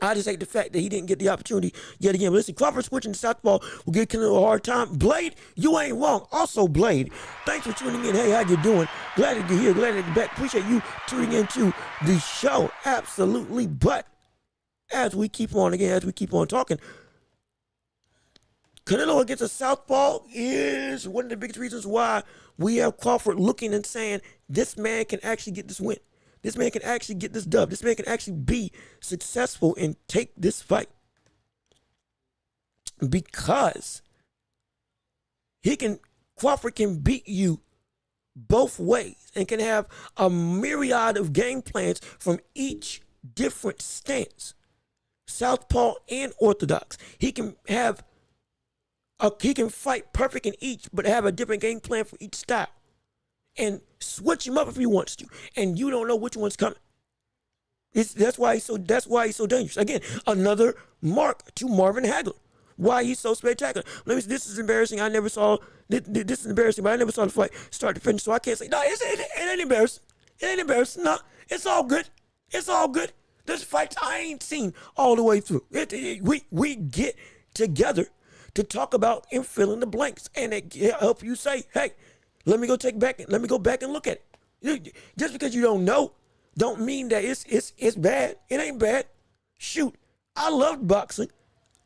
I just hate the fact that he didn't get the opportunity yet again. But listen, Crawford switching to southpaw will give Canelo a hard time. Blade, you ain't wrong. Also, Blade, thanks for tuning in. Hey, how you doing? Glad to be here. Glad to be back. Appreciate you tuning into the show. Absolutely. But as we keep on talking, Canelo against a southpaw is one of the biggest reasons why we have Crawford looking and saying this man can actually get this win. This man can actually get this dub. This man can actually be successful and take this fight. Because Crawford can beat you both ways and can have a myriad of game plans from each different stance. Southpaw and orthodox. He can fight perfect in each, but have a different game plan for each style. And switch him up if he wants to, and you don't know which one's coming. That's why he's so dangerous. Again, another mark to Marvin Hagler. Why he's so spectacular. This is embarrassing. I never saw this is embarrassing, but I never saw the fight start to finish, so I can't say no. It ain't embarrassing. It ain't embarrassing. No, it's all good. It's all good. This fight I ain't seen all the way through. We get together to talk about and fill in the blanks, and it help you say, hey. Let me go back and look at it. Just because you don't know, don't mean that it's bad. It ain't bad. Shoot, I loved boxing.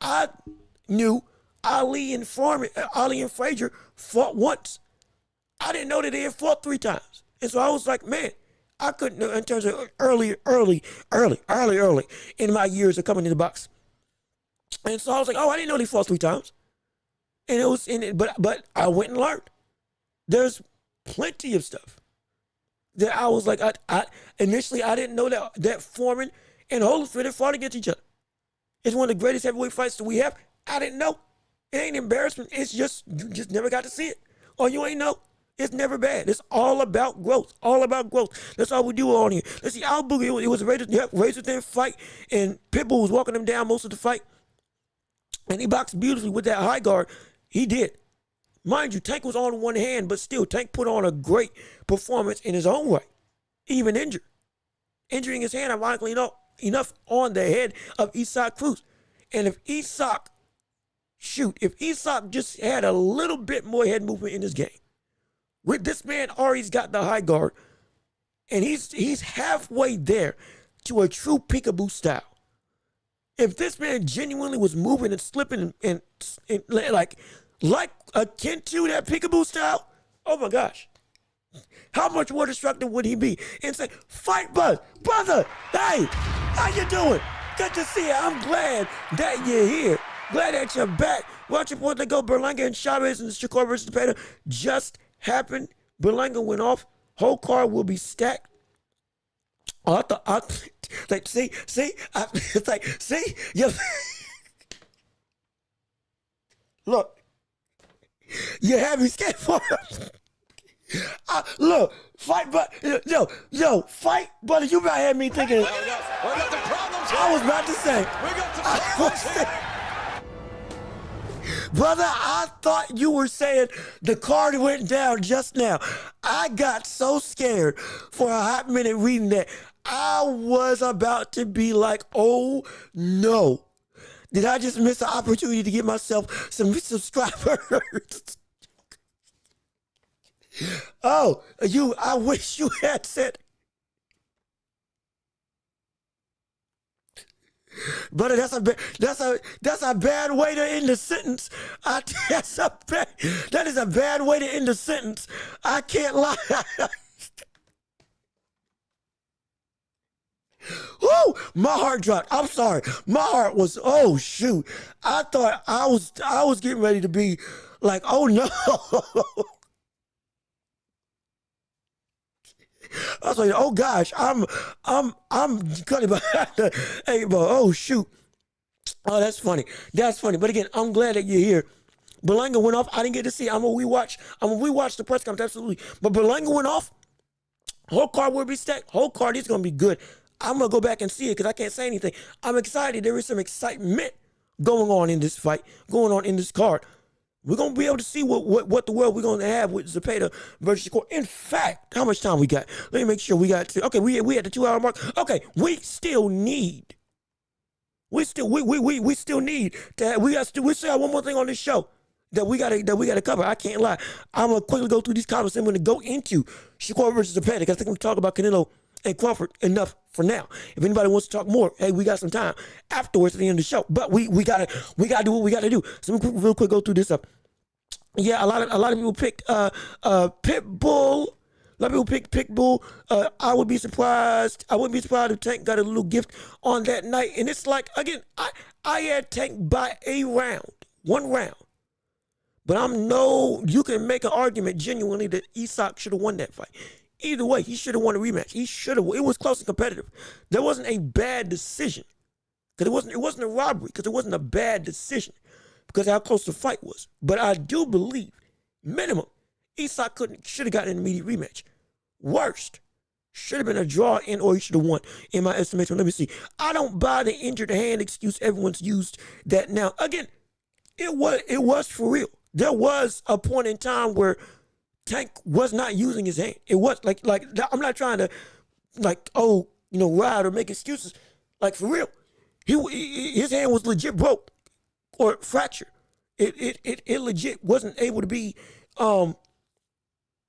I knew Ali and Frazier fought once. I didn't know that they had fought 3 times. And so I was like, man, I couldn't know in terms of early in my years of coming into boxing. And so I was like, oh, I didn't know they fought 3 times. And it was but I went and learned. There's plenty of stuff that I was like, I initially I didn't know that Foreman and Holyfield had fought against each other. It's one of the greatest heavyweight fights that we have. I didn't know. It ain't embarrassment. It's just you just never got to see it, or you ain't know. It's never bad. It's all about growth. All about growth. That's all we do on here. Let's see, Al Boogie, it was a razor thin fight, and Pitbull was walking him down most of the fight, and he boxed beautifully with that high guard. He did. Mind you, Tank was on one hand, but still, Tank put on a great performance in his own way, even injured. Injuring his hand, ironically enough, on the head of Isak Cruz. And if Isak just had a little bit more head movement in his game, with this man already got the high guard, and he's halfway there to a true peekaboo style. If this man genuinely was moving and slipping and like akin to that peekaboo style, oh my gosh. How much more destructive would he be? And say, fight Buzz. Brother, hey, how you doing? Good to see you. I'm glad that you're here. Glad that you're back. Watching before they go, Berlanga and Chavez and Shakur versus Zepeda just happened. Berlanga went off. Whole card will be stacked. Oh, see, it's like, see, yeah. Look, you have me scared for him. Look, fight, but yo, fight, brother. You about to have me thinking. I was about to say. Brother, I thought you were saying the card went down just now. I got so scared for a hot minute reading that. I was about to be like, oh no. Did I just miss the opportunity to get myself some subscribers? Oh, I wish you had said. Brother, that's a bad way to end the sentence. That is a bad way to end the sentence. I can't lie. Woo! My heart dropped. I'm sorry. My heart was, oh shoot. I thought I was getting ready to be like, oh no. I was like, oh gosh, I'm cutting behind the eight ball. Oh shoot. Oh, that's funny. That's funny. But again, I'm glad that you're here. Berlanga went off. I didn't get to see. I'm gonna rewatch the press conference, absolutely. But Berlanga went off. Whole card will be stacked. Whole card is gonna be good. I'm gonna go back and see it because I can't say anything. I'm excited. There is some excitement going on in this fight, going on in this card. We're gonna be able to see what the world we're gonna have with Zepeda versus Shakur. In fact, how much time we got? Let me make sure we got to. Okay, we at the 2 hour mark. Okay, we still need. We still need to. We still have one more thing on this show that we gotta cover. I can't lie. I'm gonna quickly go through these comments. I'm gonna go into Shakur versus Zepeda because I think we talk about Canelo and Crawford enough for now. If anybody wants to talk more, hey, we got some time afterwards at the end of the show. But we gotta do what we gotta do. So let me real quick go through this up. Yeah, a lot of people picked Pitbull. A lot of people picked Pitbull. I wouldn't be surprised if Tank got a little gift on that night. And it's like, again, I had Tank by one round. But you can make an argument genuinely that Isak should have won that fight. Either way, he should have won a rematch. It was close and competitive. There wasn't a bad decision. Because it wasn't a robbery, because it wasn't a bad decision. Because of how close the fight was. But I do believe, minimum, Isak should have gotten an immediate rematch. Worst, should have been a draw or he should have won, in my estimation. Let me see. I don't buy the injured hand excuse everyone's used that now. Again, it was for real. There was a point in time where Tank was not using his hand. It was like I'm not trying to ride or make excuses. Like for real, his hand was legit broke or fractured. It legit wasn't able to be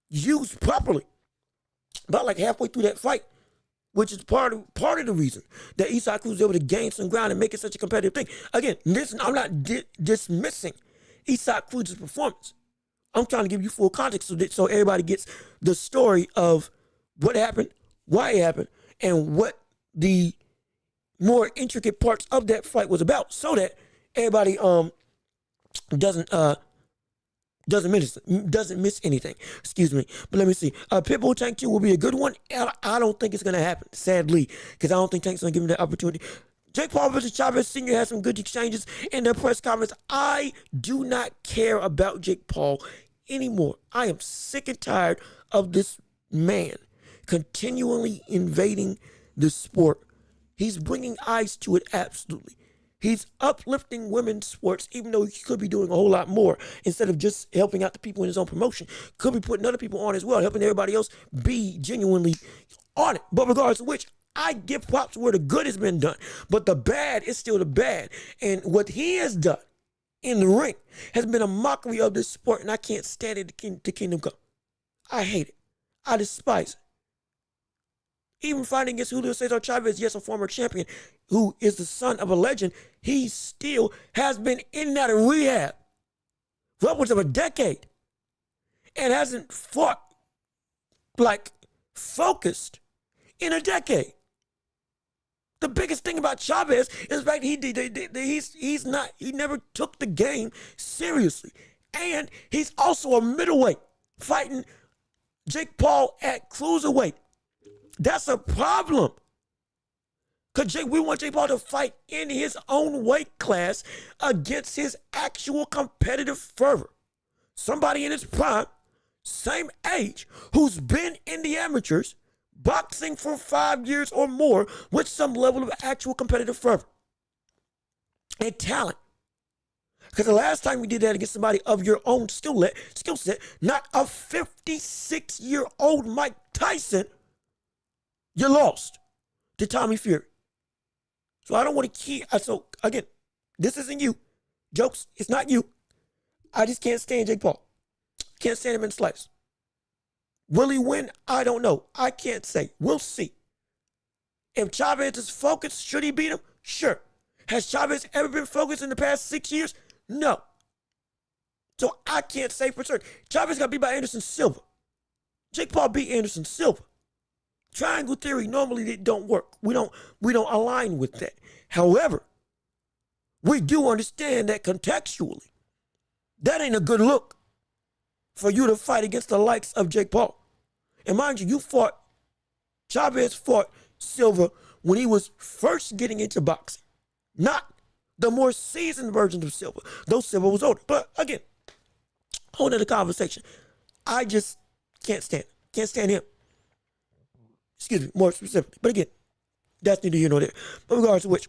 used properly. About like halfway through that fight, which is part of the reason that Isak was able to gain some ground and make it such a competitive thing. Again, listen, I'm not dismissing Isak Cruz's performance. I'm trying to give you full context so everybody gets the story of what happened, why it happened, and what the more intricate parts of that fight was about, so that everybody doesn't miss anything. Excuse me. But let me see. Pitbull Tank 2 will be a good one. I don't think it's gonna happen, sadly, because I don't think Tank's gonna give him that opportunity. Jake Paul versus Chavez Sr. had some good exchanges in their press conference. I do not care about Jake Paul anymore. I am sick and tired of this man continually invading the sport. He's bringing eyes to it, absolutely. He's uplifting women's sports, even though he could be doing a whole lot more. Instead of just helping out the people in his own promotion, could be putting other people on as well, helping everybody else be genuinely on it. But regardless of which, I give props where the good has been done, but the bad is still the bad. And what he has done in the ring has been a mockery of this sport, and I can't stand it to Kingdom Come. I hate it. I despise it. Even fighting against Julio Cesar Chavez, yes, a former champion who is the son of a legend, he still has been in that rehab for upwards of a decade and hasn't fought like focused in a decade. The biggest thing about Chavez is the fact he never took the game seriously. And he's also a middleweight fighting Jake Paul at cruiserweight. That's a problem. Because we want Jake Paul to fight in his own weight class against his actual competitive fervor. Somebody in his prime, same age, who's been in the amateurs, boxing for 5 years or more with some level of actual competitive fervor and talent. Because the last time we did that against somebody of your own skill set, not a 56-year-old Mike Tyson, you lost to Tommy Fury. So I don't want to keep. So again, this isn't you. Jokes, it's not you. I just can't stand Jake Paul. Can't stand him in slice. Will he win? I don't know. I can't say. We'll see. If Chavez is focused, should he beat him? Sure. Has Chavez ever been focused in the past 6 years? No. So I can't say for certain. Chavez got beat by Anderson Silva. Jake Paul beat Anderson Silva. Triangle theory normally it don't work. We don't align with that. However, we do understand that contextually, that ain't a good look for you to fight against the likes of Jake Paul. And mind you, Chavez fought Silva when he was first getting into boxing, not the more seasoned version of Silva, though Silva was older. But again, whole nother conversation. I just can't stand him. Excuse me, more specifically. But again, that's neither here nor there. But regardless of which,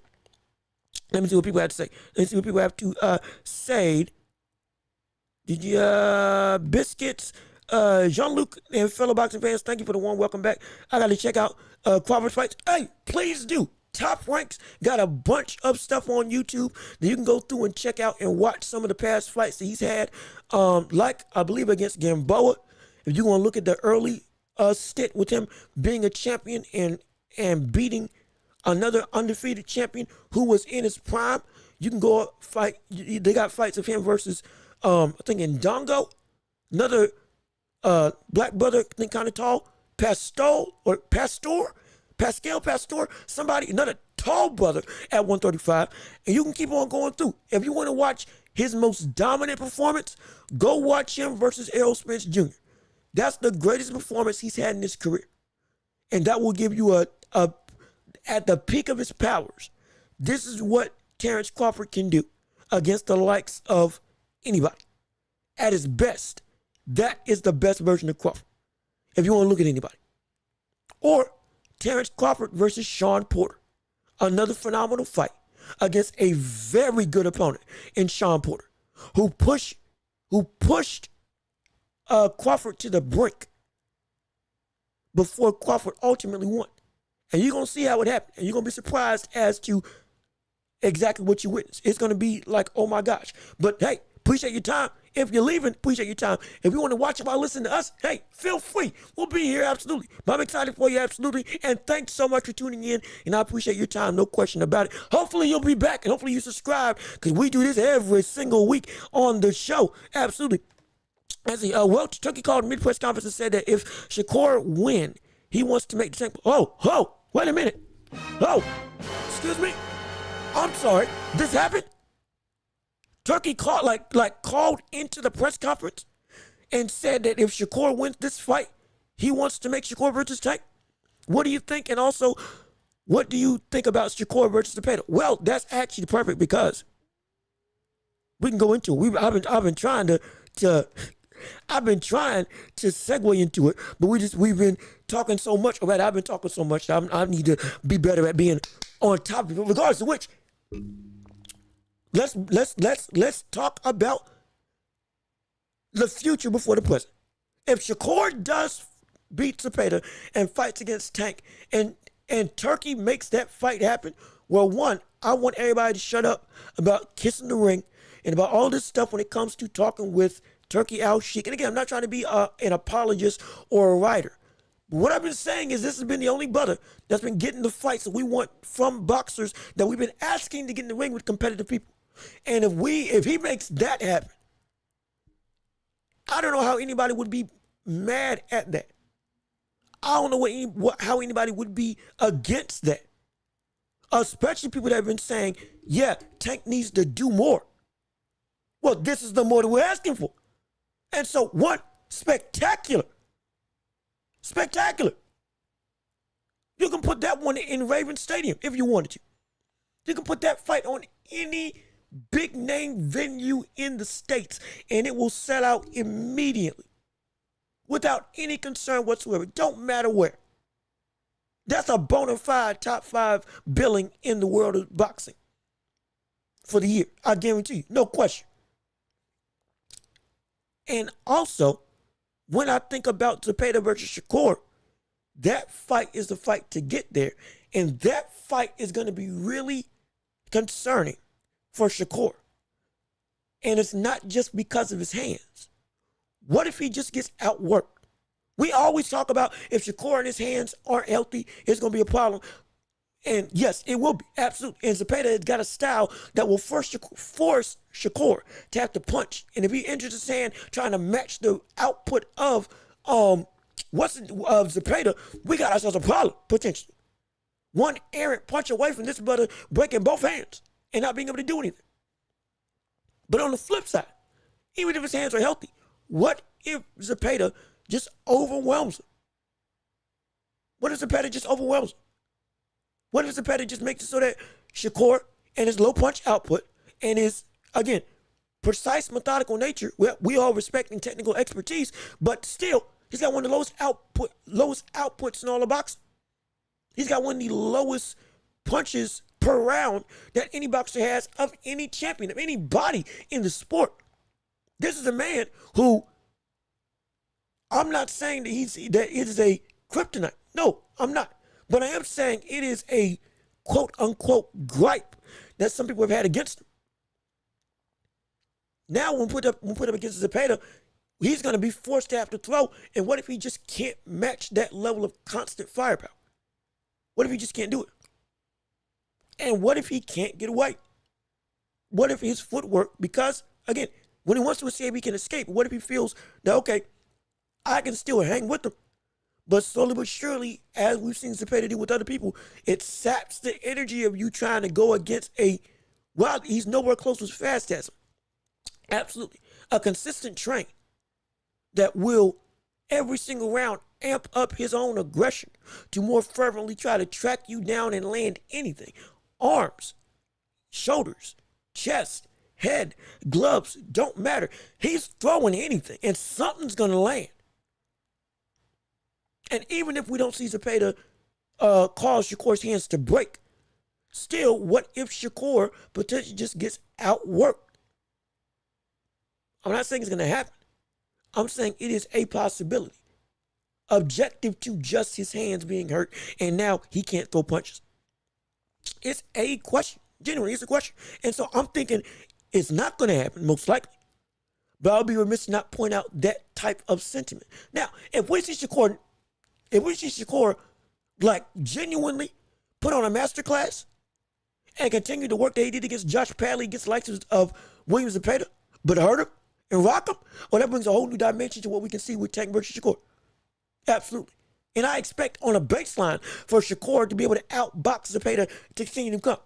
let me see what people have to say. Let me see what people have to say. Did you, Biscuits, Jean-Luc, and fellow boxing fans, thank you for the warm welcome back. I got to check out Crawford's fights. Hey, please do. Top Ranks got a bunch of stuff on YouTube that you can go through and check out and watch some of the past fights that he's had. Like, I believe, against Gamboa. If you want to look at the early stint with him being a champion and beating another undefeated champion who was in his prime, you can go fight. They got fights of him versus, I think, Ndongo, another black brother, I think kind of tall, Pascal, somebody, another tall brother at 135. And you can keep on going through. If you want to watch his most dominant performance, go watch him versus Errol Spence Jr. That's the greatest performance he's had in his career. And that will give you at the peak of his powers, this is what Terrence Crawford can do against the likes of anybody. At his best, that is the best version of Crawford, if you want to look at anybody. Or Terrence Crawford versus Sean Porter, another phenomenal fight against a very good opponent in Sean Porter, who pushed Crawford to the brink before Crawford ultimately won. And you're going to see how it happened. And you're going to be surprised as to exactly what you witness. It's going to be like, oh my gosh. But hey, appreciate your time. If you're leaving, appreciate your time. If you want to watch it while listening to us, hey, feel free. We'll be here, absolutely. But I'm excited for you, absolutely. And thanks so much for tuning in. And I appreciate your time, no question about it. Hopefully you'll be back and hopefully you subscribe, because we do this every single week on the show. Absolutely. As Welch Turkey called mid-press conference and said that if Shakur win, he wants to make the same. Oh, wait a minute. Oh, excuse me. I'm sorry. This happened? Turkey called called into the press conference and said that if Shakur wins this fight, he wants to make Shakur versus Tank. What do you think? And also, what do you think about Shakur versus Zepeda? Well, that's actually perfect, because we can go into it. I've been trying to segue into it, but we've been talking so much about it. I've been talking so much. I need to be better at being on top of it. Regardless of which, let's talk about the future before the present. If Shakur does beat Zepeda and fights against Tank, and Turkey makes that fight happen, well, one, I want everybody to shut up about kissing the ring and about all this stuff when it comes to talking with Turkey Al Sheikh. And again, I'm not trying to be an apologist or a writer, But what I've been saying is this has been the only brother that's been getting the fights that we want from boxers that we've been asking to get in the ring with competitive people. And if he makes that happen, I don't know how anybody would be mad at that. I don't know how anybody would be against that. Especially people that have been saying, yeah, Tank needs to do more. Well, this is the more that we're asking for. And so, one, spectacular. Spectacular. You can put that one in Raven Stadium if you wanted to. You can put that fight on any big name venue in the States and it will sell out immediately without any concern whatsoever. Don't matter where. That's a bona fide top 5 billing in the world of boxing for the year. I guarantee you. No question. And also, when I think about Zepeda versus Shakur, that fight is the fight to get there. And that fight is going to be really concerning for Shakur. And it's not just because of his hands. What if he just gets outworked? We always talk about if Shakur and his hands aren't healthy, it's going to be a problem. And yes, it will be. Absolutely. And Zepeda has got a style that will force Shakur to have to punch. And if he injures his hand trying to match the output of Zepeda, we got ourselves a problem, potentially. One errant punch away from this brother breaking both hands and not being able to do anything. But on the flip side, even if his hands are healthy, what if Zepeda just overwhelms him? What if Zepeda just overwhelms him? What if Zepeda just makes it so that Shakur and his low punch output and his, again, precise methodical nature, we all respecting technical expertise, but still, he's got one of the lowest outputs in all the boxing. He's got one of the lowest punches per round that any boxer has of any champion, of anybody in the sport. This is a man who, I'm not saying that it is a kryptonite. No, I'm not. But I am saying it is a quote unquote gripe that some people have had against him. Now when put up against Zepeda, he's going to be forced to have to throw. And what if he just can't match that level of constant firepower? What if he just can't do it? And what if he can't get away? What if his footwork, because again, when he wants to escape, he can escape. What if he feels that, okay, I can still hang with him, but slowly but surely, as we've seen Zepeda do with other people, it saps the energy of you trying to go against he's nowhere close as fast as him. Absolutely. A consistent train that will, every single round, amp up his own aggression to more fervently try to track you down and land anything. Arms, shoulders, chest, head, gloves, don't matter. He's throwing anything and something's going to land. And even if we don't see Zepeda cause Shakur's hands to break, still, what if Shakur potentially just gets outworked? I'm not saying it's going to happen. I'm saying it is a possibility. Objective to just his hands being hurt, and now he can't throw punches. It's a question. Genuinely, it's a question. And so I'm thinking it's not going to happen, most likely. But I'll be remiss to not point out that type of sentiment. Now, if we see Shakur like genuinely put on a masterclass and continue the work that he did against Josh Padley, against the likes of Williams Zepeda, but hurt him and rock him, well, that brings a whole new dimension to what we can see with Tank versus Shakur. Absolutely. And I expect on a baseline for Shakur to be able to outbox Zepeda to continue to come.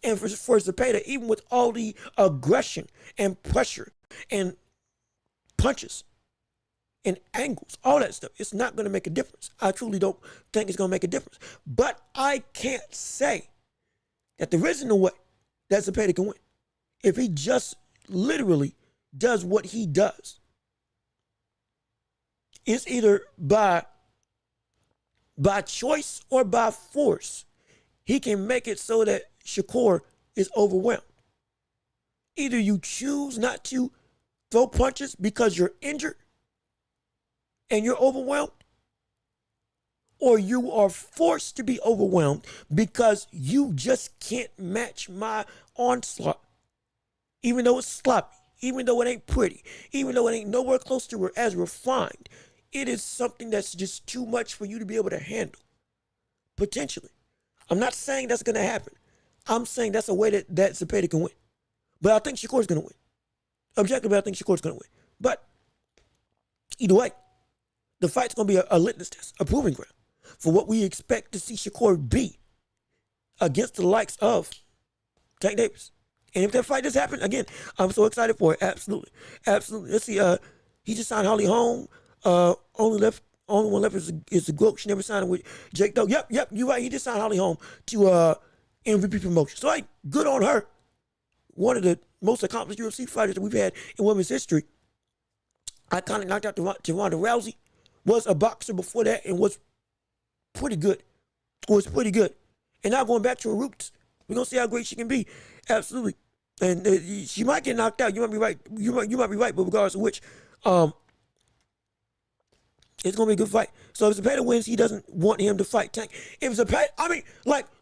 And for Zepeda, even with all the aggression and pressure and punches and angles, all that stuff, it's not going to make a difference. I truly don't think it's going to make a difference. But I can't say that there isn't a way that Zepeda can win if he just literally does what he does. It's either by choice or by force. He can make it so that Shakur is overwhelmed. Either you choose not to throw punches because you're injured and you're overwhelmed, or you are forced to be overwhelmed because you just can't match my onslaught. Even though it's sloppy, even though it ain't pretty, even though it ain't nowhere close to as refined, it is something that's just too much for you to be able to handle, potentially. I'm not saying that's going to happen. I'm saying that's a way that Zepeda can win. But I think Shakur's going to win. Objectively, I think Shakur's going to win. But either way, the fight's going to be a litmus test, a proving ground for what we expect to see Shakur be against the likes of Tank Davis. And if that fight does happen, again, I'm so excited for it. Absolutely. Absolutely. Let's see. He just signed Holly Holm. Only one left is the Roach. She never signed it with Jake, though. Yep, you're right. He just signed Holly Holm to MVP promotion. So, hey, good on her. One of the most accomplished UFC fighters that we've had in women's history. Iconic knocked out Ronda Rousey. Was a boxer before that and was pretty good. And now going back to her roots. We're going to see how great she can be. Absolutely. And she might get knocked out. You might be right. You might be right, but regardless of which, it's going to be a good fight. So if Zepeda wins, he doesn't want him to fight Tank. If Zepeda,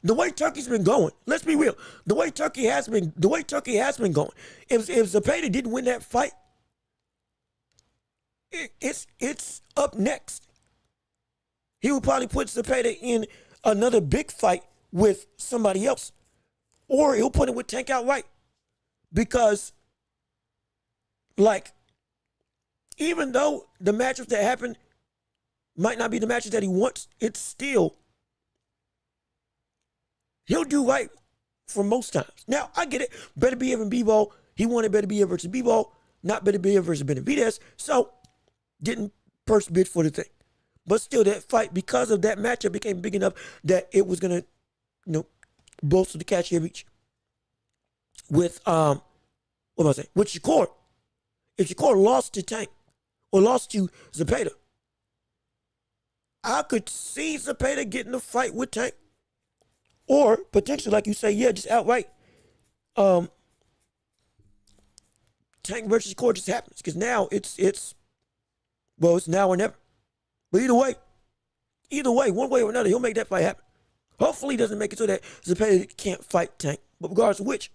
the way Turkey's been going, let's be real. The way Turkey has been going. If Zepeda didn't win that fight, it's up next. He would probably put Zepeda in another big fight with somebody else. Or he'll put it with Tank outright. Because, even though the matchups that happen might not be the matches that he wants, it's still, he'll do right for most times. Now, I get it. Better be than B-Ball. He wanted Better be versus B-Ball, not Better be versus Benavidez. So, didn't first bid for the thing. But still, that fight, because of that matchup, became big enough that it was going to, bolster the cashier reach. With, with Shakur. If Shakur lost to Tank or lost to Zepeda, I could see Zepeda getting a fight with Tank. Or potentially, like you say, just outright. Tank versus Shakur just happens. Because now it's now or never. But either way, one way or another, he'll make that fight happen. Hopefully he doesn't make it so that Zepeda can't fight Tank. But regardless of which,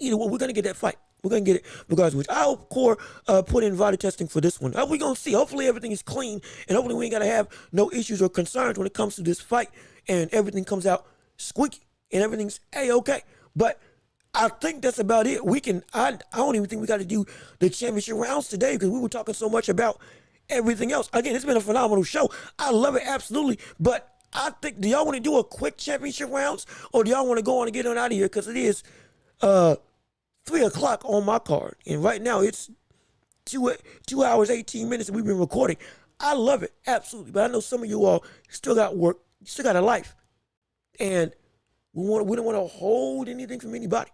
either way, we're going to get that fight. We're going to get it regardless of which. I hope Core put in VADA testing for this one. We're going to see. Hopefully everything is clean. And hopefully we ain't got to have no issues or concerns when it comes to this fight. And everything comes out squeaky. And everything's A-okay. But I think that's about it. I don't even think we got to do the championship rounds today because we were talking so much about everything else. Again, it's been a phenomenal show. I love it, absolutely. But I think, do y'all want to do a quick championship rounds? Or do y'all want to go on and get on out of here? Because it is 3 o'clock on my card. And right now it's 2 hours, 18 minutes that we've been recording. I love it, absolutely. But I know some of you all still got work, still got a life. And we don't want to hold anything from anybody.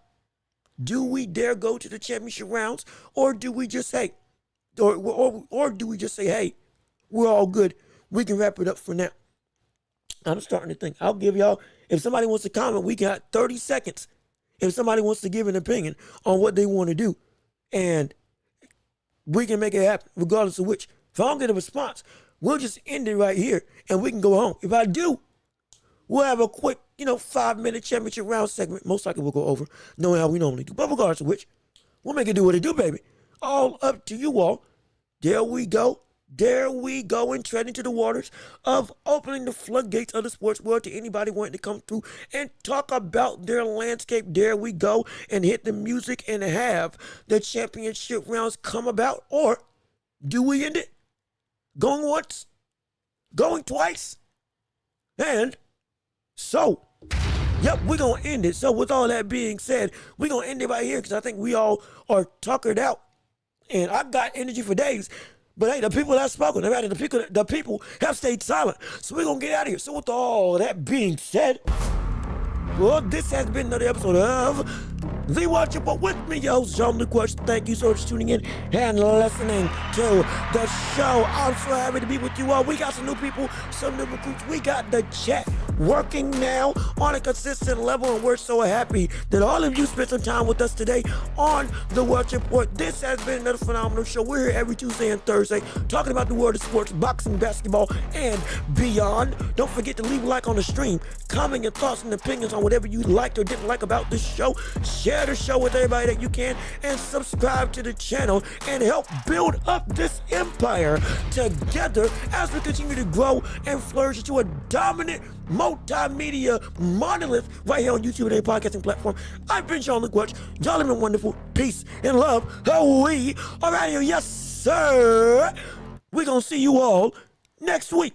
Do we dare go to the championship rounds? Or do we just say, or do we just say, hey, we're all good. We can wrap it up for now. I'm starting to think. I'll give y'all, if somebody wants to comment, we got 30 seconds. If somebody wants to give an opinion on what they want to do. And we can make it happen, regardless of which. If I don't get a response, we'll just end it right here and we can go home. If I do, we'll have a quick, 5-minute championship round segment. Most likely we'll go over, knowing how we normally do. But regardless of which, we'll make it do what it do, baby. All up to you all. There we go. And tread into the waters of opening the floodgates of the sports world to anybody wanting to come through and talk about their landscape. There we go. And hit the music and have the championship rounds come about. Or do we end it? Going once? Going twice? And so, we're going to end it. So with all that being said, we're going to end it right here because I think we all are tuckered out. And I got energy for days. But hey, the people have spoken. The people have stayed silent. So we're going to get out of here. So with all that being said, well, this has been another episode of The Watch Up with me, your host, Jean-Luc Welch. Thank you so much for tuning in and listening to the show. I'm so happy to be with you all. We got some new people, some new recruits. We got the chat working now on a consistent level, and we're so happy that all of you spent some time with us today on The Welch Report. This has been another phenomenal show. We're here every Tuesday and Thursday talking about the world of sports, boxing, basketball, and beyond. Don't forget to leave a like on the stream, comment your thoughts and opinions on whatever you liked or didn't like about this show. share the show with everybody that you can, and subscribe to the channel and help build up this empire together as we continue to grow and flourish into a dominant multimedia monolith right here on YouTube and a podcasting platform. I've been Jean-Luc Welch. Y'all have been wonderful. Peace and love. We are out here. Yes, sir. We're going to see you all next week.